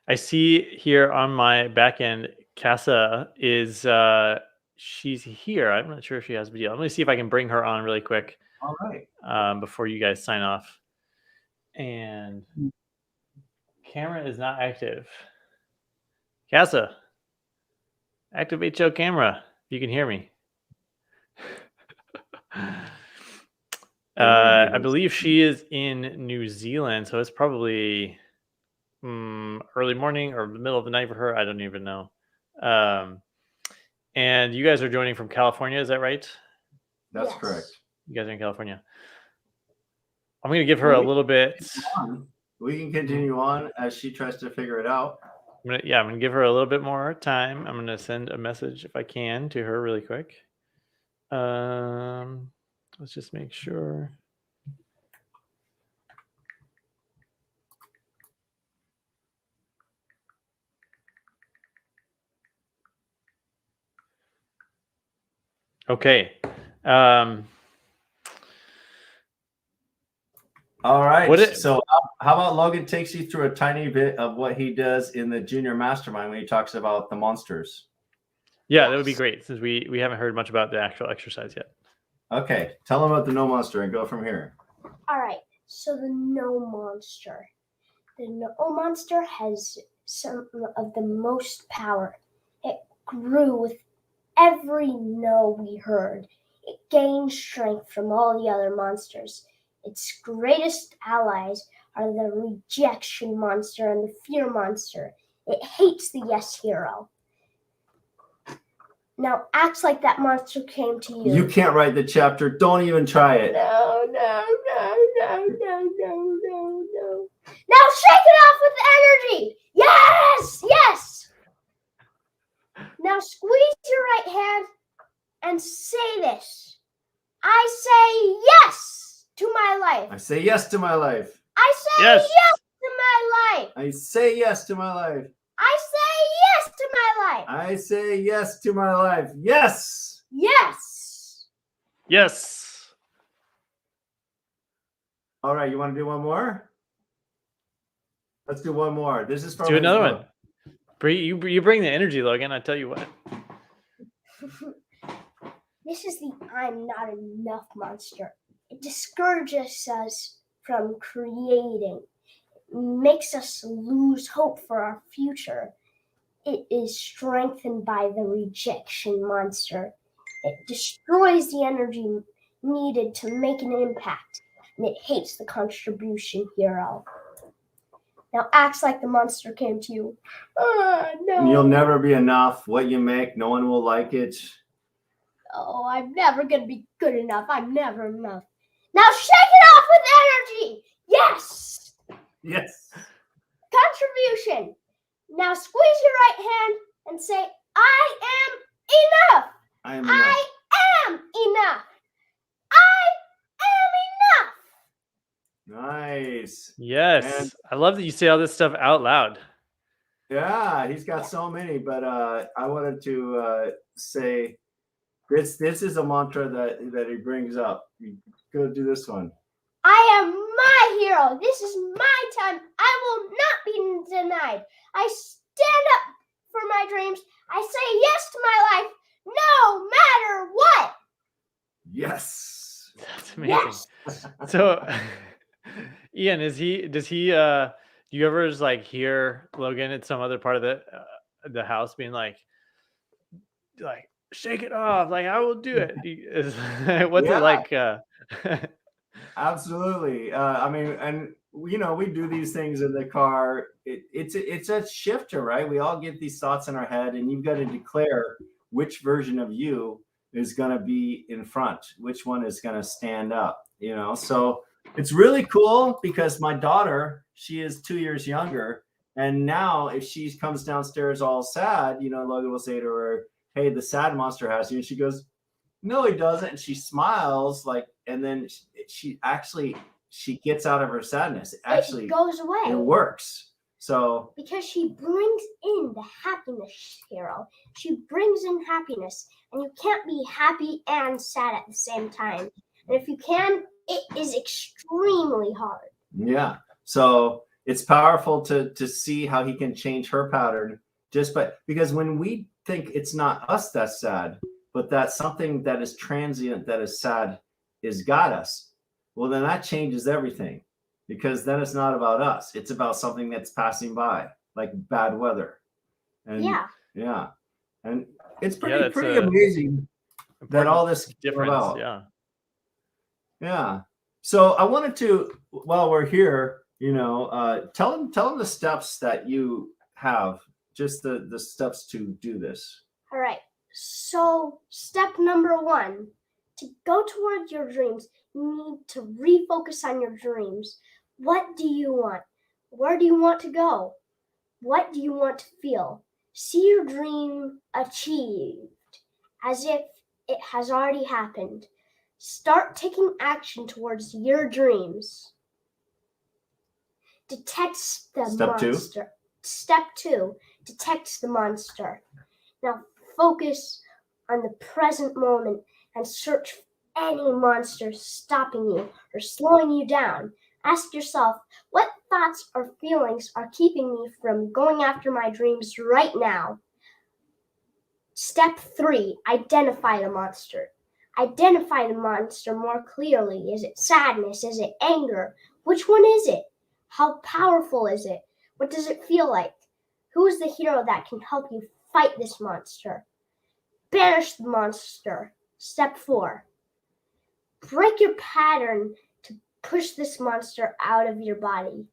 Speaker 1: I see here on my back end, Casa is she's here. I'm not sure if she has a video. Let me see if I can bring her on really quick.
Speaker 5: All right.
Speaker 1: Before you guys sign off. And camera is not active. Casa, activate your camera if you can hear me. I believe she is in New Zealand, so it's probably early morning or the middle of the night for her. I don't even know. And you guys are joining from California, is that right?
Speaker 5: That's
Speaker 6: Yes.
Speaker 5: correct.
Speaker 1: You guys are in California. I'm going to give her a little bit.
Speaker 5: We can continue on as she tries to figure it out.
Speaker 1: I'm going to give her a little bit more time. I'm going to send a message if I can to her really quick. Let's just make sure. Okay.
Speaker 5: All right.
Speaker 1: What it-
Speaker 5: So how about Logan takes you through a tiny bit of what he does in the junior mastermind when he talks about the monsters?
Speaker 1: Yeah, that would be
Speaker 6: Yes.
Speaker 1: great since we haven't heard much about the actual exercise yet.
Speaker 5: Okay. Tell him about the no monster and go from here.
Speaker 6: All right. So the no monster. The no monster has some of the most power. It grew with every no we heard. It gained strength from all the other monsters. Its greatest allies are the rejection monster and the fear monster. It hates the yes hero. Now acts like that monster came to you.
Speaker 5: You can't write the chapter. Don't even try it.
Speaker 6: No. Now shake it off with energy. Yes. Now squeeze your right hand and say this. I say yes to my life.
Speaker 5: I say yes to my life.
Speaker 6: I say
Speaker 1: Yes.
Speaker 6: yes to my life.
Speaker 5: I say yes to my life.
Speaker 6: I say yes to my life.
Speaker 5: I say yes to my life. Yes.
Speaker 6: Yes.
Speaker 1: Yes.
Speaker 5: All right. You want to do one more? Let's do one more. This is from
Speaker 1: Let's do
Speaker 5: his
Speaker 1: another
Speaker 5: book.
Speaker 1: one. You bring the energy, Logan. I tell you what.
Speaker 6: This is the I'm not enough monster. It discourages us from creating. It makes us lose hope for our future. It is strengthened by the rejection monster. It destroys the energy needed to make an impact, and it hates the contribution hero. Now acts like the monster came to you. No.
Speaker 5: You'll never be enough. What you make, no one will like it.
Speaker 6: Oh, I'm never going to be good enough. I'm never enough. Now shake it off with energy. Yes.
Speaker 5: Yes.
Speaker 6: Contribution. Now squeeze your right hand and say, I am enough.
Speaker 5: I am enough.
Speaker 6: I am enough. I
Speaker 5: Nice.
Speaker 1: Yes.
Speaker 5: And-
Speaker 1: I love that you say all this stuff out loud.
Speaker 5: Yeah, he's got so many, but I wanted to say this is a mantra that he brings up. You go do this one.
Speaker 6: I am my hero. This is my time. I will not be denied. I stand up for my dreams. I say yes to my life, no matter what.
Speaker 5: Yes.
Speaker 1: That's amazing.
Speaker 6: Yes.
Speaker 1: So, Ian, does he? Do you ever just like hear Logan at some other part of the house being like, shake it off, like I will do it? What's
Speaker 5: Yeah.
Speaker 1: it like?
Speaker 5: Absolutely. I mean, and we do these things in the car. It's a shifter, right? We all get these thoughts in our head, and you've got to declare which version of you is going to be in front, which one is going to stand up. So it's really cool because my daughter, she is 2 years younger, and now if she comes downstairs all sad, Logan will say to her, "Hey, the sad monster has you," and she goes, "No, he doesn't." And she smiles and then she gets out of her sadness. Actually,
Speaker 6: it goes away.
Speaker 5: It works. So
Speaker 6: because she brings in the happiness hero. She brings in happiness, and you can't be happy and sad at the same time. And if you can, it is extremely hard.
Speaker 5: yeah. So it's powerful to see how he can change her pattern because when we think it's not us that's sad, but that something that is transient, that is sad, is got us, well, then that changes everything, because then it's not about us. It's about something that's passing by, like bad weather. And yeah. And it's
Speaker 1: that's
Speaker 5: pretty amazing that all this came
Speaker 1: difference.
Speaker 5: about.
Speaker 1: Yeah.
Speaker 5: Yeah. So I wanted to, while we're here, tell them the steps that you have, just the steps to do this.
Speaker 6: All right. So, step number 1, to go towards your dreams, you need to refocus on your dreams. What do you want? Where do you want to go? What do you want to feel? See your dream achieved as if it has already happened. Start taking action towards your dreams. Detect the
Speaker 5: Step 2.
Speaker 6: monster. Step 2, detect the monster. Now focus on the present moment and search for any monster stopping you or slowing you down. Ask yourself, what thoughts or feelings are keeping me from going after my dreams right now? Step 3, identify the monster. Identify the monster more clearly. Is it sadness? Is it anger? Which one is it? How powerful is it? What does it feel like? Who is the hero that can help you fight this monster? Banish the monster. Step 4, break your pattern to push this monster out of your body.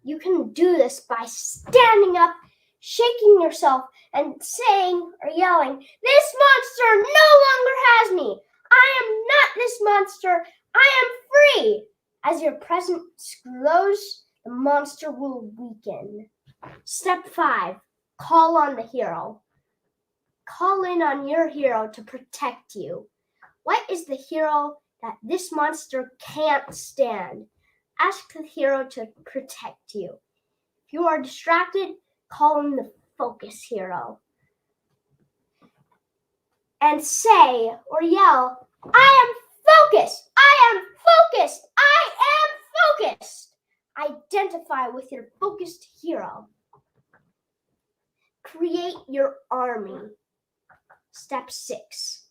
Speaker 6: You can do this by standing up, shaking yourself, and saying or yelling, "This monster no longer has me! I am not this monster! I am free!" As your presence grows, the monster will weaken. Step 5, call on the hero. Call in on your hero to protect you. What is the hero that this monster can't stand? Ask the hero to protect you. If you are distracted, call in the focus hero. And say or yell, "I am focused! I am focused! I am focused!" Identify with your focused hero. Create your army. Step 6,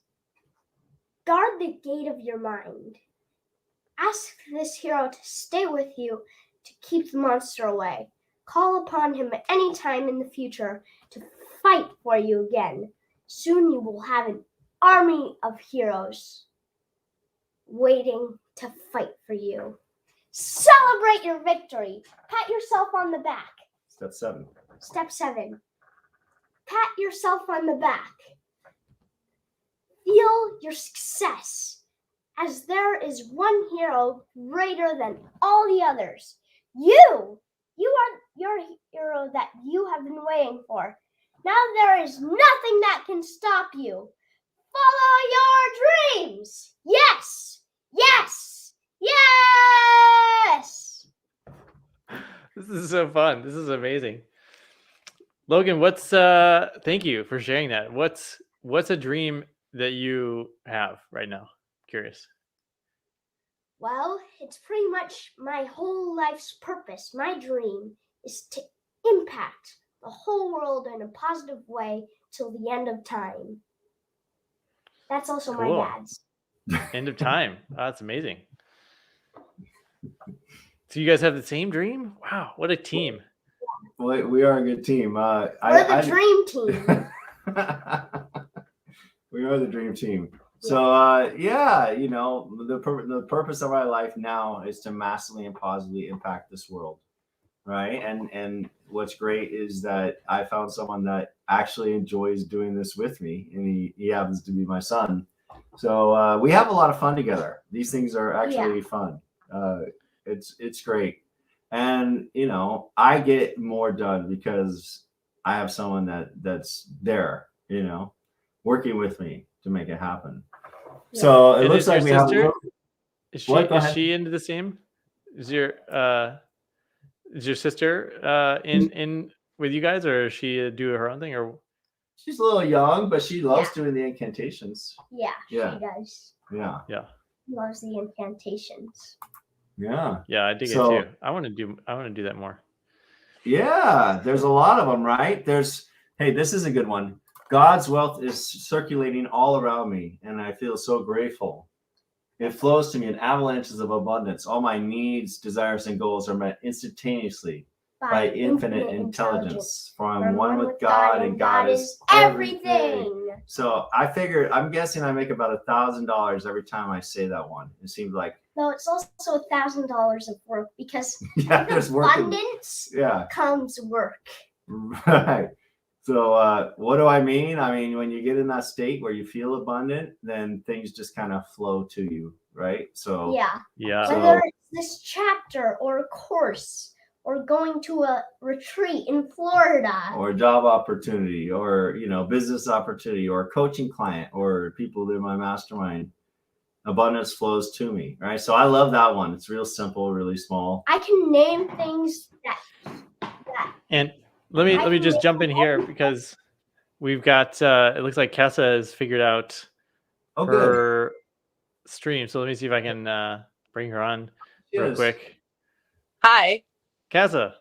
Speaker 6: guard the gate of your mind. Ask this hero to stay with you to keep the monster away. Call upon him at any time in the future to fight for you again. Soon you will have an army of heroes waiting to fight for you. Celebrate your victory. Pat yourself on the back.
Speaker 5: Step 7.
Speaker 6: Step 7, pat yourself on the back. Feel your success, as there is one hero greater than all the others. You are your hero that you have been waiting for. Now there is nothing that can stop you. Follow your dreams. Yes, yes, yes.
Speaker 1: This is so fun. This is amazing. Logan, thank you for sharing that. What's a dream that you have right now? Curious.
Speaker 6: Well, it's pretty much my whole life's purpose. My dream is to impact the whole world in a positive way till the end of time. That's also
Speaker 1: Cool.
Speaker 6: my dad's.
Speaker 1: End of time. Oh, that's amazing. So you guys have the same dream? Wow, what a team.
Speaker 5: We are a good team.
Speaker 6: We're the dream team.
Speaker 5: We are the dream team. So the purpose of our life now is to massively and positively impact this world, right? And what's great is that I found someone that actually enjoys doing this with me, and he happens to be my son. So we have a lot of fun together. These things are actually fun. It's great. And I get more done because I have someone that's there, working with me to make it happen.
Speaker 6: Yeah.
Speaker 5: So it
Speaker 1: And
Speaker 5: looks
Speaker 1: is
Speaker 5: like
Speaker 1: your
Speaker 5: we have.
Speaker 1: sister- Is
Speaker 5: What? Go
Speaker 1: is
Speaker 5: ahead.
Speaker 1: she into the same? Is your sister in with you guys, or is she do her own thing, or?
Speaker 5: She's a little young, but she loves doing the incantations.
Speaker 6: Yeah,
Speaker 5: Yeah.
Speaker 6: she does.
Speaker 5: Yeah.
Speaker 6: She loves the incantations.
Speaker 5: Yeah.
Speaker 1: Yeah, I dig
Speaker 5: So-
Speaker 1: it too. I want to do that more.
Speaker 5: Yeah. There's a lot of them, right? Hey, this is a good one. God's wealth is circulating all around me, and I feel so grateful. It flows to me in avalanches of abundance. All my needs, desires, and goals are met instantaneously by infinite intelligence. For I'm one with God, and God is everything. So I'm guessing I make about $1,000 every time I say that one. It seems like
Speaker 6: though it's also $1,000 of work because
Speaker 5: Yeah,
Speaker 6: with
Speaker 5: there's work.
Speaker 6: abundance
Speaker 5: Yeah.
Speaker 6: comes work.
Speaker 5: Right. So what do I mean? I mean, when you get in that state where you feel abundant, then things just kind of flow to you, right? So
Speaker 6: Yeah.
Speaker 1: Yeah.
Speaker 5: So-
Speaker 6: Whether it's this chapter or a course or going to a retreat in Florida.
Speaker 5: or a job opportunity, or business opportunity, or a coaching client, or people in my mastermind, abundance flows to me, right? So I love that one. It's real simple, really small.
Speaker 6: I can name things that
Speaker 1: And let me just jump in here because we've got it looks like Casa has figured out
Speaker 5: Oh, good.
Speaker 1: her stream. So let me see if I can bring her on real
Speaker 5: Cheers.
Speaker 1: quick.
Speaker 7: Hi.
Speaker 1: Casa.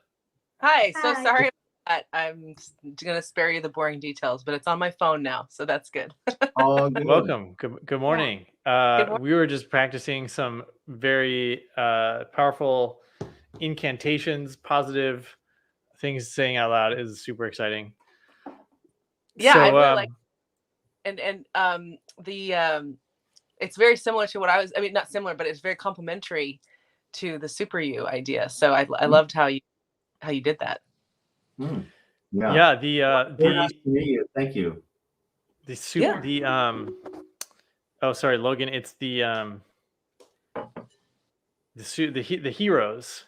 Speaker 7: Hi. So
Speaker 6: Hi.
Speaker 7: sorry about that. I'm going to spare you the boring details, but it's on my phone now, so that's good.
Speaker 5: Oh, good.
Speaker 1: Welcome. Good morning.
Speaker 7: morning.
Speaker 1: We were just practicing some very powerful incantations, positive things saying out loud. Is super exciting.
Speaker 7: Yeah,
Speaker 1: So,
Speaker 7: I really like and it's very similar to what I mean, not similar, but it's very complementary to the Super You idea. So I loved how you did that.
Speaker 5: Yeah.
Speaker 1: yeah,
Speaker 5: Very nice to meet you. Thank you.
Speaker 1: the super
Speaker 7: Yeah.
Speaker 1: oh, sorry, Logan. It's the heroes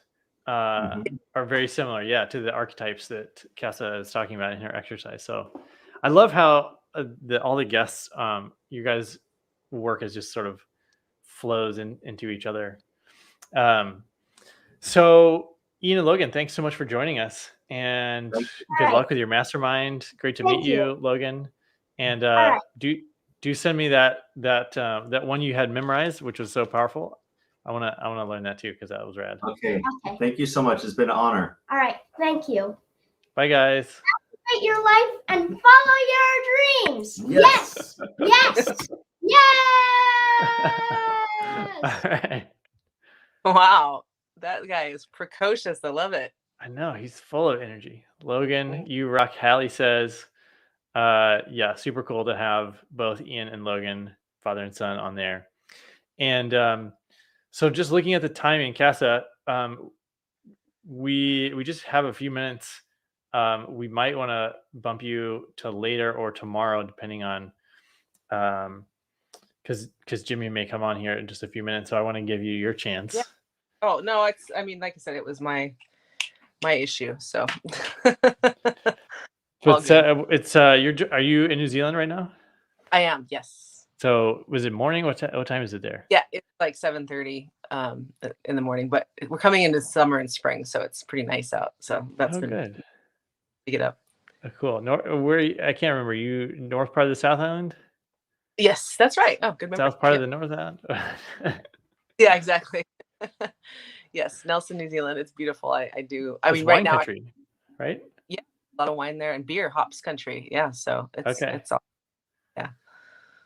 Speaker 5: Mhm.
Speaker 1: are very similar, to the archetypes that Casa is talking about in her exercise. So I love how all the guests, you guys' work is just sort of flows into each other. So Ian and Logan, thanks so much for joining us, and good luck with your mastermind. Great to meet you, Logan. And
Speaker 6: right.
Speaker 1: do send me that one you had memorized, which was so powerful. I wanna learn that too because that was rad.
Speaker 5: Okay.
Speaker 6: Okay.
Speaker 5: Thank you so much. It's been an honor.
Speaker 6: All right. Thank you.
Speaker 1: Bye, guys.
Speaker 6: Create your life and follow your dreams.
Speaker 5: Yes.
Speaker 6: Yes. Yes.
Speaker 1: All right.
Speaker 7: Wow. That guy is precocious. I love it.
Speaker 1: I know he's full of energy. Logan, you rock. Hallie says, yeah, super cool to have both Ian and Logan, father and son, on there. And so just looking at the timing, Casa, we just have a few minutes. We might want to bump you to later or tomorrow, depending on because Jimmy may come on here in just a few minutes. So I want to give you your chance.
Speaker 7: Yeah. Oh no, I mean, like I said, it was my issue. So
Speaker 1: So are you in New Zealand right now?
Speaker 7: I am, yes.
Speaker 1: So was it morning? What time is it there?
Speaker 7: Yeah, it's like 7:30 in the morning, but we're coming into summer and spring, so it's pretty nice out. So that's been
Speaker 1: good.
Speaker 7: to get up.
Speaker 1: Cool. I can't remember. You north part of the South Island?
Speaker 7: Yes, that's right. Oh, good memory.
Speaker 1: South part of the North Island?
Speaker 7: Yeah, exactly. Yes, Nelson, New Zealand. It's beautiful. I do. I
Speaker 1: It's
Speaker 7: mean, right
Speaker 1: wine
Speaker 7: now,
Speaker 1: country, right?
Speaker 7: a lot of wine there and beer, hops country. Yeah, so it's all.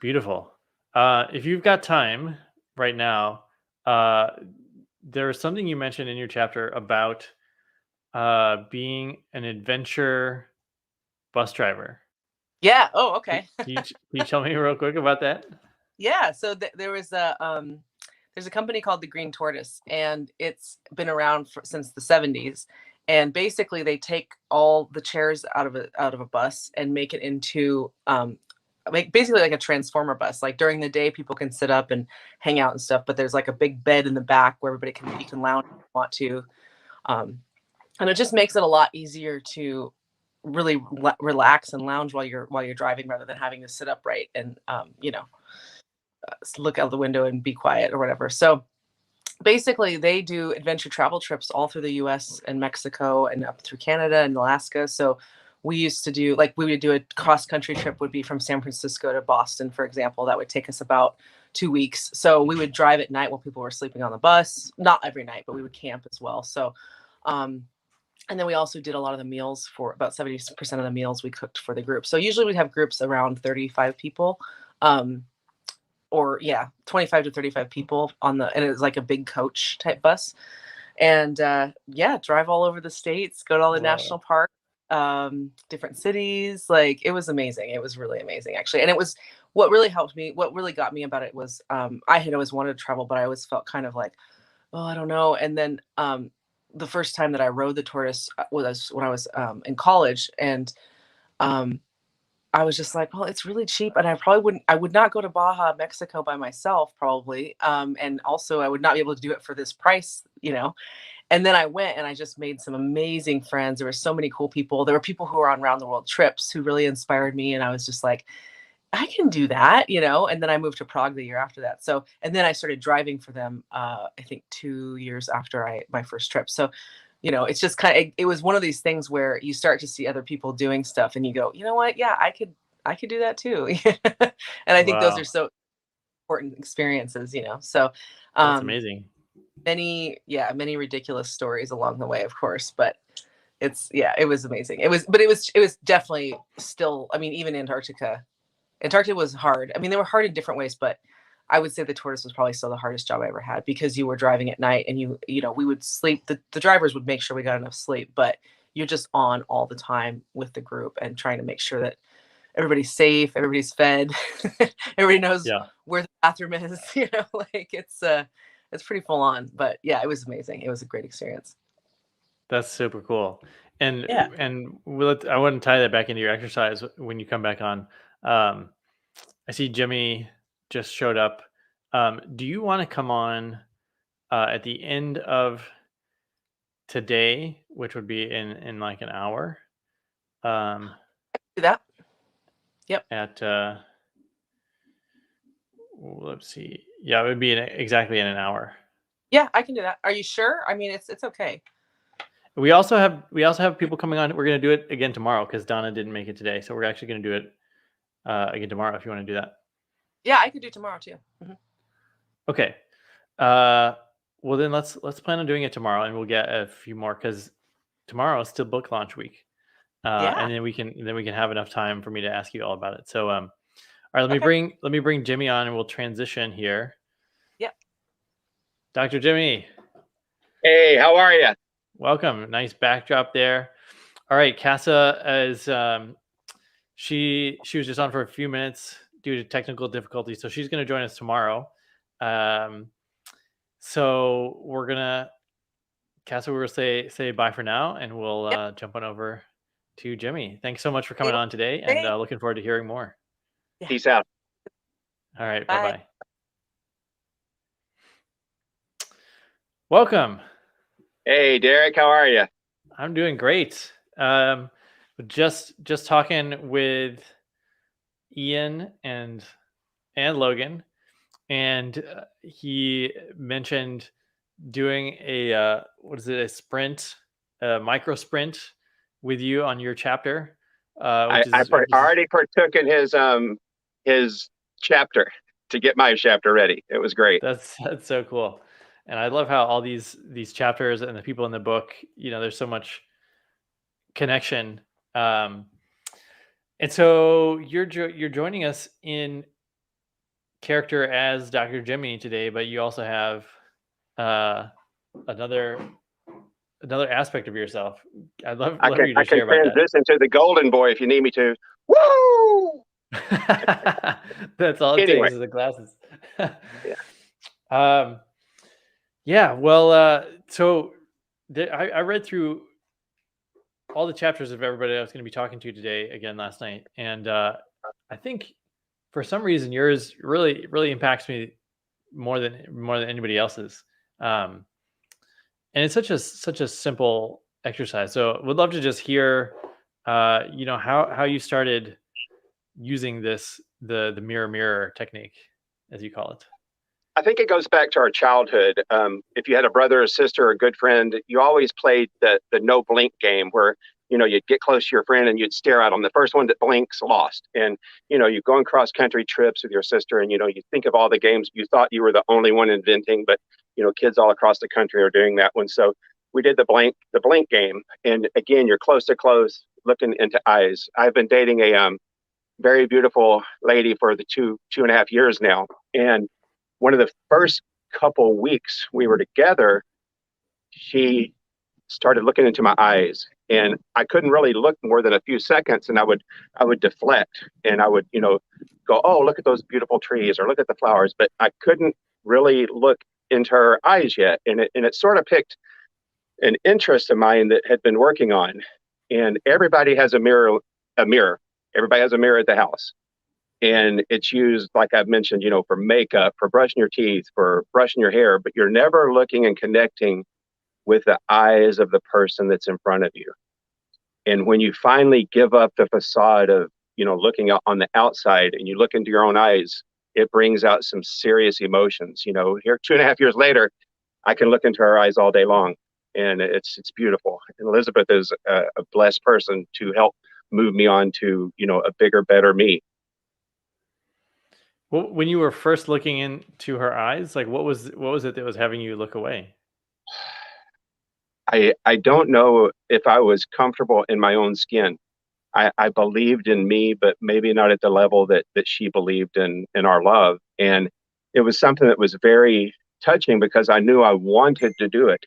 Speaker 1: Beautiful. If you've got time right now, there is something you mentioned in your chapter about being an adventure bus driver.
Speaker 7: Yeah. Oh, okay.
Speaker 1: Can you tell me real quick about that?
Speaker 7: Yeah. So there was there's a company called the Green Tortoise, and it's been around since the 70s. And basically, they take all the chairs out of a bus and make it into basically like a transformer bus. Like during the day, people can sit up and hang out and stuff, but there's like a big bed in the back where you can lounge if you want to, and it just makes it a lot easier to really relax and lounge while you're driving, rather than having to sit upright and look out the window and be quiet or whatever. So basically, they do adventure travel trips all through the US and Mexico and up through Canada and Alaska. So we used to do, we would do a cross-country trip, would be from San Francisco to Boston, for example. That would take us about 2 weeks. So we would drive at night while people were sleeping on the bus. Not every night, but we would camp as well. So, and then we also did a lot of the meals. For about 70% of the meals we cooked for the group. So usually we'd have groups around 35 people. 25 to 35 people and it was like a big coach type bus, and drive all over the states, go to all the national parks, different cities. Like it was amazing. It was really amazing actually. And it was what really helped me, what really got me about it was I had always wanted to travel, but I always felt kind of like, oh, I don't know. And then the first time that I rode the tortoise was when I was in college, and I was just like, well, it's really cheap, and I would not go to Baja, Mexico by myself probably, and also I would not be able to do it for this price, you know. And then I went and I just made some amazing friends. There were so many cool people. There were people who were on round the world trips who really inspired me, and I was just like, I can do that, you know. And then I moved to Prague the year after that. So, and then I started driving for them. I think 2 years after my first trip. So, you know, it's just it was one of these things where you start to see other people doing stuff, and you go, you know what? Yeah, I could do that too. And I think those
Speaker 1: Wow.
Speaker 7: are so important experiences, you know. So,
Speaker 1: That's amazing.
Speaker 7: many ridiculous stories along the way, of course, but it was amazing. It was definitely still, I mean, even Antarctica was hard. I mean, they were hard in different ways, but I would say the tortoise was probably still the hardest job I ever had, because you were driving at night, and you know, we would sleep. The drivers would make sure we got enough sleep, but you're just on all the time with the group and trying to make sure that everybody's safe, everybody's fed, everybody knows
Speaker 1: Yeah.
Speaker 7: where the bathroom is, you know, like it's pretty full on, but yeah, it was amazing. It was a great experience.
Speaker 1: That's super cool. And
Speaker 7: Yeah.
Speaker 1: I want to tie that back into your exercise when you come back on. I see Jimmy just showed up. Do you want to come on at the end of today, which would be in like an hour?
Speaker 7: Do that. Yep.
Speaker 1: At let's see. Yeah, it would be exactly in an hour.
Speaker 7: Yeah, I can do that. Are you sure? I mean, it's okay.
Speaker 1: We also have people coming on. We're going to do it again tomorrow because Donna didn't make it today, so we're actually going to do it again tomorrow if you want to do that.
Speaker 7: Yeah, I could do tomorrow too. Mm-hmm.
Speaker 1: Okay. Well then let's plan on doing it tomorrow, and we'll get a few more because tomorrow is still book launch week. And then we can have enough time for me to ask you all about it. So all right, let me bring Jimmy on, and we'll transition here.
Speaker 7: Yep.
Speaker 1: Dr. Jimmy.
Speaker 8: Hey, how are you?
Speaker 1: Welcome. Nice backdrop there. All right, Casa is she was just on for a few minutes due to technical difficulties, so she's going to join us tomorrow. So we're gonna say bye for now, and we'll jump on over to Jimmy. Thanks so much for coming on today, and looking forward to hearing more.
Speaker 8: Peace out.
Speaker 1: All right,
Speaker 7: Bye.
Speaker 1: bye. Welcome.
Speaker 8: Hey, Derek, how are you?
Speaker 1: I'm doing great. Just talking with Ian and Logan, and he mentioned doing a micro sprint with you on your chapter.
Speaker 8: I already partook in his chapter to get my chapter ready. It was great.
Speaker 1: That's so cool. And I love how all these chapters and the people in the book, you know, there's so much connection. And so you're joining us in character as Dr. Jimmy today, but you also have another aspect of yourself. I'd love for you to share about that.
Speaker 8: I can transition to the golden boy if you need me to. Woo!
Speaker 1: That's all it takes is the glasses.
Speaker 8: Yeah.
Speaker 1: Yeah. Well, so I read through all the chapters of everybody I was going to be talking to today again last night, and I think for some reason yours really impacts me more than anybody else's. And it's such a simple exercise. So would love to just hear, you know, how you started using the mirror technique, as you call it.
Speaker 8: I think it goes back to our childhood. If you had a brother or sister or a good friend, you always played the no blink game where, you know, you'd get close to your friend and you'd stare at them. The first one that blinks lost. And, you know, you go on cross country trips with your sister and, you know, you think of all the games you thought you were the only one inventing, but, you know, kids all across the country are doing that one. So we did the blink game. And again, you're close to close looking into eyes. I've been dating a very beautiful lady for the two and a half years now. And one of the first couple weeks we were together, she started looking into my eyes and I couldn't really look more than a few seconds, and I would deflect, and I would, go, oh, look at those beautiful trees, or look at the flowers, but I couldn't really look into her eyes yet. And it sort of picked an interest of mine that had been working on. And everybody has a mirror. Everybody has a mirror at the house. And it's used, like I've mentioned, for makeup, for brushing your teeth, for brushing your hair, but you're never looking and connecting with the eyes of the person that's in front of you. And when you finally give up the facade of, looking out on the outside and you look into your own eyes, it brings out some serious emotions. Here, 2.5 years later, I can look into her eyes all day long, and it's beautiful. And Elizabeth is a blessed person to help move me on to, a bigger, better me.
Speaker 1: Well, when you were first looking into her eyes, like what was it that was having you look away?
Speaker 8: I don't know if I was comfortable in my own skin. I believed in me, but maybe not at the level that she believed in our love. And it was something that was very touching because I knew I wanted to do it.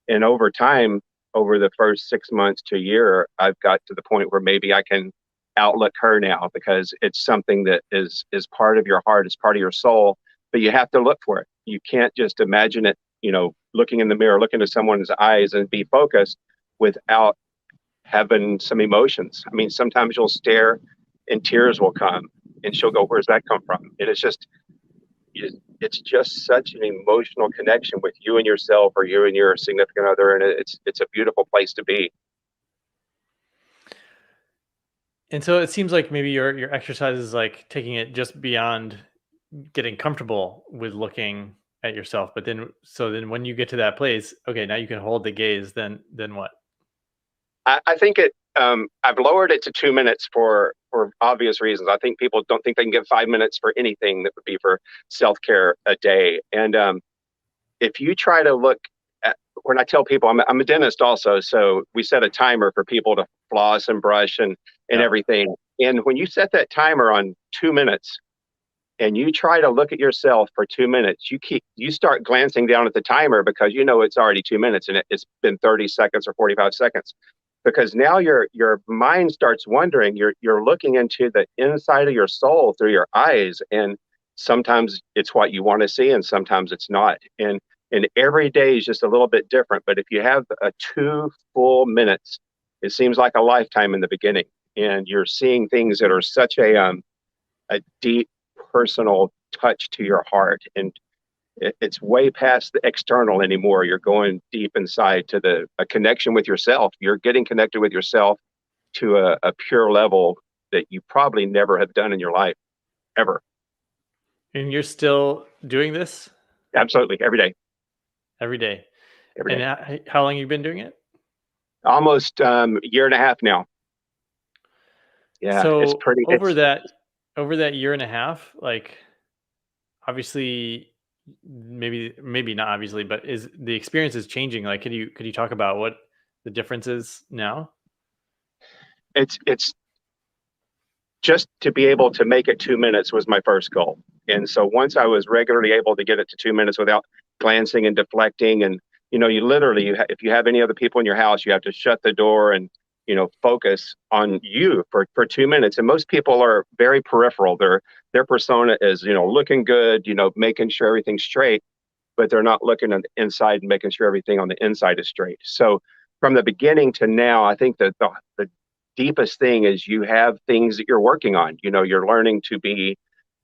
Speaker 8: And over time, over the first 6 months to a year, I've got to the point where maybe I can outlook her now, because it's something that is part of your heart, it's part of your soul, but you have to look for it. You can't just imagine it, looking in the mirror, looking into someone's eyes and be focused without having some emotions. I mean, sometimes you'll stare and tears will come, and she'll go, where's that come from? And it's just such an emotional connection with you and yourself, or you and your significant other. And it's a beautiful place to be.
Speaker 1: And so it seems like maybe your exercise is like taking it just beyond getting comfortable with looking at yourself. But then when you get to that place, okay, now you can hold the gaze, then what?
Speaker 8: I think I've lowered it to 2 minutes for obvious reasons. I think people don't think they can give 5 minutes for anything that would be for self-care a day. And if you try to look at, when I tell people, I'm a dentist also, so we set a timer for people to floss and brush and everything. And when you set that timer on 2 minutes and you try to look at yourself for 2 minutes, you start glancing down at the timer because it's already 2 minutes and it's been 30 seconds or 45 seconds. Because now your mind starts wandering. You're looking into the inside of your soul through your eyes, and sometimes it's what you want to see, and sometimes it's not. And every day is just a little bit different. But if you have 2 full minutes, it seems like a lifetime in the beginning, and you're seeing things that are such a deep personal touch to your heart, and it's way past the external anymore. You're going deep inside to a connection with yourself. You're getting connected with yourself to a pure level that you probably never have done in your life, ever.
Speaker 1: And you're still doing this?
Speaker 8: Absolutely, every day.
Speaker 1: Every day.
Speaker 8: Every day.
Speaker 1: And how long have you been doing it?
Speaker 8: Almost 1.5 years now. Yeah,
Speaker 1: so
Speaker 8: it's pretty.
Speaker 1: Over that 1.5 years, like obviously, maybe not obviously, but is the experience is changing? Like, could you talk about what the difference is now?
Speaker 8: It's just to be able to make it 2 minutes was my first goal. And so once I was regularly able to get it to 2 minutes without glancing and deflecting, and you literally, if you have any other people in your house, you have to shut the door and focus on you for 2 minutes. And most people are very peripheral. Their persona is looking good, making sure everything's straight, but they're not looking on the inside and making sure everything on the inside is straight. So from the beginning to now, I think that the deepest thing is you have things that you're working on. You're learning to be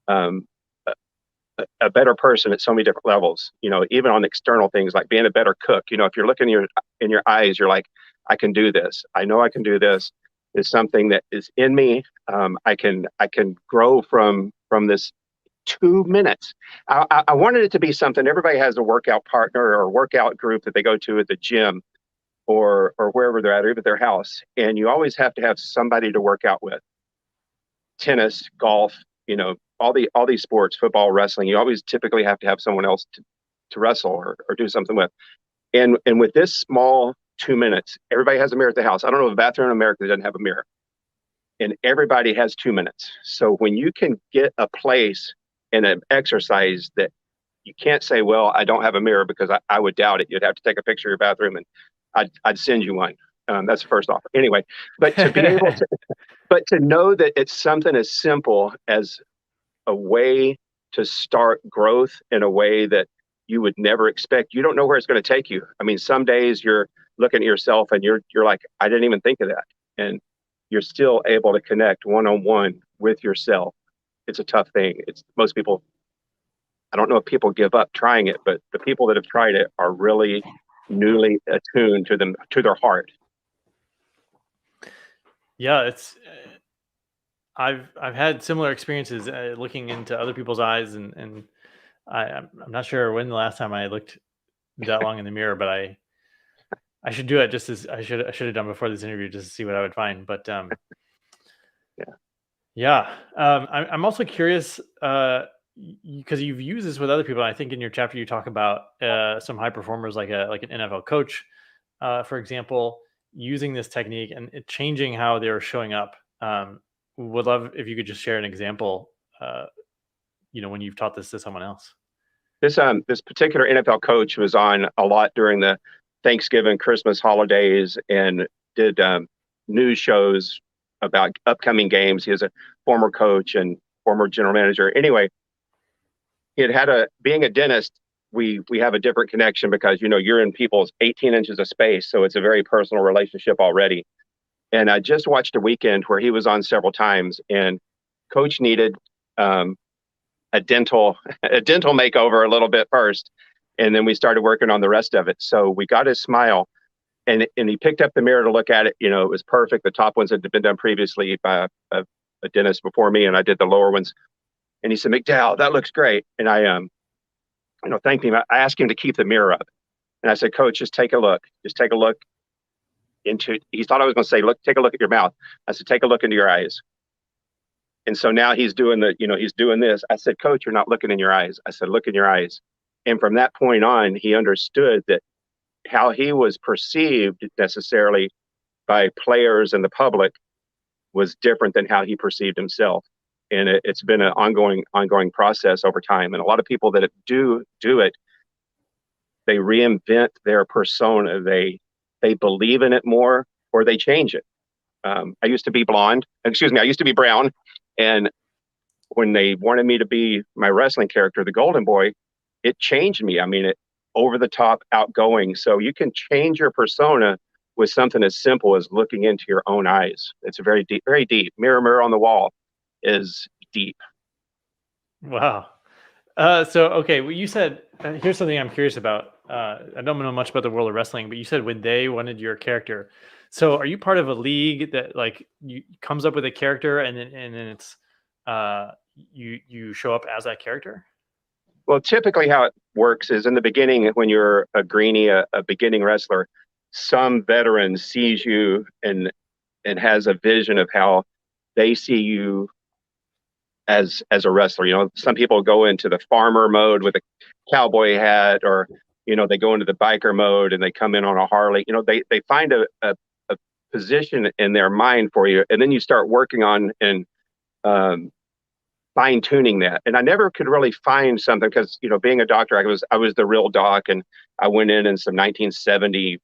Speaker 8: a better person at so many different levels, even on external things like being a better cook. If you're looking in your eyes, you're like, I can do this. I know I can do this. It's something that is in me. I can grow from this 2 minutes. I wanted it to be something. Everybody has a workout partner or a workout group that they go to at the gym or wherever they're at, or even at their house. And you always have to have somebody to work out with. Tennis, golf, all these sports, football, wrestling, you always typically have to have someone else to wrestle or do something with. And with this small 2 minutes, everybody has a mirror at the house. I don't know of a bathroom in America that doesn't have a mirror. And everybody has 2 minutes. So when you can get a place and an exercise that you can't say, well, I don't have a mirror, because I would doubt it. You'd have to take a picture of your bathroom and I'd send you one. That's the first offer. Anyway, but to be able to, but to know that it's something as simple as a way to start growth in a way that you would never expect. You don't know where it's going to take you. I mean, some days you're looking at yourself and you're like, I didn't even think of that. And you're still able to connect one-on-one with yourself. It's a tough thing. It's most people, I don't know if people give up trying it, but the people that have tried it are really newly attuned to their heart.
Speaker 1: Yeah, it's I've had similar experiences looking into other people's eyes, and I'm not sure when the last time I looked that long in the mirror, but I should do it just as I should have done before this interview, just to see what I would find. But I'm also curious because you've used this with other people. I think in your chapter you talk about some high performers like an NFL coach, for example, using this technique and it changing how they're showing up. Would love if you could just share an example, when you've taught this to someone else.
Speaker 8: This particular NFL coach was on a lot during the Thanksgiving, Christmas holidays, and did news shows about upcoming games. He is a former coach and former general manager. Anyway, being a dentist, we have a different connection because you're in people's 18 inches of space, so it's a very personal relationship already. And I just watched a weekend where he was on several times, and Coach needed a dental makeover a little bit first, and then we started working on the rest of it. So we got his smile, and he picked up the mirror to look at it. It was perfect. The top ones had been done previously by a dentist before me, and I did the lower ones. And he said, "McDowell, that looks great." And I thanked him. I asked him to keep the mirror up, and I said, "Coach, just take a look. Just take a look into." He thought I was going to say, "Look, take a look at your mouth." I said, "Take a look into your eyes." And so now he's doing he's doing this. I said, "Coach, you're not looking in your eyes." I said, "Look in your eyes." And from that point on, he understood that how he was perceived necessarily by players and the public was different than how he perceived himself. And it's been an ongoing process over time. And a lot of people that do it, they reinvent their persona. They believe in it more, or they change it. I used to be I used to be brown. And when they wanted me to be my wrestling character, the Golden Boy, it changed me. I mean, it over the top, outgoing. So you can change your persona with something as simple as looking into your own eyes. It's very deep, very deep. Mirror, mirror on the wall is deep.
Speaker 1: Wow. Okay, well, you said, here's something I'm curious about. I don't know much about the world of wrestling, but you said when they wanted your character. So are you part of a league that comes up with a character and then it's you show up as that character?
Speaker 8: Well, typically how it works is in the beginning, when you're a greenie, a beginning wrestler, some veteran sees you and has a vision of how they see you as a wrestler. Some people go into the farmer mode with a cowboy hat, or they go into the biker mode and they come in on a Harley. They find a position in their mind for you, and then you start working on and fine tuning that. And I never could really find something because being a doctor, I was the real doc, and I went in some 1970,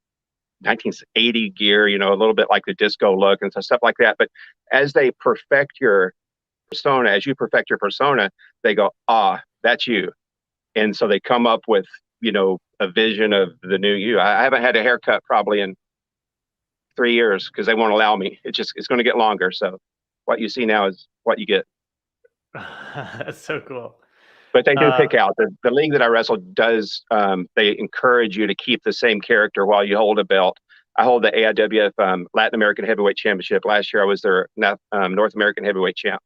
Speaker 8: 1980 gear, a little bit like the disco look and stuff like that. But as they perfect your persona, they go, that's you. And so they come up with a vision of the new you. I haven't had a haircut probably in 3 years because they won't allow me. It's going to get longer. So what you see now is what you get.
Speaker 1: That's so cool.
Speaker 8: But they do pick out the league that I wrestled does. They encourage you to keep the same character while you hold a belt. I hold the AIWF Latin American Heavyweight Championship. Last year I was their North American Heavyweight Champ.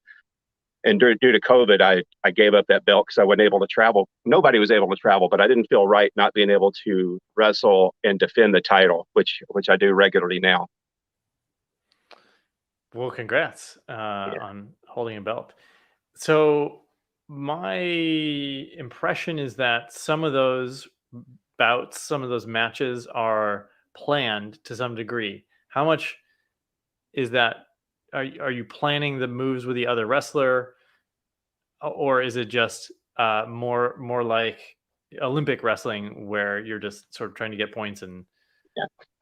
Speaker 8: And due to COVID, I gave up that belt because I wasn't able to travel. Nobody was able to travel, but I didn't feel right not being able to wrestle and defend the title, which I do regularly now.
Speaker 1: Well, congrats on holding a belt. So my impression is that some of those bouts, some of those matches are planned to some degree. How much is that? Are you planning the moves with the other wrestler, or is it just more like Olympic wrestling where you're just sort of trying to get points and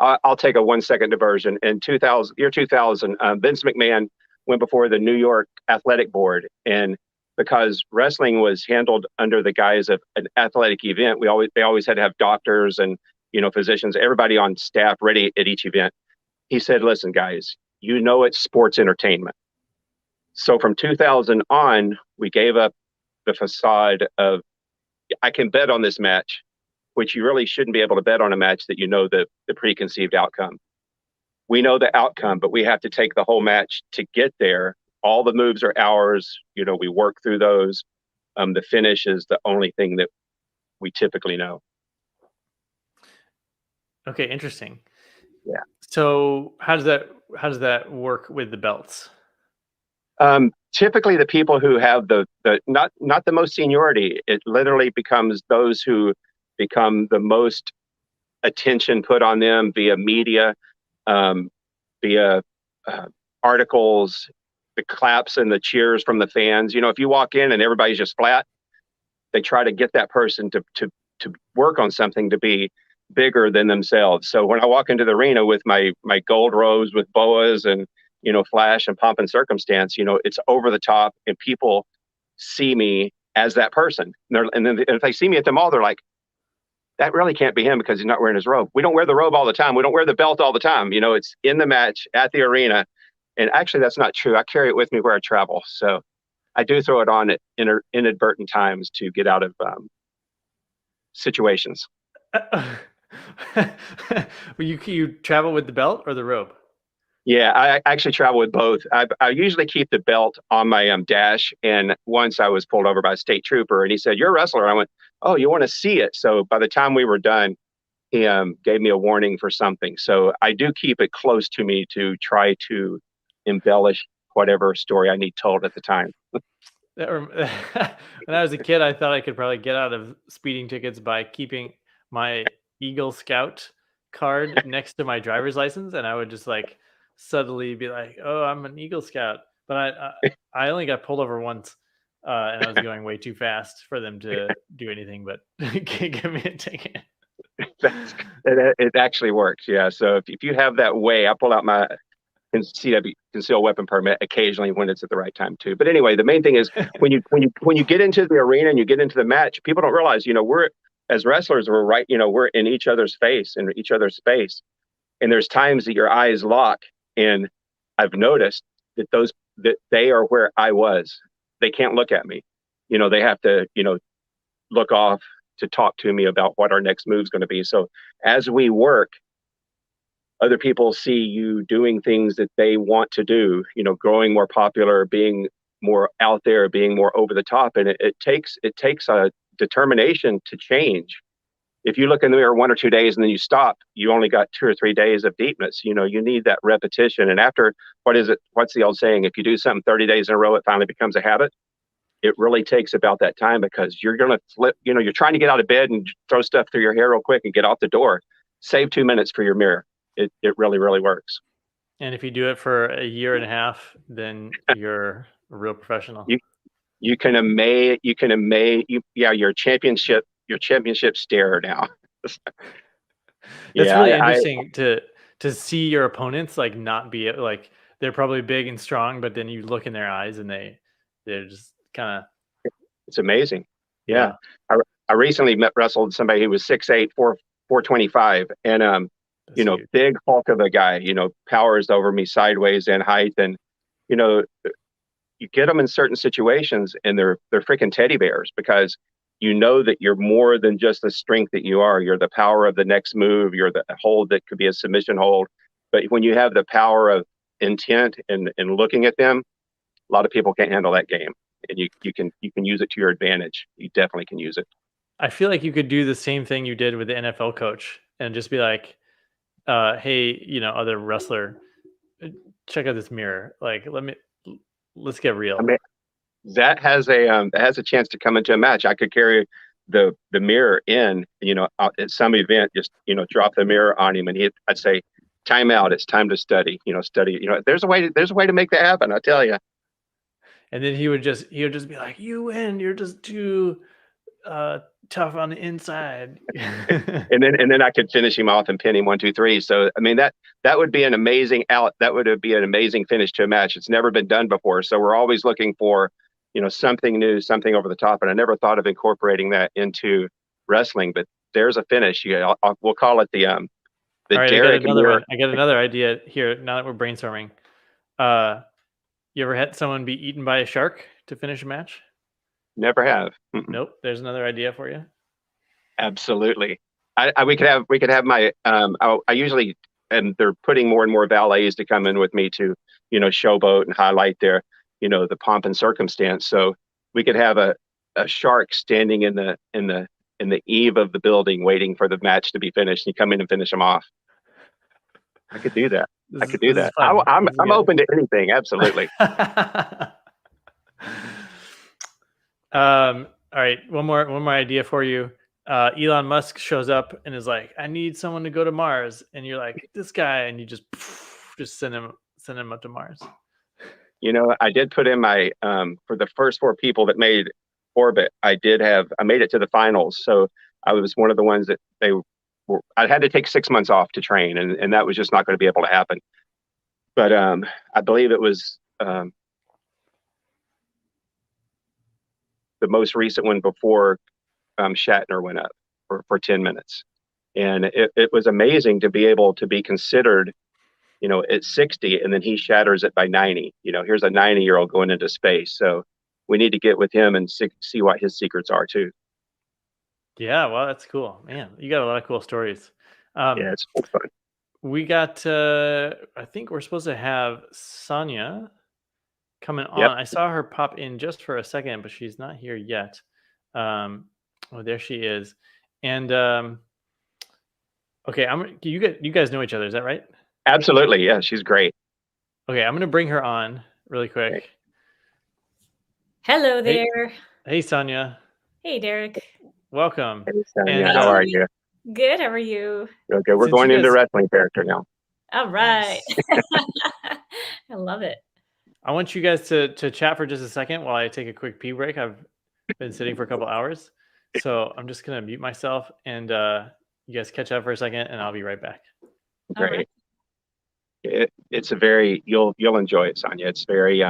Speaker 8: I'll take a 1-second diversion. In 2000, Vince McMahon went before the New York Athletic Board, and because wrestling was handled under the guise of an athletic event, they always had to have doctors and physicians, everybody on staff ready at each event. He said, "Listen, guys, it's sports entertainment." So from 2000 on, we gave up the facade of I can bet on this match, which you really shouldn't be able to bet on a match that the preconceived outcome. We know the outcome, but we have to take the whole match to get there. All the moves are ours. We work through those. The finish is the only thing that we typically know.
Speaker 1: Okay, interesting.
Speaker 8: Yeah.
Speaker 1: So how does that work with the belts?
Speaker 8: Typically, the people who have the not the most seniority, it literally becomes those who become the most attention put on them via media, via articles, the claps and the cheers from the fans. If you walk in and everybody's just flat, they try to get that person to work on something to be bigger than themselves. So when I walk into the arena with my gold robes with boas and flash and pomp and circumstance, it's over the top, and people see me as that person. And then if they see me at the mall, they're like, "That really can't be him because he's not wearing his robe." We don't wear the robe all the time. We don't wear the belt all the time. It's in the match at the arena. And actually, that's not true. I carry it with me where I travel. So I do throw it on at inadvertent times to get out of situations.
Speaker 1: You travel with the belt or the robe?
Speaker 8: Yeah, I actually travel with both. I usually keep the belt on my dash. And once I was pulled over by a state trooper, and he said, "You're a wrestler." And I went, "Oh, you want to see it?" So by the time we were done, he gave me a warning for something. So I do keep it close to me to try to embellish whatever story I need told at the time.
Speaker 1: When I was a kid, I thought I could probably get out of speeding tickets by keeping my Eagle Scout card next to my driver's license, and I would just subtly be like, "Oh, I'm an Eagle Scout." But I only got pulled over once, and I was going way too fast for them to do anything but give me a ticket.
Speaker 8: It actually works, yeah. So if you have that way, I pull out my concealed weapon permit occasionally when it's at the right time too. But anyway, the main thing is when you get into the arena and you get into the match, people don't realize, we're as wrestlers, we're in each other's face and each other's space. And there's times that your eyes lock, and I've noticed that they are where I was. They can't look at me. They have to, look off to talk to me about what our next move is going to be. So as we work, other people see you doing things that they want to do, growing more popular, being more out there, being more over the top. And it takes a determination to change. If you look in the mirror 1 or 2 days and then you stop, you only got 2 or 3 days of deepness. You need that repetition. And after, what's the old saying? If you do something 30 days in a row, it finally becomes a habit. It really takes about that time, because you're going to flip, you're trying to get out of bed and throw stuff through your hair real quick and get out the door. Save 2 minutes for your mirror. It really, really works.
Speaker 1: And if you do it for a year and a half, then you're a real professional.
Speaker 8: You can amaze your championship stare now.
Speaker 1: That's really interesting to see your opponents not be they're probably big and strong, but then you look in their eyes and they're just kind of.
Speaker 8: It's amazing. Yeah. I recently wrestled somebody who was 6'8", 425, and huge. Big hulk of a guy, powers over me sideways in height. And, you get them in certain situations and they're freaking teddy bears, because that you're more than just the strength that you are. You're the power of the next move. You're the hold that could be a submission hold. But when you have the power of intent and looking at them, a lot of people can't handle that game. And you can use it to your advantage. You definitely can use it.
Speaker 1: I feel like you could do the same thing you did with the NFL coach and just be like, "Hey, other wrestler, check out this mirror. Let's get real."
Speaker 8: I mean, that has a chance to come into a match. I could carry the mirror in, at some event, just drop the mirror on him, and I'd say, "Time out. It's time to study." Study. There's a way to make that happen. I tell you.
Speaker 1: And then he would just be like, "You win. You're just too tough on the inside.
Speaker 8: and then I could finish him off and pin him 1, 2, 3. So I mean that would be an amazing that would be an amazing finish to a match. It's never been done before, so we're always looking for something new, something over the top. And I never thought of incorporating that into wrestling, but there's a finish. We'll call it the
Speaker 1: All right,
Speaker 8: Derek.
Speaker 1: I got another idea here. Now that we're brainstorming, you ever had someone be eaten by a shark to finish a match?
Speaker 8: Never have.
Speaker 1: Nope. There's another idea for you.
Speaker 8: Absolutely. We could have my I usually, and they're putting more and more valets to come in with me to showboat and highlight their the pomp and circumstance. So we could have a shark standing in the eve of the building waiting for the match to be finished, and you come in and finish them off. I could do that. I'm open to anything. Absolutely.
Speaker 1: All right, one more idea for you. Elon Musk shows up and is like, I need someone to go to Mars, and you're like, this guy, and you just send him up to Mars.
Speaker 8: I did put in my for the first 4 people that made orbit, I made it to the finals. So I was one of the ones that I had to take 6 months off to train, and that was just not going to be able to happen. But I believe it was the most recent one before Shatner went up for 10 minutes. And it was amazing to be able to be considered, at 60, and then he shatters it by 90. Here's a 90-year-old going into space. So we need to get with him and see what his secrets are too.
Speaker 1: Yeah, well, that's cool, man. You got a lot of cool stories.
Speaker 8: Yeah, it's fun.
Speaker 1: We got. I think we're supposed to have Sonia coming on.
Speaker 8: Yep.
Speaker 1: I saw her pop in just for a second, but she's not here yet. There she is. And okay, you guys know each other, is that right?
Speaker 8: Absolutely, yeah. She's great.
Speaker 1: Okay, I'm gonna bring her on really quick.
Speaker 8: Okay.
Speaker 9: Hello there.
Speaker 1: Hey, Sonia.
Speaker 9: Hey, Derek.
Speaker 1: Welcome.
Speaker 8: Hey, Sonia,
Speaker 1: And,
Speaker 8: how are you?
Speaker 9: Good. How are you?
Speaker 8: Okay, we're
Speaker 1: Since
Speaker 8: going
Speaker 1: you
Speaker 8: into
Speaker 1: guys-
Speaker 8: wrestling character now.
Speaker 9: All right. I love it.
Speaker 1: I want you guys to chat for just a second while I take a quick pee break. I've been sitting for a couple hours, so I'm just gonna mute myself, and you guys catch up for a second, and I'll be right back.
Speaker 9: All
Speaker 8: Great.
Speaker 9: right.
Speaker 8: It's a very you'll enjoy it, Sonia. It's very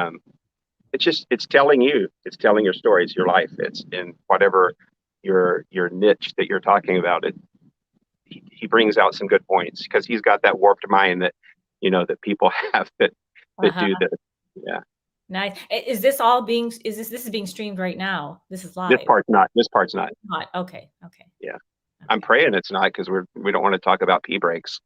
Speaker 8: it's telling your story. It's your life. It's in whatever your niche that you're talking about. He brings out some good points because he's got that warped mind that that people have that do this. Yeah.
Speaker 9: Nice. Is this all being? This is being streamed right now? This is live.
Speaker 8: This part's not.
Speaker 9: Not. Okay.
Speaker 8: Yeah.
Speaker 9: Okay.
Speaker 8: I'm praying it's not, because we don't want to talk about pee breaks.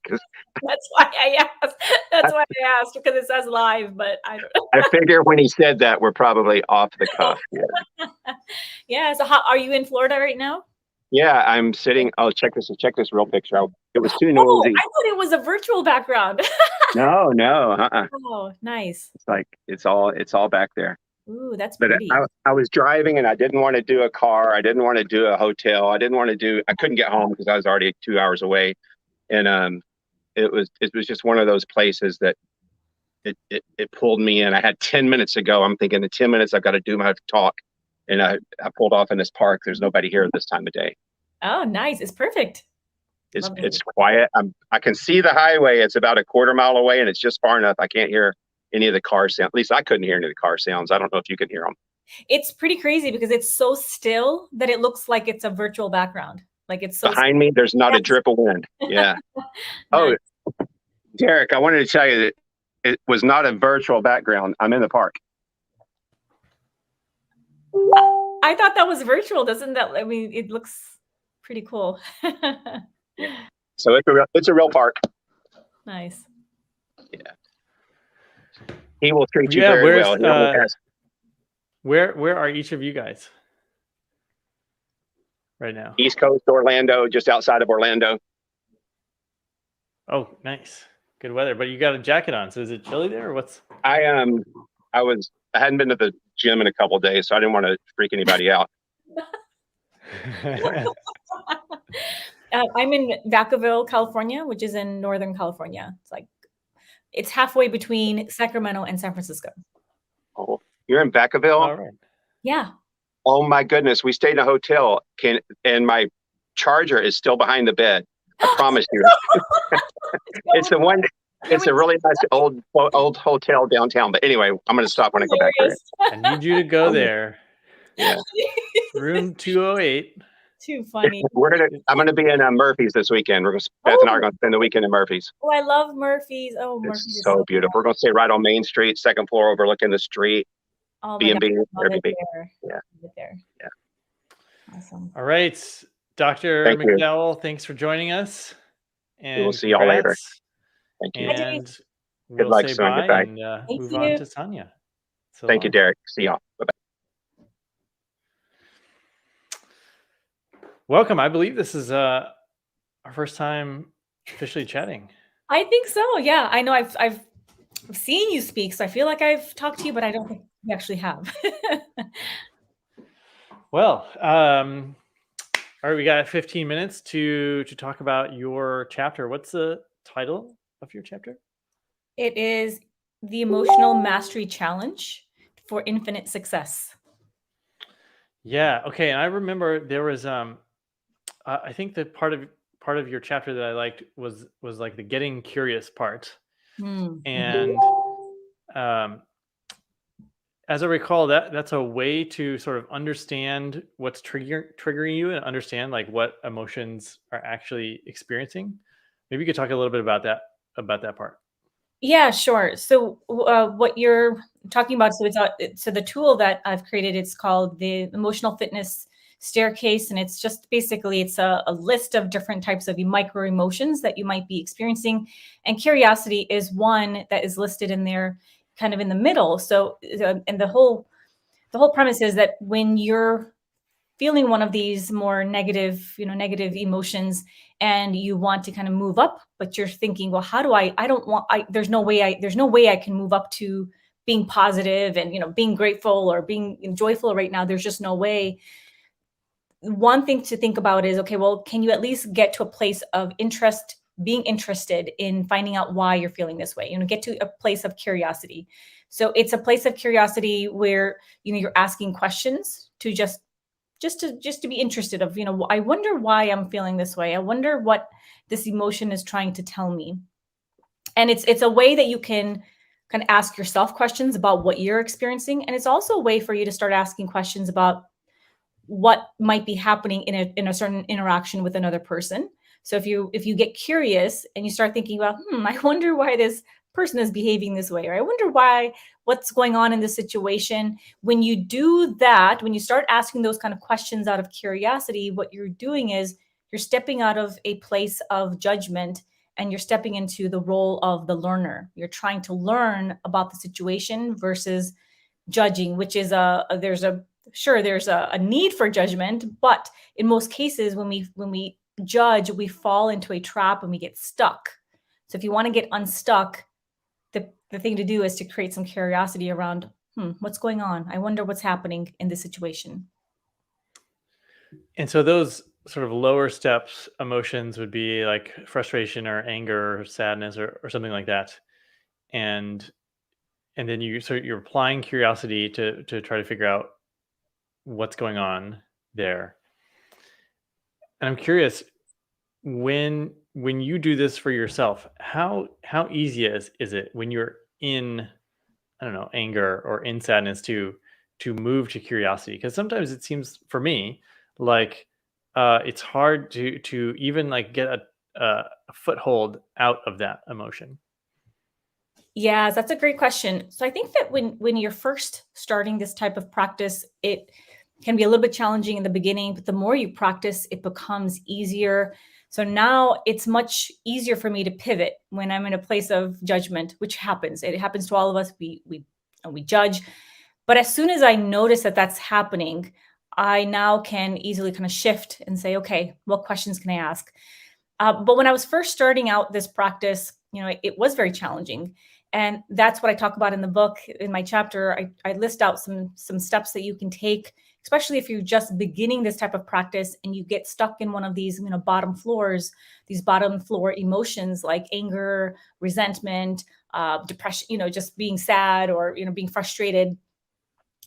Speaker 9: That's why I asked. That's why I asked, because it says live, but I don't.
Speaker 8: I figure when he said that, we're probably off the cuff. Yeah.
Speaker 9: Yeah. So, are you in Florida right now?
Speaker 8: Yeah, I'm sitting. Oh, check this real picture. It was too
Speaker 9: Oh,
Speaker 8: noisy.
Speaker 9: I thought it was a virtual background.
Speaker 8: No.
Speaker 9: Oh, nice.
Speaker 8: It's like it's all back there.
Speaker 9: Ooh, that's
Speaker 8: But
Speaker 9: pretty.
Speaker 8: I was driving, and I didn't want to do a car. I didn't want to do a hotel. I couldn't get home because I was already 2 hours away. And it was just one of those places that it pulled me in. I had 10 minutes to go. I'm thinking in 10 minutes I've got to do my talk. And I pulled off in this park. There's nobody here at this time of day.
Speaker 9: Oh, nice. It's perfect.
Speaker 8: It's quiet. I can see the highway. It's about a quarter mile away, and it's just far enough I can't hear any of the car sounds. At least I couldn't hear any of the car sounds. I don't know if you can hear them.
Speaker 9: It's pretty crazy because it's so still that it looks like it's a virtual background. Like it's so
Speaker 8: Behind me, there's not a drip of wind. Yeah. Oh, Derek, I wanted to tell you that it was not a virtual background. I'm in the park.
Speaker 9: I thought that was virtual. Doesn't that? I mean, it looks pretty cool.
Speaker 8: So it's a real park.
Speaker 9: Nice.
Speaker 8: Yeah. He will treat you very well.
Speaker 1: Where are each of you guys right now?
Speaker 8: East Coast, Orlando, just outside of Orlando.
Speaker 1: Oh, nice. Good weather. But you got a jacket on, so is it chilly there or what's?
Speaker 8: I hadn't been to the gym in a couple of days, so I didn't want to freak anybody out.
Speaker 9: I'm in Vacaville, California, which is in Northern California. It's halfway between Sacramento and San Francisco.
Speaker 8: Oh, you're in Vacaville?
Speaker 1: All right.
Speaker 9: Yeah.
Speaker 8: Oh my goodness, we stayed in a hotel, and my charger is still behind the bed. I promise you. It's the one. It's a really nice old hotel downtown. But anyway, I'm going to stop when I go back there.
Speaker 1: I need you to go there.
Speaker 8: Yeah.
Speaker 1: Room 208.
Speaker 9: Too funny.
Speaker 8: I'm gonna be in Murphy's this weekend. Beth and I are gonna spend the weekend in Murphy's.
Speaker 9: Oh, I love Murphy's. Oh, Murphy's
Speaker 8: It's
Speaker 9: is
Speaker 8: so beautiful. We're gonna stay right on Main Street, second floor, overlooking the street.
Speaker 9: Oh my
Speaker 8: B&B,
Speaker 9: God, I love it
Speaker 8: Airbnb.
Speaker 9: there.
Speaker 8: Yeah.
Speaker 9: Love it there.
Speaker 8: Yeah.
Speaker 9: Awesome.
Speaker 1: All right, Dr.
Speaker 8: Thank you.
Speaker 1: McDowell, thanks for joining us. And
Speaker 8: will see y'all later.
Speaker 1: congrats.
Speaker 8: Thank you.
Speaker 1: And
Speaker 8: Good
Speaker 1: we'll
Speaker 8: luck,
Speaker 1: say
Speaker 8: son.
Speaker 1: bye
Speaker 8: Goodbye.
Speaker 1: and
Speaker 9: Thank
Speaker 1: move on
Speaker 9: you.
Speaker 1: to Sonia. So
Speaker 8: Thank you,
Speaker 1: long.
Speaker 8: Derek. See y'all. Bye-bye.
Speaker 1: Welcome. I believe this is our first time officially chatting.
Speaker 9: I think so. Yeah, I know. I've seen you speak, so I feel like I've talked to you, but I don't think we actually have.
Speaker 1: Well, all right, we got 15 minutes to talk about your chapter. What's the title of your chapter?
Speaker 9: It is the Emotional Mastery Challenge for Infinite Success.
Speaker 1: Yeah. Okay. And I remember there was I think that part of your chapter that I liked was like the getting curious part. And as I recall, that's a way to sort of understand what's triggering you and understand like what emotions are actually experiencing. Maybe you could talk a little bit about that part.
Speaker 9: Yeah, sure. So what you're talking about, so the tool that I've created, it's called the Emotional Fitness Staircase, and it's just basically it's a list of different types of micro emotions that you might be experiencing, and curiosity is one that is listed in there, kind of in the middle. So, and the whole premise is that when you're feeling one of these more negative emotions, and you want to kind of move up, but you're thinking, well, how do there's no way I can move up to being positive and being grateful or being joyful right now. There's just no way. One thing to think about is, okay, well, can you at least get to a place of interest, being interested in finding out why you're feeling this way? Get to a place of curiosity. So it's a place of curiosity where you're asking questions to just to be interested of, I wonder why I'm feeling this way. I wonder what this emotion is trying to tell me. And it's a way that you can kind of ask yourself questions about what you're experiencing. And it's also a way for you to start asking questions about what might be happening in a certain interaction with another person. So if you get curious and you start thinking about, I wonder why this person is behaving this way, or I wonder what's going on in this situation. When you do that, when you start asking those kind of questions out of curiosity, what you're doing is you're stepping out of a place of judgment and you're stepping into the role of the learner. You're trying to learn about the situation versus judging, which is there's a need for judgment, but in most cases, when we judge, we fall into a trap and we get stuck. So if you want to get unstuck, the thing to do is to create some curiosity around, what's going on? I wonder what's happening in this situation.
Speaker 1: And so those sort of lower steps emotions would be like frustration or anger or sadness or something like that. And then you're applying curiosity to try to figure out what's going on there. And I'm curious, when you do this for yourself, how easy is it when you're in, I don't know, anger or in sadness to move to curiosity? Because sometimes it seems for me like it's hard to even like get a foothold out of that emotion.
Speaker 9: Yeah, that's a great question. So I think that when you're first starting this type of practice, it can be a little bit challenging in the beginning, but the more you practice, it becomes easier. So now it's much easier for me to pivot when I'm in a place of judgment, which happens. It happens to all of us. We judge. But as soon as I notice that that's happening, I now can easily kind of shift and say, okay, what questions can I ask? But when I was first starting out this practice, it was very challenging. And that's what I talk about in the book. In my chapter, I list out some steps that you can take, especially if you're just beginning this type of practice and you get stuck in one of these, bottom floor emotions like anger, resentment, depression, just being sad or, being frustrated.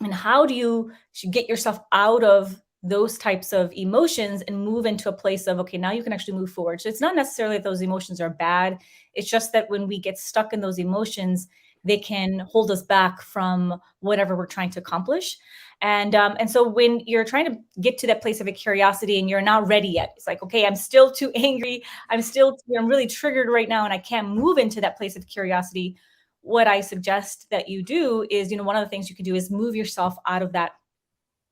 Speaker 9: And how do you get yourself out of those types of emotions and move into a place of, okay, now you can actually move forward. So it's not necessarily that those emotions are bad. It's just that when we get stuck in those emotions, they can hold us back from whatever we're trying to accomplish. And so when you're trying to get to that place of a curiosity and you're not ready yet, it's like, okay, I'm still too angry. I'm really triggered right now and I can't move into that place of curiosity. What I suggest that you do is, one of the things you can do is move yourself out of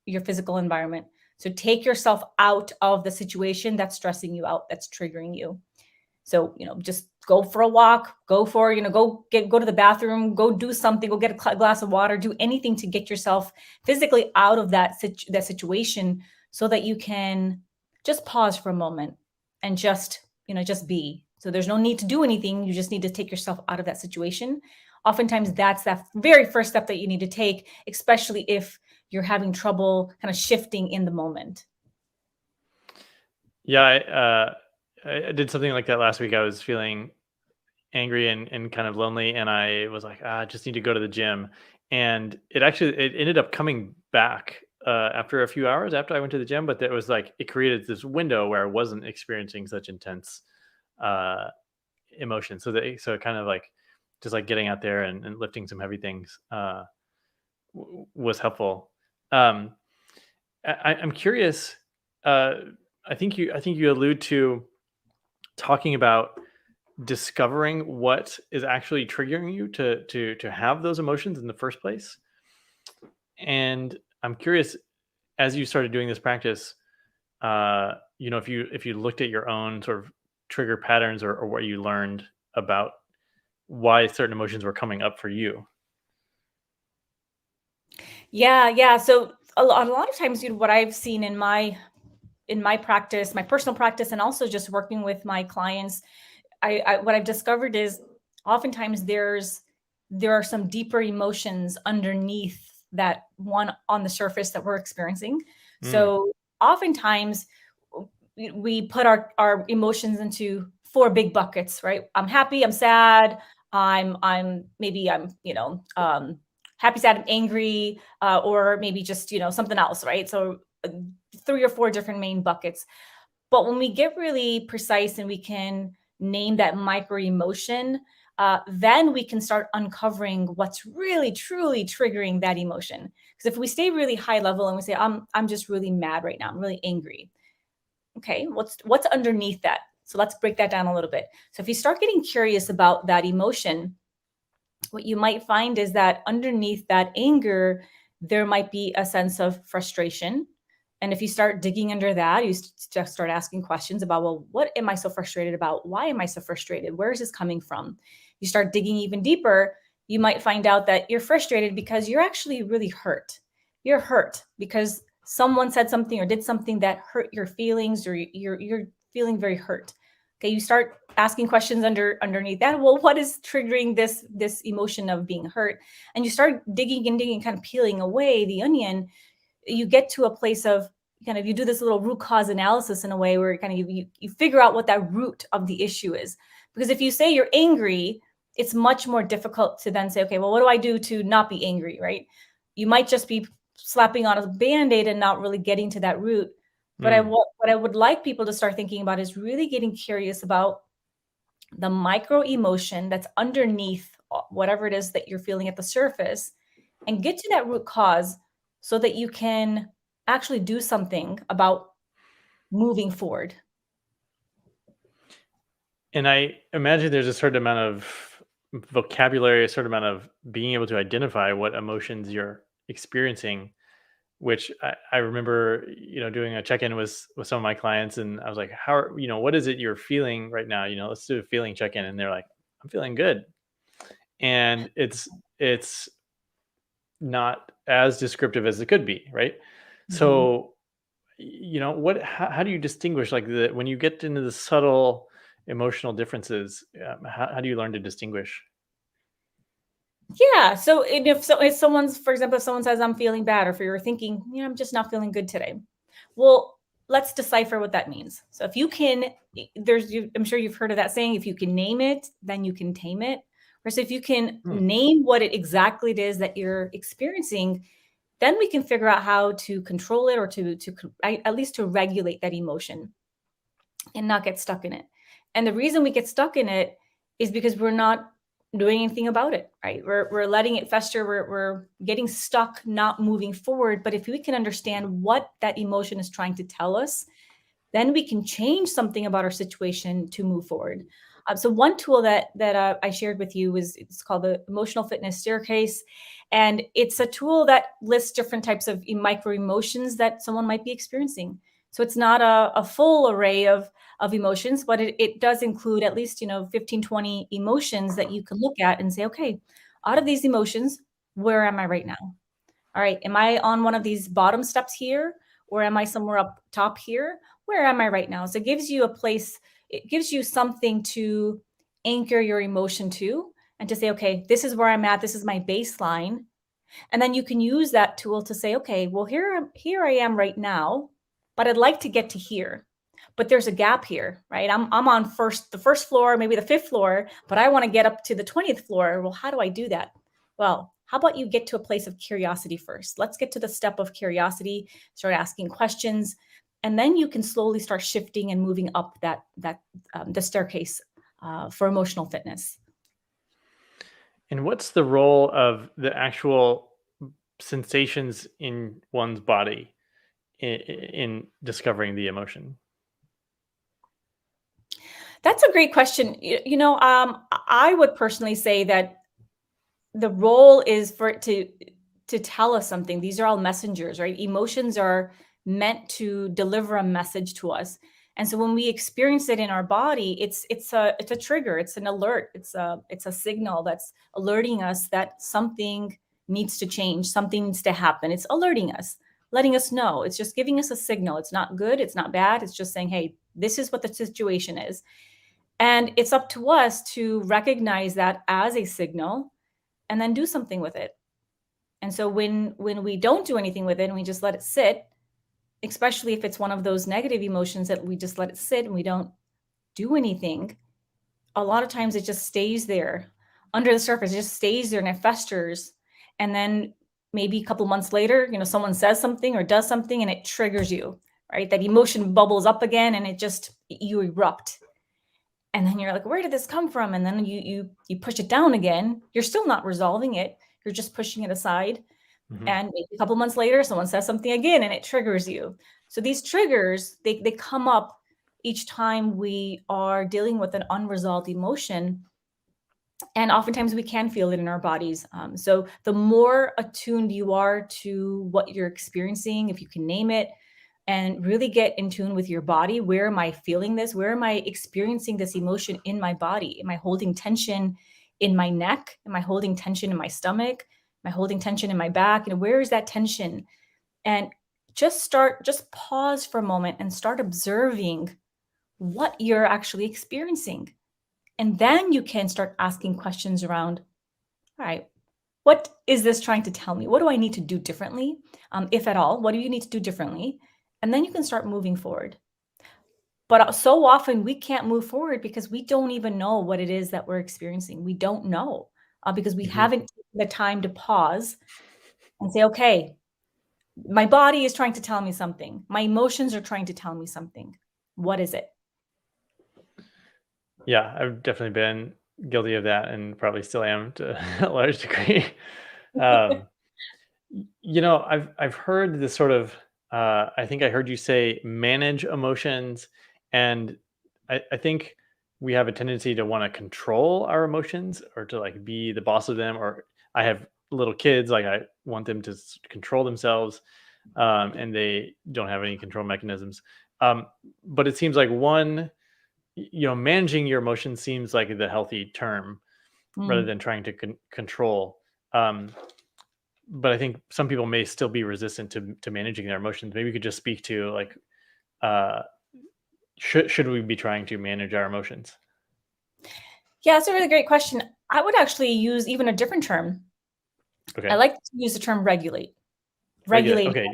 Speaker 9: your physical environment. So take yourself out of the situation that's stressing you out, that's triggering you. So, just go for a walk, go to the bathroom, go do something, go get a glass of water, do anything to get yourself physically out of that situation so that you can just pause for a moment and just be. So there's no need to do anything. You just need to take yourself out of that situation. Oftentimes that's that very first step that you need to take, especially if you're having trouble kind of shifting in the moment.
Speaker 1: Yeah, I did something like that last week. I was feeling angry and kind of lonely, and I was like, I just need to go to the gym. And it ended up coming back after a few hours after I went to the gym, but it was like it created this window where I wasn't experiencing such intense emotion. So it kind of like just like getting out there and lifting some heavy things was helpful. I'm curious. I think you allude to talking about discovering what is actually triggering you to have those emotions in the first place. And I'm curious, as you started doing this practice, if you looked at your own sort of trigger patterns or what you learned about why certain emotions were coming up for you.
Speaker 9: Yeah. So a lot of times, what I've seen in my practice, my personal practice, and also just working with my clients, what I've discovered is oftentimes there are some deeper emotions underneath that one on the surface that we're experiencing. So oftentimes we put our emotions into 4 big buckets, right? I'm happy, I'm sad, I'm happy, sad, and angry, or maybe just, something else, right? So 3 or 4 different main buckets. But when we get really precise and we can name that micro emotion, then we can start uncovering what's really truly triggering that emotion. Because if we stay really high level and we say, I'm just really mad right now, I'm really angry. Okay, what's underneath that? So let's break that down a little bit. So if you start getting curious about that emotion, what you might find is that underneath that anger, there might be a sense of frustration. And if you start digging under that, you just start asking questions about, well, what am I so frustrated about? Why am I so frustrated? Where is this coming from? You start digging even deeper, you might find out that you're frustrated because you're actually really hurt. You're hurt because someone said something or did something that hurt your feelings, or you're feeling very hurt. Okay, you start asking questions underneath that. Well, what is triggering this emotion of being hurt? And you start digging and digging, kind of peeling away the onion. You get to a place of kind of, you do this little root cause analysis in a way where kind of you figure out what that root of the issue is. Because if you say you're angry, it's much more difficult to then say, okay, well, what do I do to not be angry, right? You might just be slapping on a Band-Aid and not really getting to that root. But what I would like people to start thinking about is really getting curious about the micro emotion that's underneath whatever it is that you're feeling at the surface, and get to that root cause so that you can actually do something about moving forward.
Speaker 1: And I imagine there's a certain amount of vocabulary, a certain amount of being able to identify what emotions you're experiencing, which I remember, doing a check-in with some of my clients, and I was like, what is it you're feeling right now? Let's do a feeling check-in. And they're like, I'm feeling good. And it's not as descriptive as it could be, right? Mm-hmm. So, how do you distinguish when you get into the subtle emotional differences? How do you learn to distinguish?
Speaker 9: Yeah. So if someone says I'm feeling bad, or if you're thinking, I'm just not feeling good today. Well, let's decipher what that means. So if you can, I'm sure you've heard of that saying, if you can name it, then you can tame it. Or so if you can name what exactly it is that you're experiencing, then we can figure out how to control it, or at least to regulate that emotion and not get stuck in it. And the reason we get stuck in it is because we're not doing anything about it, right? We're letting it fester. We're getting stuck, not moving forward. But if we can understand what that emotion is trying to tell us, then we can change something about our situation to move forward. So one tool that I shared with you it's called the Emotional Fitness Staircase. And it's a tool that lists different types of micro emotions that someone might be experiencing. So it's not a full array of emotions, but it does include at least, 15, 20 emotions that you can look at and say, okay, out of these emotions, where am I right now? All right, am I on one of these bottom steps here? Or am I somewhere up top here? Where am I right now? So it gives you a place, it gives you something to anchor your emotion to, and to say, okay, this is where I'm at. This is my baseline. And then you can use that tool to say, okay, well, here I am right now, but I'd like to get to here. But there's a gap here, right? I'm on the first floor, maybe the 5th floor, but I want to get up to the 20th floor. Well, how do I do that? Well, how about you get to a place of curiosity first? Let's get to the step of curiosity, start asking questions, and then you can slowly start shifting and moving up the staircase for emotional fitness.
Speaker 1: And what's the role of the actual sensations in one's body in discovering the emotion?
Speaker 9: That's a great question. I would personally say that the role is for it to tell us something. These are all messengers, right? Emotions are meant to deliver a message to us. And so when we experience it in our body, it's a trigger, it's an alert, it's a signal that's alerting us that something needs to change, something needs to happen. It's alerting us, letting us know. It's just giving us a signal. It's not good, it's not bad. It's just saying, hey, this is what the situation is. And it's up to us to recognize that as a signal and then do something with it. And so when we don't do anything with it and we just let it sit, especially if it's one of those negative emotions that we just let it sit and we don't do anything, a lot of times it just stays there under the surface. It just stays there and it festers. And then maybe a couple months later, someone says something or does something and it triggers you, right? That emotion bubbles up again and you erupt. And then you're like, where did this come from? And then you push it down again. You're still not resolving it. You're just pushing it aside. Mm-hmm. And maybe a couple months later, someone says something again and it triggers you. So these triggers, they come up each time we are dealing with an unresolved emotion. And oftentimes we can feel it in our bodies. So the more attuned you are to what you're experiencing, if you can name it, and really get in tune with your body. Where am I feeling this? Where am I experiencing this emotion in my body? Am I holding tension in my neck? Am I holding tension in my stomach? Am I holding tension in my back? Where is that tension? And just pause for a moment and start observing what you're actually experiencing. And then you can start asking questions around, all right, what is this trying to tell me? What do I need to do differently? If at all, what do you need to do differently? And then you can start moving forward. But so often we can't move forward because we don't even know what it is that we're experiencing. We don't know because we haven't taken the time to pause and say, okay, my body is trying to tell me something. My emotions are trying to tell me something. What is it?
Speaker 1: Yeah, I've definitely been guilty of that and probably still am to a large degree. I've heard this sort of, I think I heard you say manage emotions. And I think we have a tendency to want to control our emotions or to like be the boss of them. Or I have little kids, like I want them to control themselves and they don't have any control mechanisms. But it seems like managing your emotions seems like the healthy term rather than trying to control. But I think some people may still be resistant to managing their emotions. Maybe you could just speak to like, should we be trying to manage our emotions?
Speaker 9: Yeah, that's a really great question. I would actually use even a different term. Okay. I like to use the term regulate. Regulate. Okay.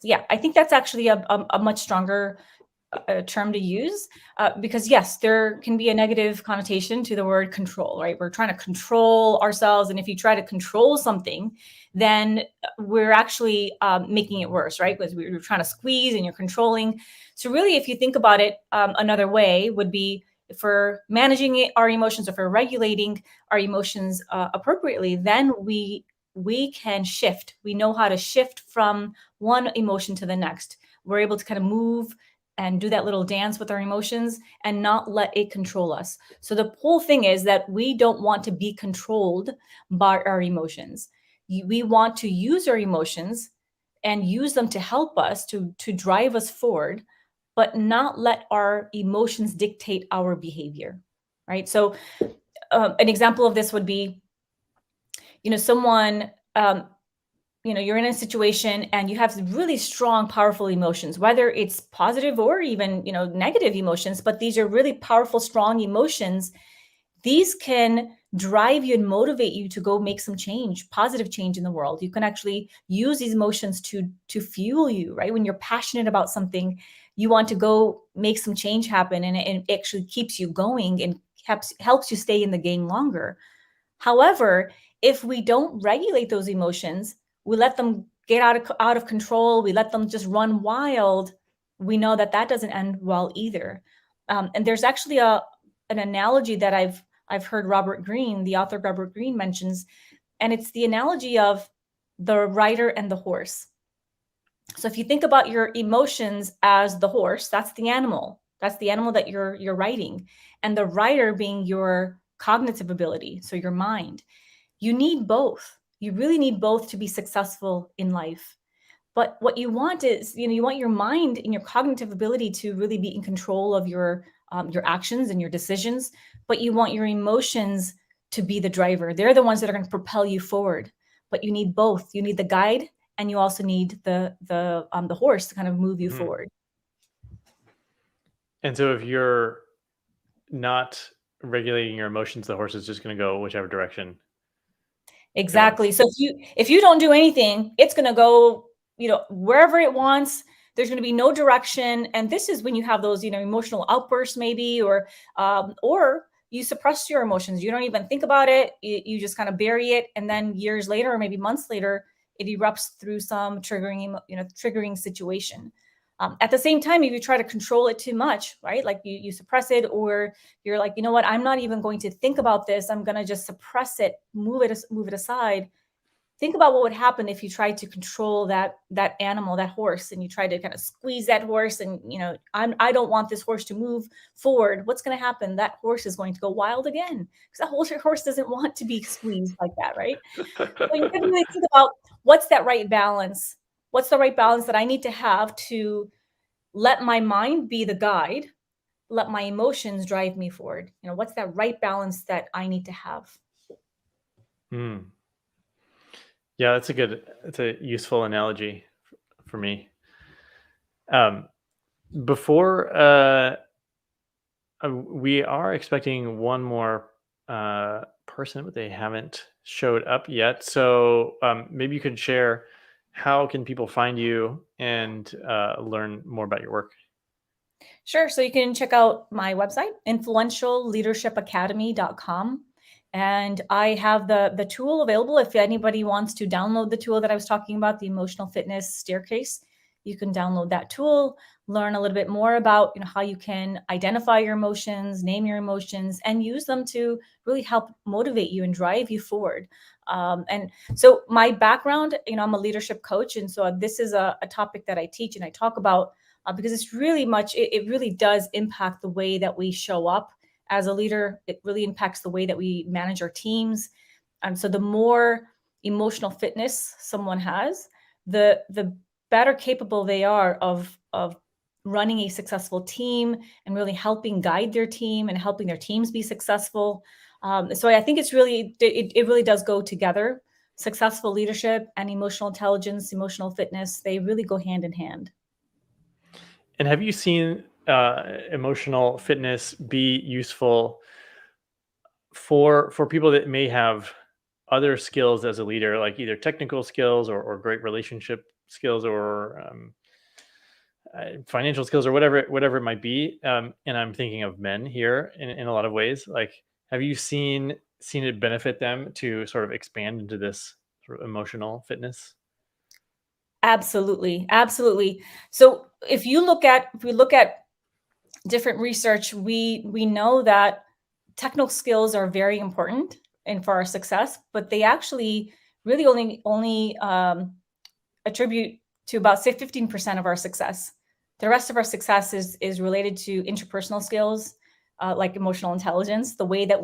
Speaker 9: Yeah, I think that's actually a much stronger term to use because yes, there can be a negative connotation to the word control, right? We're trying to control ourselves, and if you try to control something, then we're actually making it worse, right? Because we're trying to squeeze and you're controlling. So really, if you think about it, another way would be if we're managing our emotions, if we're regulating our emotions appropriately, then we can shift. We know how to shift from one emotion to the next. We're able to kind of move and do that little dance with our emotions and not let it control us. So the whole thing is that we don't want to be controlled by our emotions. We want to use our emotions and use them to help us, to drive us forward, but not let our emotions dictate our behavior, right? So an example of this would be, someone, you're in a situation and you have really strong, powerful emotions, whether it's positive or even, negative emotions, but these are really powerful, strong emotions. These can drive you and motivate you to go make some change, positive change in the world. You can actually use these emotions to fuel you, right? When you're passionate about something, you want to go make some change happen, and it actually keeps you going and helps you stay in the game longer. However, if we don't regulate those emotions, we let them get out of control, we let them just run wild, we know that doesn't end well either. And there's actually an analogy that I've heard Robert Greene, the author Robert Greene, mentions, and it's the analogy of the rider and the horse. So if you think about your emotions as the horse, that's the animal that you're riding, and the rider being your cognitive ability, so your mind. You need both. You really need both to be successful in life. But what you want is, you want your mind and your cognitive ability to really be in control of your actions and your decisions, but you want your emotions to be the driver. They're the ones that are going to propel you forward. But you need both. You need the guide, and you also need the horse to kind of move you forward.
Speaker 1: And so if you're not regulating your emotions, the horse is just going to go whichever direction.
Speaker 9: Exactly. So if you don't do anything, it's going to go, wherever it wants. There's going to be no direction. And this is when you have those, emotional outbursts maybe, or you suppress your emotions. You don't even think about it. You just kind of bury it. And then years later, or maybe months later, it erupts through some triggering situation. At the same time, if you try to control it too much, right? Like you suppress it, or you're like, you know what, I'm not even going to think about this. I'm going to just suppress it, move it aside. Think about what would happen if you tried to control that animal, that horse, and you try to kind of squeeze that horse, and I don't want this horse to move forward. What's going to happen? That horse is going to go wild again, because that horse doesn't want to be squeezed like that, right? So you have to really think about what's that right balance. What's the right balance that I need to have to let my mind be the guide, let my emotions drive me forward? What's that right balance that I need to have?
Speaker 1: Yeah, it's a useful analogy for me. Before we are expecting one more person, but they haven't showed up yet. So maybe you could share, how can people find you and learn more about your work?
Speaker 9: Sure. So you can check out my website, influentialleadershipacademy.com. And I have the tool available. If anybody wants to download the tool that I was talking about, the emotional fitness staircase, you can download that tool, learn a little bit more about how you can identify your emotions, name your emotions, and use them to really help motivate you and drive you forward. And so my background, I'm a leadership coach. And so this is a topic that I teach and I talk about because it's really it really does impact the way that we show up as a leader. It really impacts the way that we manage our teams. So the more emotional fitness someone has, the better capable they are of running a successful team and really helping guide their team and helping their teams be successful. So I think it really does go together. Successful leadership and emotional intelligence, emotional fitness, they really go hand in hand.
Speaker 1: And have you seen emotional fitness be useful for people that may have other skills as a leader, like either technical skills or great relationship skills, or financial skills or whatever it might be. And I'm thinking of men here in a lot of ways. Like, have you seen it benefit them to sort of expand into this sort of emotional fitness?
Speaker 9: Absolutely, absolutely. So if we look at different research, we know that technical skills are very important and for our success, but they actually really only attribute to about, say, 15% of our success. The rest of our success is related to interpersonal skills, like emotional intelligence, the way that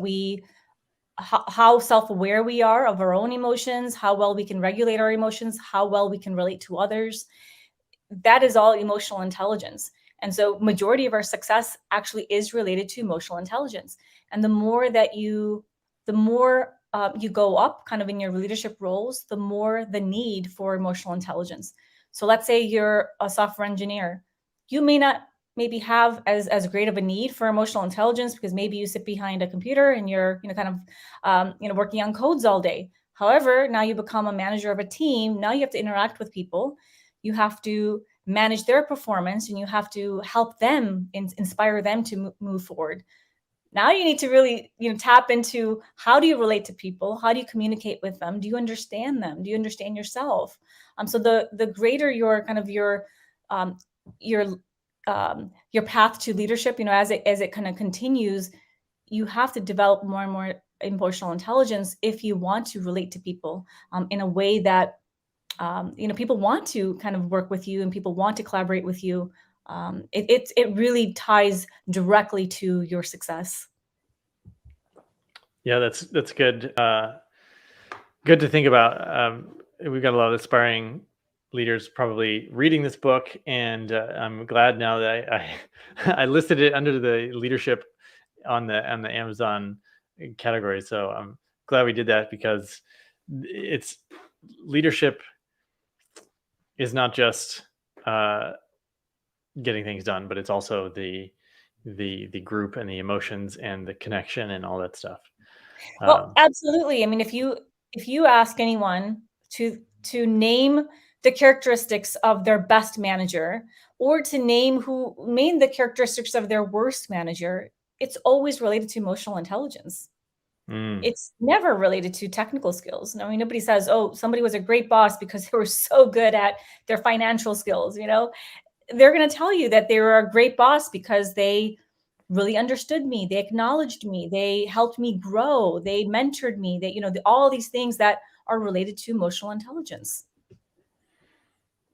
Speaker 9: how self-aware we are of our own emotions, how well we can regulate our emotions, how well we can relate to others. That is all emotional intelligence. And so majority of our success actually is related to emotional intelligence. And the more you go up kind of in your leadership roles, the more the need for emotional intelligence. So let's say you're a software engineer. You may not maybe have as great of a need for emotional intelligence because maybe you sit behind a computer and you're kind of working on codes all day. However, now you become a manager of a team. Now you have to interact with people. You have to manage their performance and you have to help them inspire them to move forward. Now you need to really tap into, how do you relate to people? How do you communicate with them? Do you understand them? Do you understand yourself? So the greater your kind of your path to leadership, as it kind of continues, you have to develop more and more emotional intelligence if you want to relate to people in a way that people want to kind of work with you and people want to collaborate with you. It really ties directly to your success.
Speaker 1: Yeah, that's good. Good to think about. We've got a lot of aspiring leaders probably reading this book, and I'm glad now that I listed it under the leadership on the Amazon category. So I'm glad we did that, because it's leadership is not just getting things done, but it's also the group and the emotions and the connection and all that stuff.
Speaker 9: Well, absolutely. I mean, if you ask anyone to name the characteristics of their best manager, or to name the characteristics of their worst manager, it's always related to emotional intelligence. It's never related to technical skills. I mean, nobody says, oh, somebody was a great boss because they were so good at their financial skills. They're going to tell you that they were a great boss because they really understood me. They acknowledged me. They helped me grow. They mentored me. They, all these things that are related to emotional intelligence.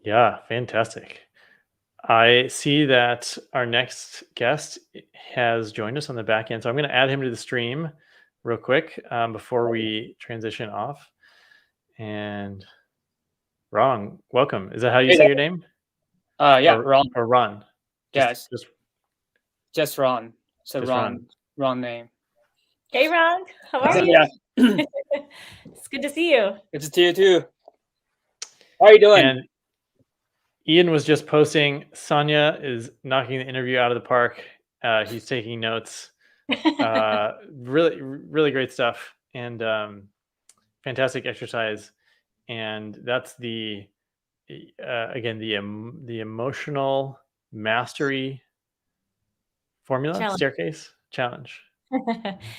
Speaker 1: Yeah, fantastic. I see that our next guest has joined us on the back end, so I'm going to add him to the stream real quick before we transition off. And Ron, welcome. Is that how you say your name?
Speaker 10: Yeah,
Speaker 1: or,
Speaker 10: Ron.
Speaker 1: Or Ron?
Speaker 10: Yes. Just Ron. So
Speaker 1: just
Speaker 10: Ron name.
Speaker 9: Hey, Ron. How are you?
Speaker 10: Yeah.
Speaker 9: It's good to see you.
Speaker 10: Good to see you too. How are you doing?
Speaker 1: And Ian was just posting, Sonia is knocking the interview out of the park. He's taking notes. Really, really great stuff, and fantastic exercise. And that's the emotional mastery formula challenge.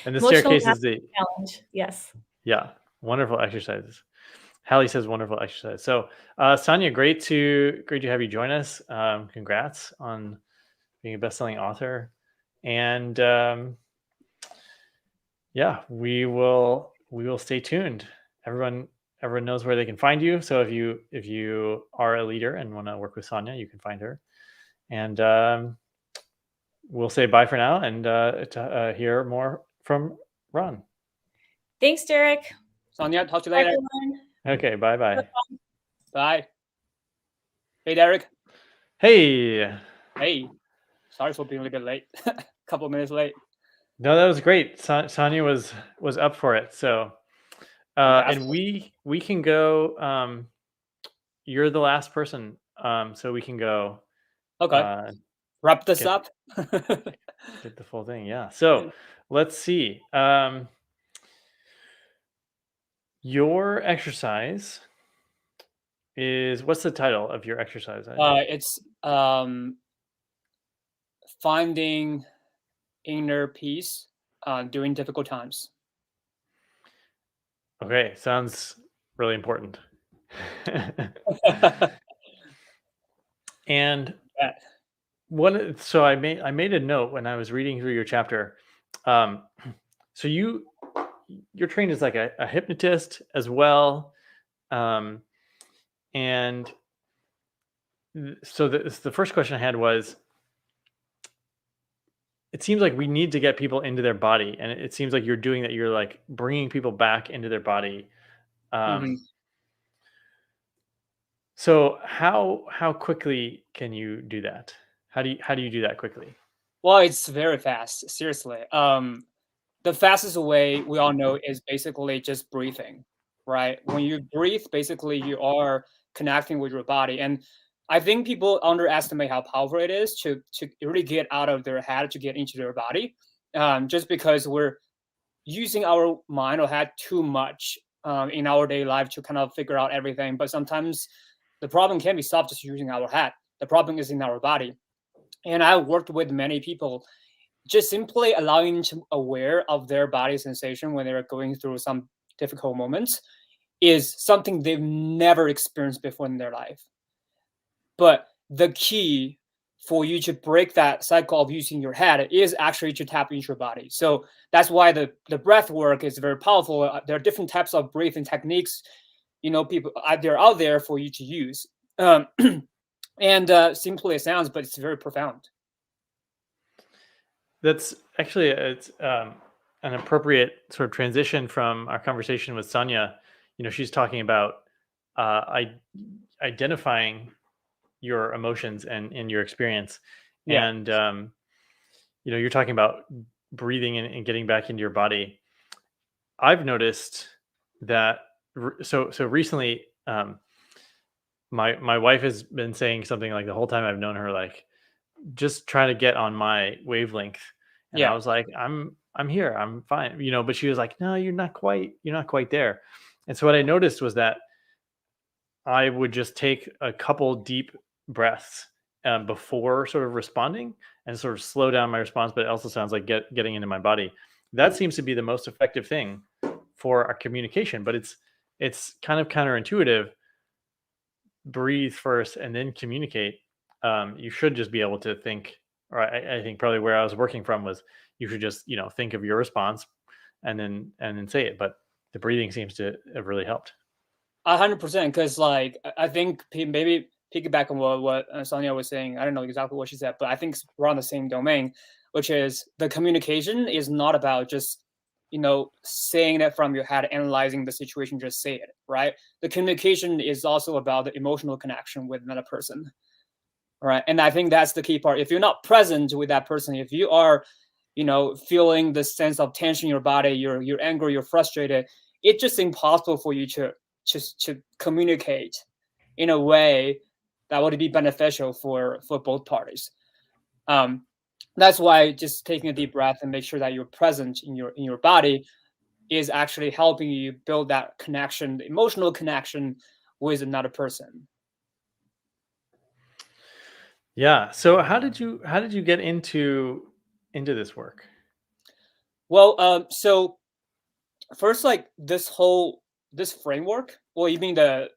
Speaker 1: And the staircase is the
Speaker 9: challenge. Yes.
Speaker 1: Yeah, wonderful exercises. Hallie says wonderful exercise. So Sonia, great to have you join us. Congrats on being a best-selling author. And yeah, we will stay tuned. Everyone knows where they can find you. So if you are a leader and want to work with Sonia, you can find her. And we'll say bye for now, and to hear more from Ron.
Speaker 9: Thanks, Derek.
Speaker 10: Sonia, talk to you later.
Speaker 1: Okay, bye.
Speaker 10: Bye. Hey, Derek.
Speaker 1: Hey.
Speaker 10: Sorry for being a little bit late. A couple of minutes late.
Speaker 1: No, that was great. Sonia was up for it. So, and we can go. You're the last person, so we can go.
Speaker 10: Okay. Wrap this up.
Speaker 1: Get the full thing. Yeah. So let's see. Your exercise what's the title of your exercise?
Speaker 10: It's finding inner peace during difficult times.
Speaker 1: Okay, sounds really important. And
Speaker 10: Yeah.
Speaker 1: so I made a note when I was reading through your chapter. So you're trained as like a hypnotist as well, and so the first question I had was, it seems like we need to get people into their body, and it seems like you're doing that. You're like bringing people back into their body.
Speaker 10: Mhm.
Speaker 1: So how quickly can you do that? How do you do that quickly?
Speaker 10: Well, it's very fast. Seriously. The fastest way we all know is basically just breathing, right? When you breathe, basically you are connecting with your body. And I think people underestimate how powerful it is to really get out of their head to get into their body. Just because we're using our mind or head too much in our daily life to kind of figure out everything. But sometimes the problem can be solved just using our head. The problem is in our body. And I worked with many people just simply allowing them to aware of their body sensation when they're going through some difficult moments is something they've never experienced before in their life. But the key for you to break that cycle of using your head is actually to tap into your body. So that's why the breath work is very powerful. There are different types of breathing techniques, people they're out there for you to use. And simply it sounds, but it's very profound.
Speaker 1: That's actually it's an appropriate sort of transition from our conversation with Sonia. She's talking about identifying your emotions and your experience,
Speaker 10: Yeah.
Speaker 1: and you're talking about breathing and getting back into your body. I've noticed that. So recently, my wife has been saying something like the whole time I've known her, like, just try to get on my wavelength. And I
Speaker 10: Yeah.
Speaker 1: was like, I'm here, I'm fine, but she was like, no, you're not quite there. And so what I noticed was that I would just take a couple deep breaths before sort of responding, and sort of slow down my response, but it also sounds like getting into my body. That seems to be the most effective thing for our communication, but it's kind of counterintuitive. Breathe first and then communicate. You should just be able to think, or I think probably where I was working from was, you should just think of your response and then say it. But the breathing seems to have really helped.
Speaker 10: 100%, because I think maybe piggyback on what Sonia was saying. I don't know exactly what she said, but I think we're on the same domain, which is the communication is not about just saying it from your head, analyzing the situation, just say it, right? The communication is also about the emotional connection with another person, right? And I think that's the key part. If you're not present with that person, if you are feeling the sense of tension in your body, you're angry, you're frustrated, it's just impossible for you to communicate in a way that would be beneficial for both parties. That's why just taking a deep breath and make sure that you're present in your body is actually helping you build that connection, the emotional connection with another person.
Speaker 1: Yeah. So how did you get into this work?
Speaker 10: Well, so first, this framework, or you mean the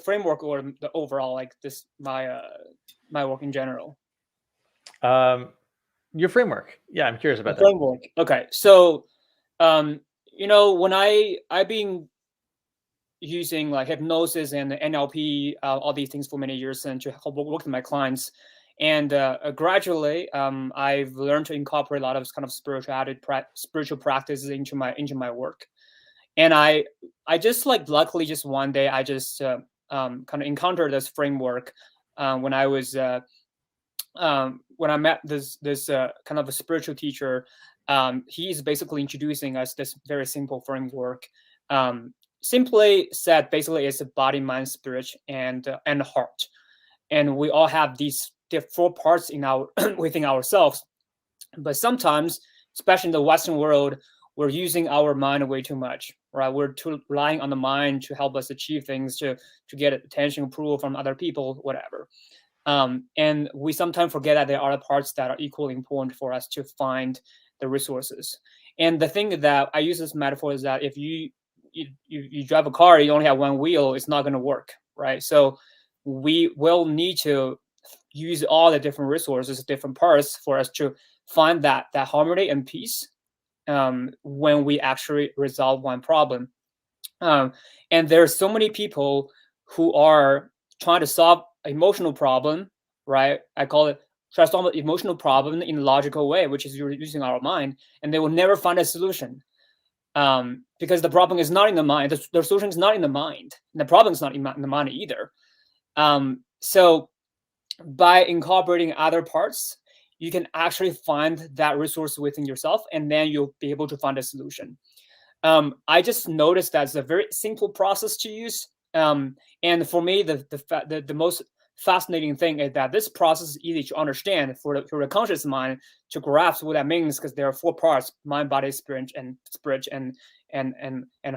Speaker 10: framework, or the overall, my work in general?
Speaker 1: Your framework. Yeah, I'm curious about
Speaker 10: The framework. Okay. So, when I've been using hypnosis and NLP, all these things for many years, and to help work with my clients. And gradually, I've learned to incorporate a lot of kind of spiritual practices into my work. And I just luckily just one day I just kind of encountered this framework when I was when I met this kind of a spiritual teacher. He's basically introducing us this very simple framework. Simply said, basically, it's a body, mind, spirit, and heart, and we all have these four parts in our within ourselves. But sometimes, especially in the Western world, we're using our mind way too much, right? We're too relying on the mind to help us achieve things, to get attention, approval from other people, whatever. And we sometimes forget that there are other parts that are equally important for us to find the resources. And the thing that I use this metaphor is that if you drive a car, you only have one wheel, it's not going to work, right? So we will need to use all the different resources, different parts, for us to find that harmony and peace when we actually resolve one problem. And there's so many people who are trying to solve emotional problem, right? I call it try to solve an emotional problem in a logical way, which is you're using our mind, and they will never find a solution. Because the problem is not in the mind, the solution is not in the mind, and the problem is not in the mind either. So by incorporating other parts, you can actually find that resource within yourself, and then you'll be able to find a solution. I just noticed that's a very simple process to use. And for me, the most fascinating thing is that this process is easy to understand for the conscious mind to grasp what that means, because there are 4 parts: mind, body, spirit, and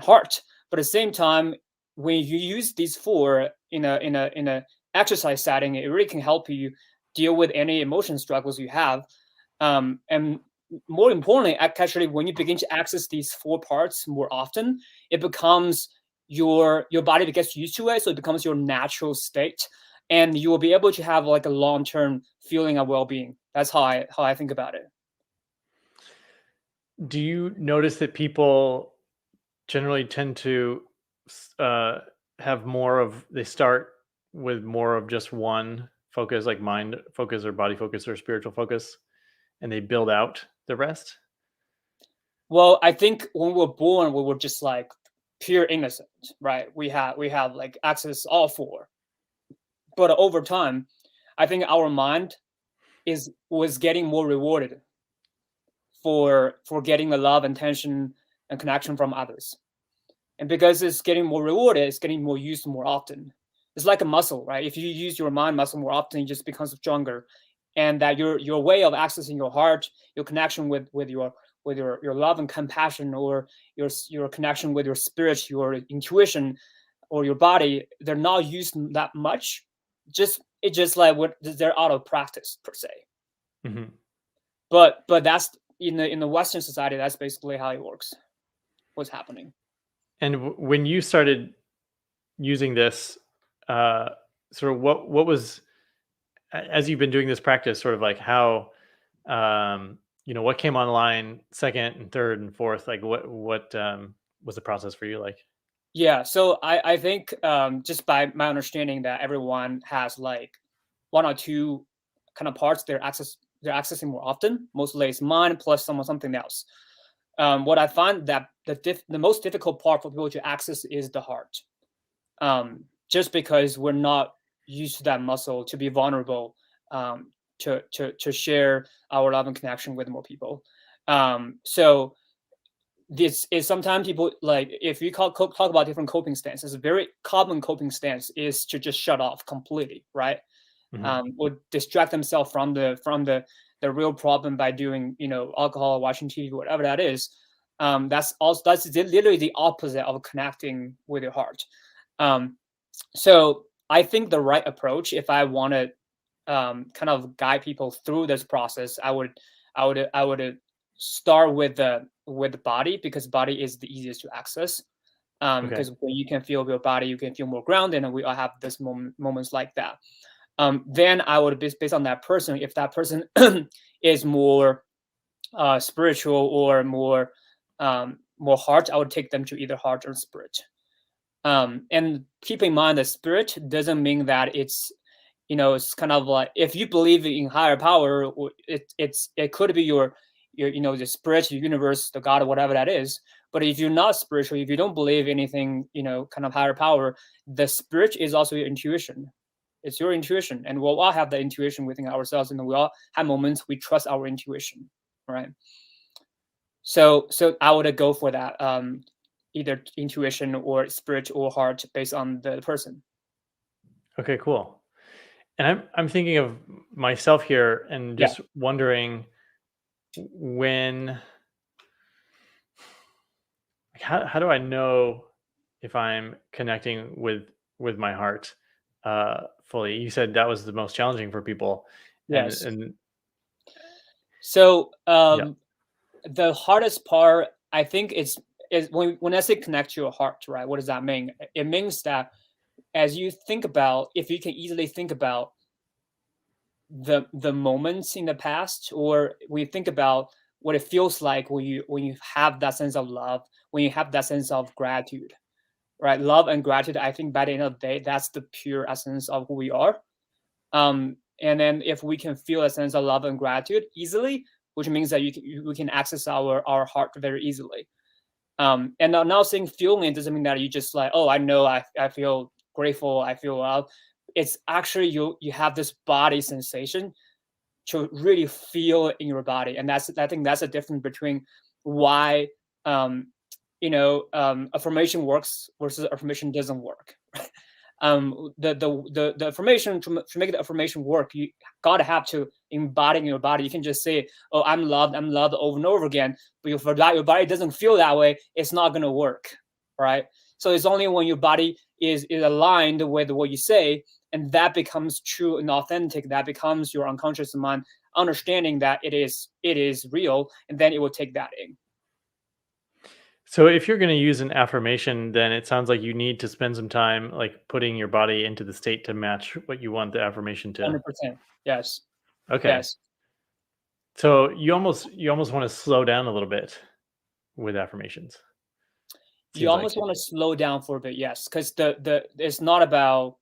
Speaker 10: heart. But at the same time, when you use these 4 in a exercise setting, it really can help you deal with any emotion struggles you have. And more importantly, actually, when you begin to access these 4 parts more often, it becomes your body gets used to it, so it becomes your natural state, and you will be able to have like a long-term feeling of well-being. That's how I think about it.
Speaker 1: Do you notice that people generally tend to have more of, they start with more of just one focus, like mind focus or body focus or spiritual focus, and they build out the rest?
Speaker 10: Well, I think when we're born, we were just like pure innocent, right? We have like access all 4. But over time, I think our mind was getting more rewarded for getting the love, attention, and connection from others. And because it's getting more rewarded, it's getting more used more often. It's like a muscle, right? If you use your mind muscle more often, it just becomes stronger. And that your way of accessing your heart, your connection with your love and compassion, or your connection with your spirit, your intuition, or your body, they're not used that much. It's just like they're out of practice per se.
Speaker 1: Mm-hmm.
Speaker 10: But that's in the Western society, that's basically how it works. What's happening?
Speaker 1: And when you started using this, sort of what was, as you've been doing this practice, sort of like how, what came online second and third and fourth, like what was the process for you like?
Speaker 10: Yeah, so I think just by my understanding that everyone has like 1 or 2 kind of parts they're accessing more often. Mostly it's mind plus something else. What I find that the most difficult part for people to access is the heart, just because we're not used to that muscle to be vulnerable, to share our love and connection with more people. So this is sometimes people, like, if we talk about different coping stances, a very common coping stance is to just shut off completely, right?
Speaker 1: Mm-hmm.
Speaker 10: Or distract themselves from the real problem by doing alcohol, watching TV, whatever that is. That's literally the opposite of connecting with your heart. So I think the right approach, if I want to kind of guide people through this process, I would start with the body, because body is the easiest to access. Because when you can feel your body, you can feel more grounded, and we all have this moments like that. Then I would, based on that person, if that person is more spiritual or more heart, I would take them to either heart or spirit. And keep in mind that spirit doesn't mean that it's kind of like, if you believe in higher power, it could be your the spirit, your universe, the God, or whatever that is. But if you're not spiritual, if you don't believe anything, kind of higher power, the spirit is also your intuition. It's your intuition, and we'll all have the intuition within ourselves, and we all have moments we trust our intuition, right? So I would go for that, either intuition or spirit or heart, based on the person.
Speaker 1: Okay, cool. And I'm thinking of myself here, and just wondering, when how do I know if I'm connecting with my heart fully? You said that was the most challenging for people,
Speaker 10: Yes.
Speaker 1: and
Speaker 10: So
Speaker 1: yeah.
Speaker 10: the hardest part, I think, is when I say connect to your heart, right? What does that mean? It means that as you think about, if you can easily think about the moments in the past, or when you think about what it feels like when you have that sense of love, when you have that sense of gratitude, right? Love and gratitude, I think by the end of the day, that's the pure essence of who we are. And then if we can feel a sense of love and gratitude easily, which means that we can access our heart very easily. And now saying feeling doesn't mean that you just like, oh, I know I feel grateful, I feel love. It's actually you have this body sensation to really feel in your body, and I think that's the difference between why affirmation works versus affirmation doesn't work. The affirmation, to make the affirmation work, you gotta have to embody in your body. You can just say, oh, I'm loved over and over again, but if your body doesn't feel that way, it's not gonna work, right? So it's only when your body is aligned with what you say, and that becomes true and authentic, that becomes your unconscious mind understanding that it is real, and then it will take that in.
Speaker 1: So if you're going to use an affirmation, then it sounds like you need to spend some time like putting your body into the state to match what you want the affirmation to.
Speaker 10: 100%. Yes.
Speaker 1: Okay.
Speaker 10: Yes.
Speaker 1: So you almost want to slow down a little bit with affirmations.
Speaker 10: You almost want to slow down for a bit, yes, because it's not about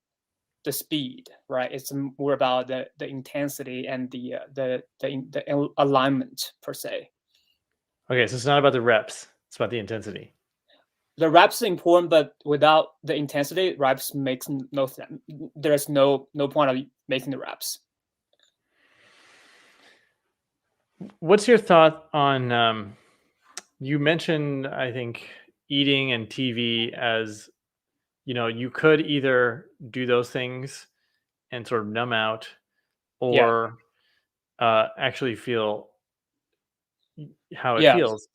Speaker 10: the speed, right? It's more about the intensity and the alignment per se.
Speaker 1: Okay, so it's not about the reps; it's about the intensity.
Speaker 10: The reps are important, but without the intensity, reps makes no sense. There's no point of making the reps.
Speaker 1: What's your thought on? You mentioned, I think, eating and TV as, you could either do those things and sort of numb out, or actually feel how it feels.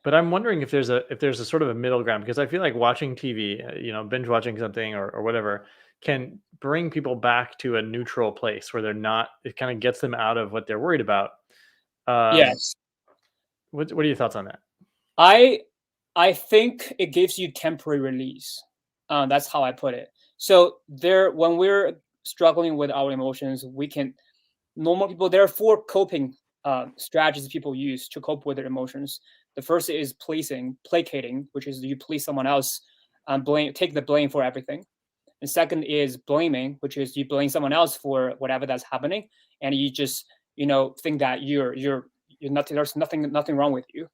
Speaker 1: But I'm wondering if there's a sort of a middle ground, because I feel like watching TV, binge watching something or whatever, can bring people back to a neutral place where they're not. It kind of gets them out of what they're worried about.
Speaker 10: Yes.
Speaker 1: What are your thoughts on that?
Speaker 10: I think it gives you temporary release. That's how I put it. So when we're struggling with our emotions, normal people, there are 4 coping strategies people use to cope with their emotions. The first is placating, which is you please someone else, take the blame for everything. And second is blaming, which is you blame someone else for whatever that's happening, and you just think that you're nothing. There's nothing wrong with you.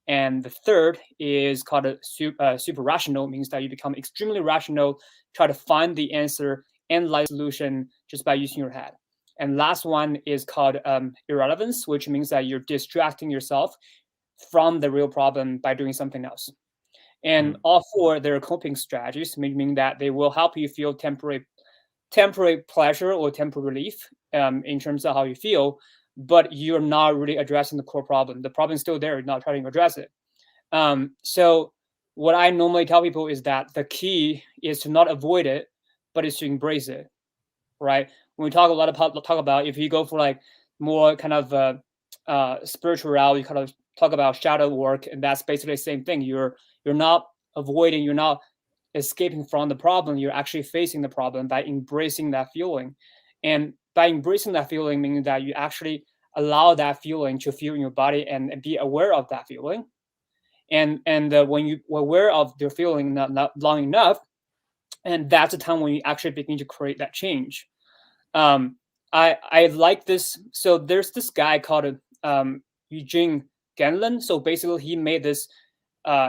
Speaker 10: And the third is called super rational, means that you become extremely rational, try to find the answer and life solution just by using your head. And last one is called irrelevance, which means that you're distracting yourself from the real problem by doing something else. And all 4, they're coping strategies, meaning that they will help you feel temporary pleasure or temporary relief in terms of how you feel, but you're not really addressing the core problem. The problem is still there, you're not trying to address it. So what I normally tell people is that the key is to not avoid it, but is to embrace it, right? When we talk about if you go for like more kind of spiritual route, you kind of talk about shadow work, and that's basically the same thing. You're not avoiding, you're not escaping from the problem, you're actually facing the problem by embracing that feeling. And by embracing that feeling, meaning that you actually allow that feeling to feel in your body and be aware of that feeling. And when you're aware of your feeling not long enough, and that's the time when you actually begin to create that change. I like this. So there's this guy called Eugene Ganlin. So basically, he made this.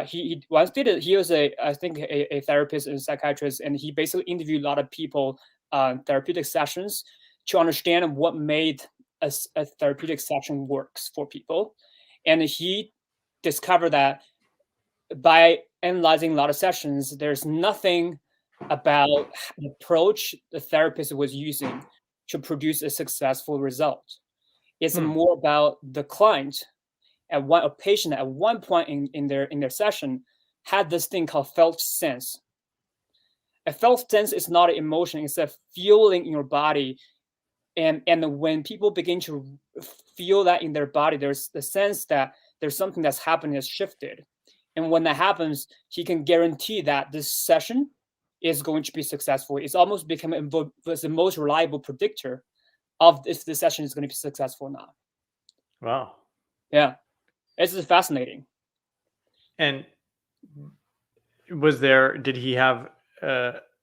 Speaker 10: He once did it. He was I think a therapist and psychiatrist, and he basically interviewed a lot of people on therapeutic sessions to understand what made a therapeutic session works for people. And he discovered that by analyzing a lot of sessions, there's nothing about the approach the therapist was using to produce a successful result. It's more about the client a patient at one point in their session had this thing called felt sense. A felt sense is not an emotion; it's a feeling in your body. And when people begin to feel that in their body, there's the sense that there's something that's happening, that's shifted. And when that happens, he can guarantee that this session is going to be successful. It's almost become the most reliable predictor of if the session is going to be successful or not.
Speaker 1: Wow.
Speaker 10: Yeah, it's just fascinating.
Speaker 1: And did he have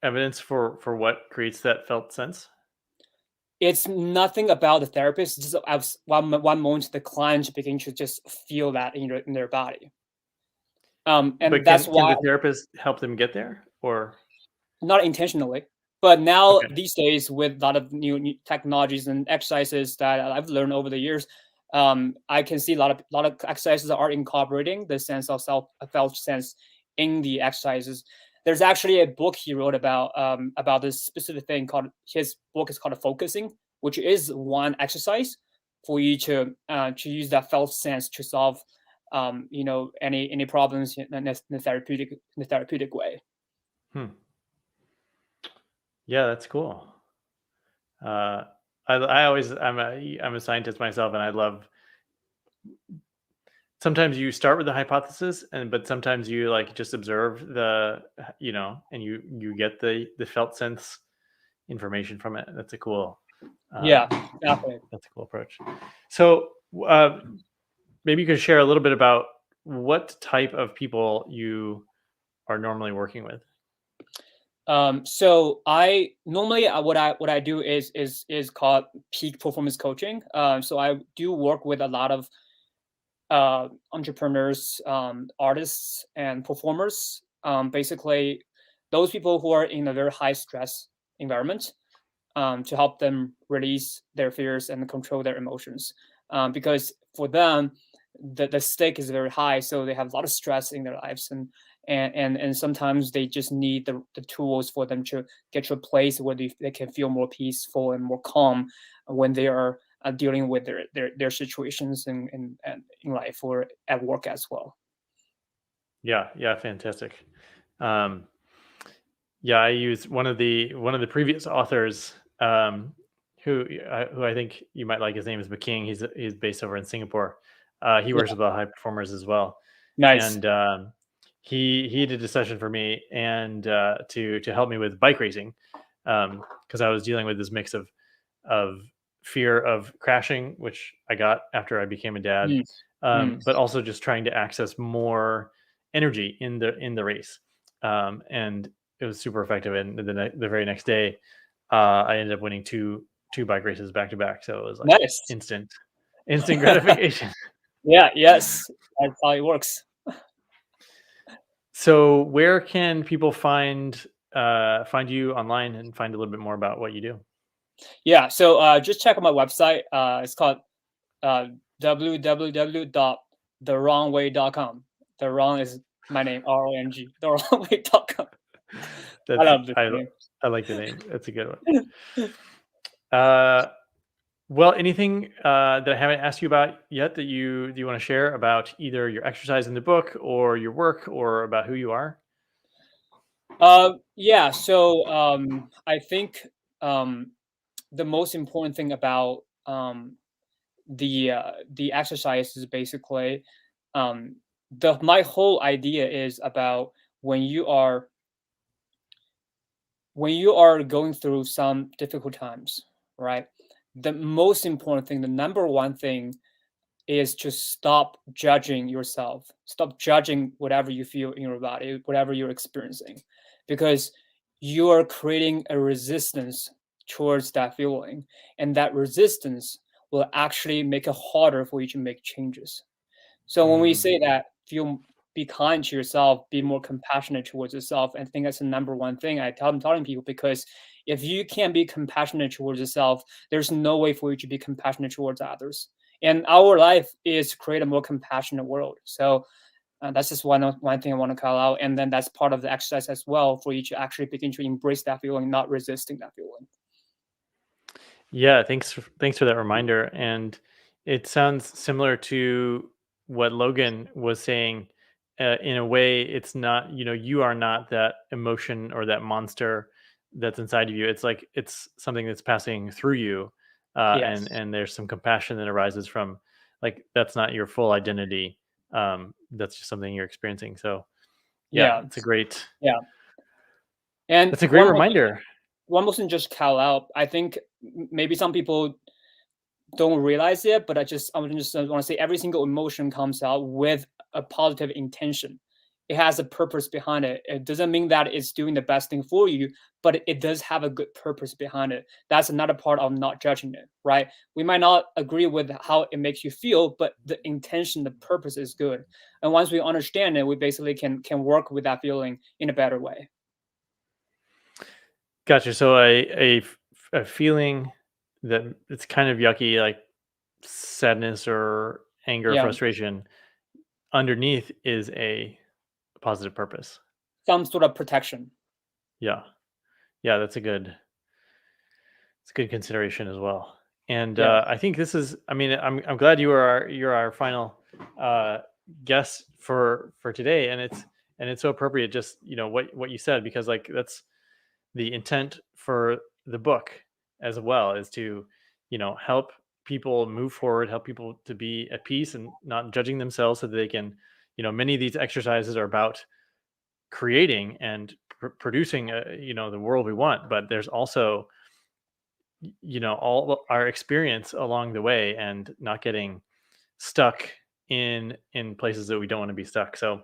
Speaker 1: evidence for what creates that felt sense?
Speaker 10: It's nothing about the therapist. It's just as one moment the client begin to just feel that in their body. And
Speaker 1: But
Speaker 10: that's
Speaker 1: can
Speaker 10: why
Speaker 1: the therapist help them get there, or
Speaker 10: not intentionally, but now
Speaker 1: Okay.
Speaker 10: these days with a lot of new technologies and exercises that I've learned over the years, I can see a lot of exercises are incorporating the sense of felt sense in the exercises. There's actually a book he wrote about this specific thing called, his book is called Focusing, which is one exercise for you to use that felt sense to solve any problems in the therapeutic way.
Speaker 1: Yeah, that's cool. I'm a scientist myself, and I love. Sometimes you start with the hypothesis, but sometimes you like just observe and you get the felt sense information from it. That's a cool.
Speaker 10: Yeah, exactly.
Speaker 1: That's a cool approach. So maybe you could share a little bit about what type of people you are normally working with.
Speaker 10: So I normally what I do is called peak performance coaching. So I do work with a lot of entrepreneurs, artists, and performers. Basically, those people who are in a very high stress environment, to help them release their fears and control their emotions. Because for them, the stake is very high, so they have a lot of stress in their lives, and sometimes they just need the tools for them to get to a place where they can feel more peaceful and more calm when they are dealing with their situations in life or at work as well.
Speaker 1: Yeah, fantastic. Yeah, I use one of the previous authors, who I think you might like. His name is McKing. He's based over in Singapore. He works with a lot of high performers as well.
Speaker 10: Nice.
Speaker 1: And he did a session for me and to help me with bike racing, because I was dealing with this mix of fear of crashing, which I got after I became a dad, but also just trying to access more energy in the race, and it was super effective. And the very next day, I ended up winning two bike races back to back. So it was like
Speaker 10: Nice.
Speaker 1: instant gratification.
Speaker 10: Yeah. Yes. That's how it works.
Speaker 1: So where can people find you online and find a little bit more about what you do?
Speaker 10: Yeah. So just check out my website. It's called www.therwrongway.com. The wrong is my name, RONG. Therwrongway.com. I love this name.
Speaker 1: I like the name. That's a good one. Well, anything that I haven't asked you about yet that you want to share about either your exercise in the book or your work or about who you are?
Speaker 10: Yeah. So I think the most important thing about the exercise is basically my whole idea is about when you are going through some difficult times, right? The most important thing, the number one thing, is to stop judging yourself. Stop judging whatever you feel in your body, whatever you're experiencing, because you are creating a resistance towards that feeling, and that resistance will actually make it harder for you to make changes. So when we say that, be kind to yourself, be more compassionate towards yourself, I think that's the number one thing I'm telling people, because if you can't be compassionate towards yourself, there's no way for you to be compassionate towards others. And our life is to create a more compassionate world. So that's just one thing I want to call out. And then that's part of the exercise as well, for you to actually begin to embrace that feeling, not resisting that feeling.
Speaker 1: Yeah, thanks for that reminder. And it sounds similar to what Logan was saying in a way, it's not, you are not that emotion or that monster that's inside of you. It's like it's something that's passing through you,
Speaker 10: Yes.
Speaker 1: and there's some compassion that arises from, like, that's not your full identity. That's just something you're experiencing. So yeah,
Speaker 10: Yeah.
Speaker 1: it's a great,
Speaker 10: Yeah. And
Speaker 1: that's a great
Speaker 10: one more thing,
Speaker 1: reminder.
Speaker 10: one more thing, just call out. I think maybe some people don't realize it, but I just want to say every single emotion comes out with a positive intention. It has a purpose behind it. It doesn't mean that it's doing the best thing for you, but it does have a good purpose behind it. That's another part of not judging it, right? We might not agree with how it makes you feel, but the intention, the purpose is good. And once we understand it, we basically can work with that feeling in a better way.
Speaker 1: Gotcha. So a feeling that it's kind of yucky, like sadness or anger,
Speaker 10: Yeah.
Speaker 1: frustration, underneath is a positive purpose.
Speaker 10: Some sort of protection.
Speaker 1: Yeah. Yeah, it's a good consideration as well. And
Speaker 10: Yeah.
Speaker 1: I think this is, I mean, I'm glad you're our final guest for today, and it's so appropriate, just what you said, because like that's the intent for the book as well, is to help people move forward, help people to be at peace and not judging themselves, so that they can, many of these exercises are about creating and producing the world we want, but there's also all our experience along the way, and not getting stuck in places that we don't want to be stuck. So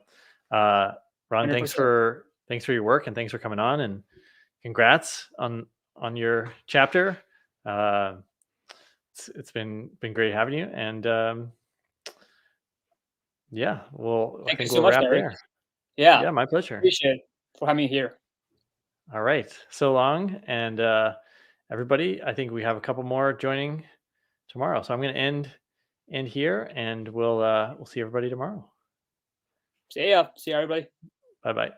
Speaker 1: Ron,
Speaker 10: 100%.
Speaker 1: thanks for your work, and thanks for coming on, and congrats on your chapter. It's been great having you, and yeah, I
Speaker 10: Thank you
Speaker 1: think
Speaker 10: so
Speaker 1: we'll
Speaker 10: much,
Speaker 1: wrap
Speaker 10: Eric.
Speaker 1: there.
Speaker 10: Yeah.
Speaker 1: Yeah, my pleasure.
Speaker 10: Appreciate it for having me here.
Speaker 1: All right, so long, and everybody, I think we have a couple more joining tomorrow, so I'm going to end here, and we'll see everybody tomorrow.
Speaker 10: See ya. See ya, everybody.
Speaker 1: Bye bye.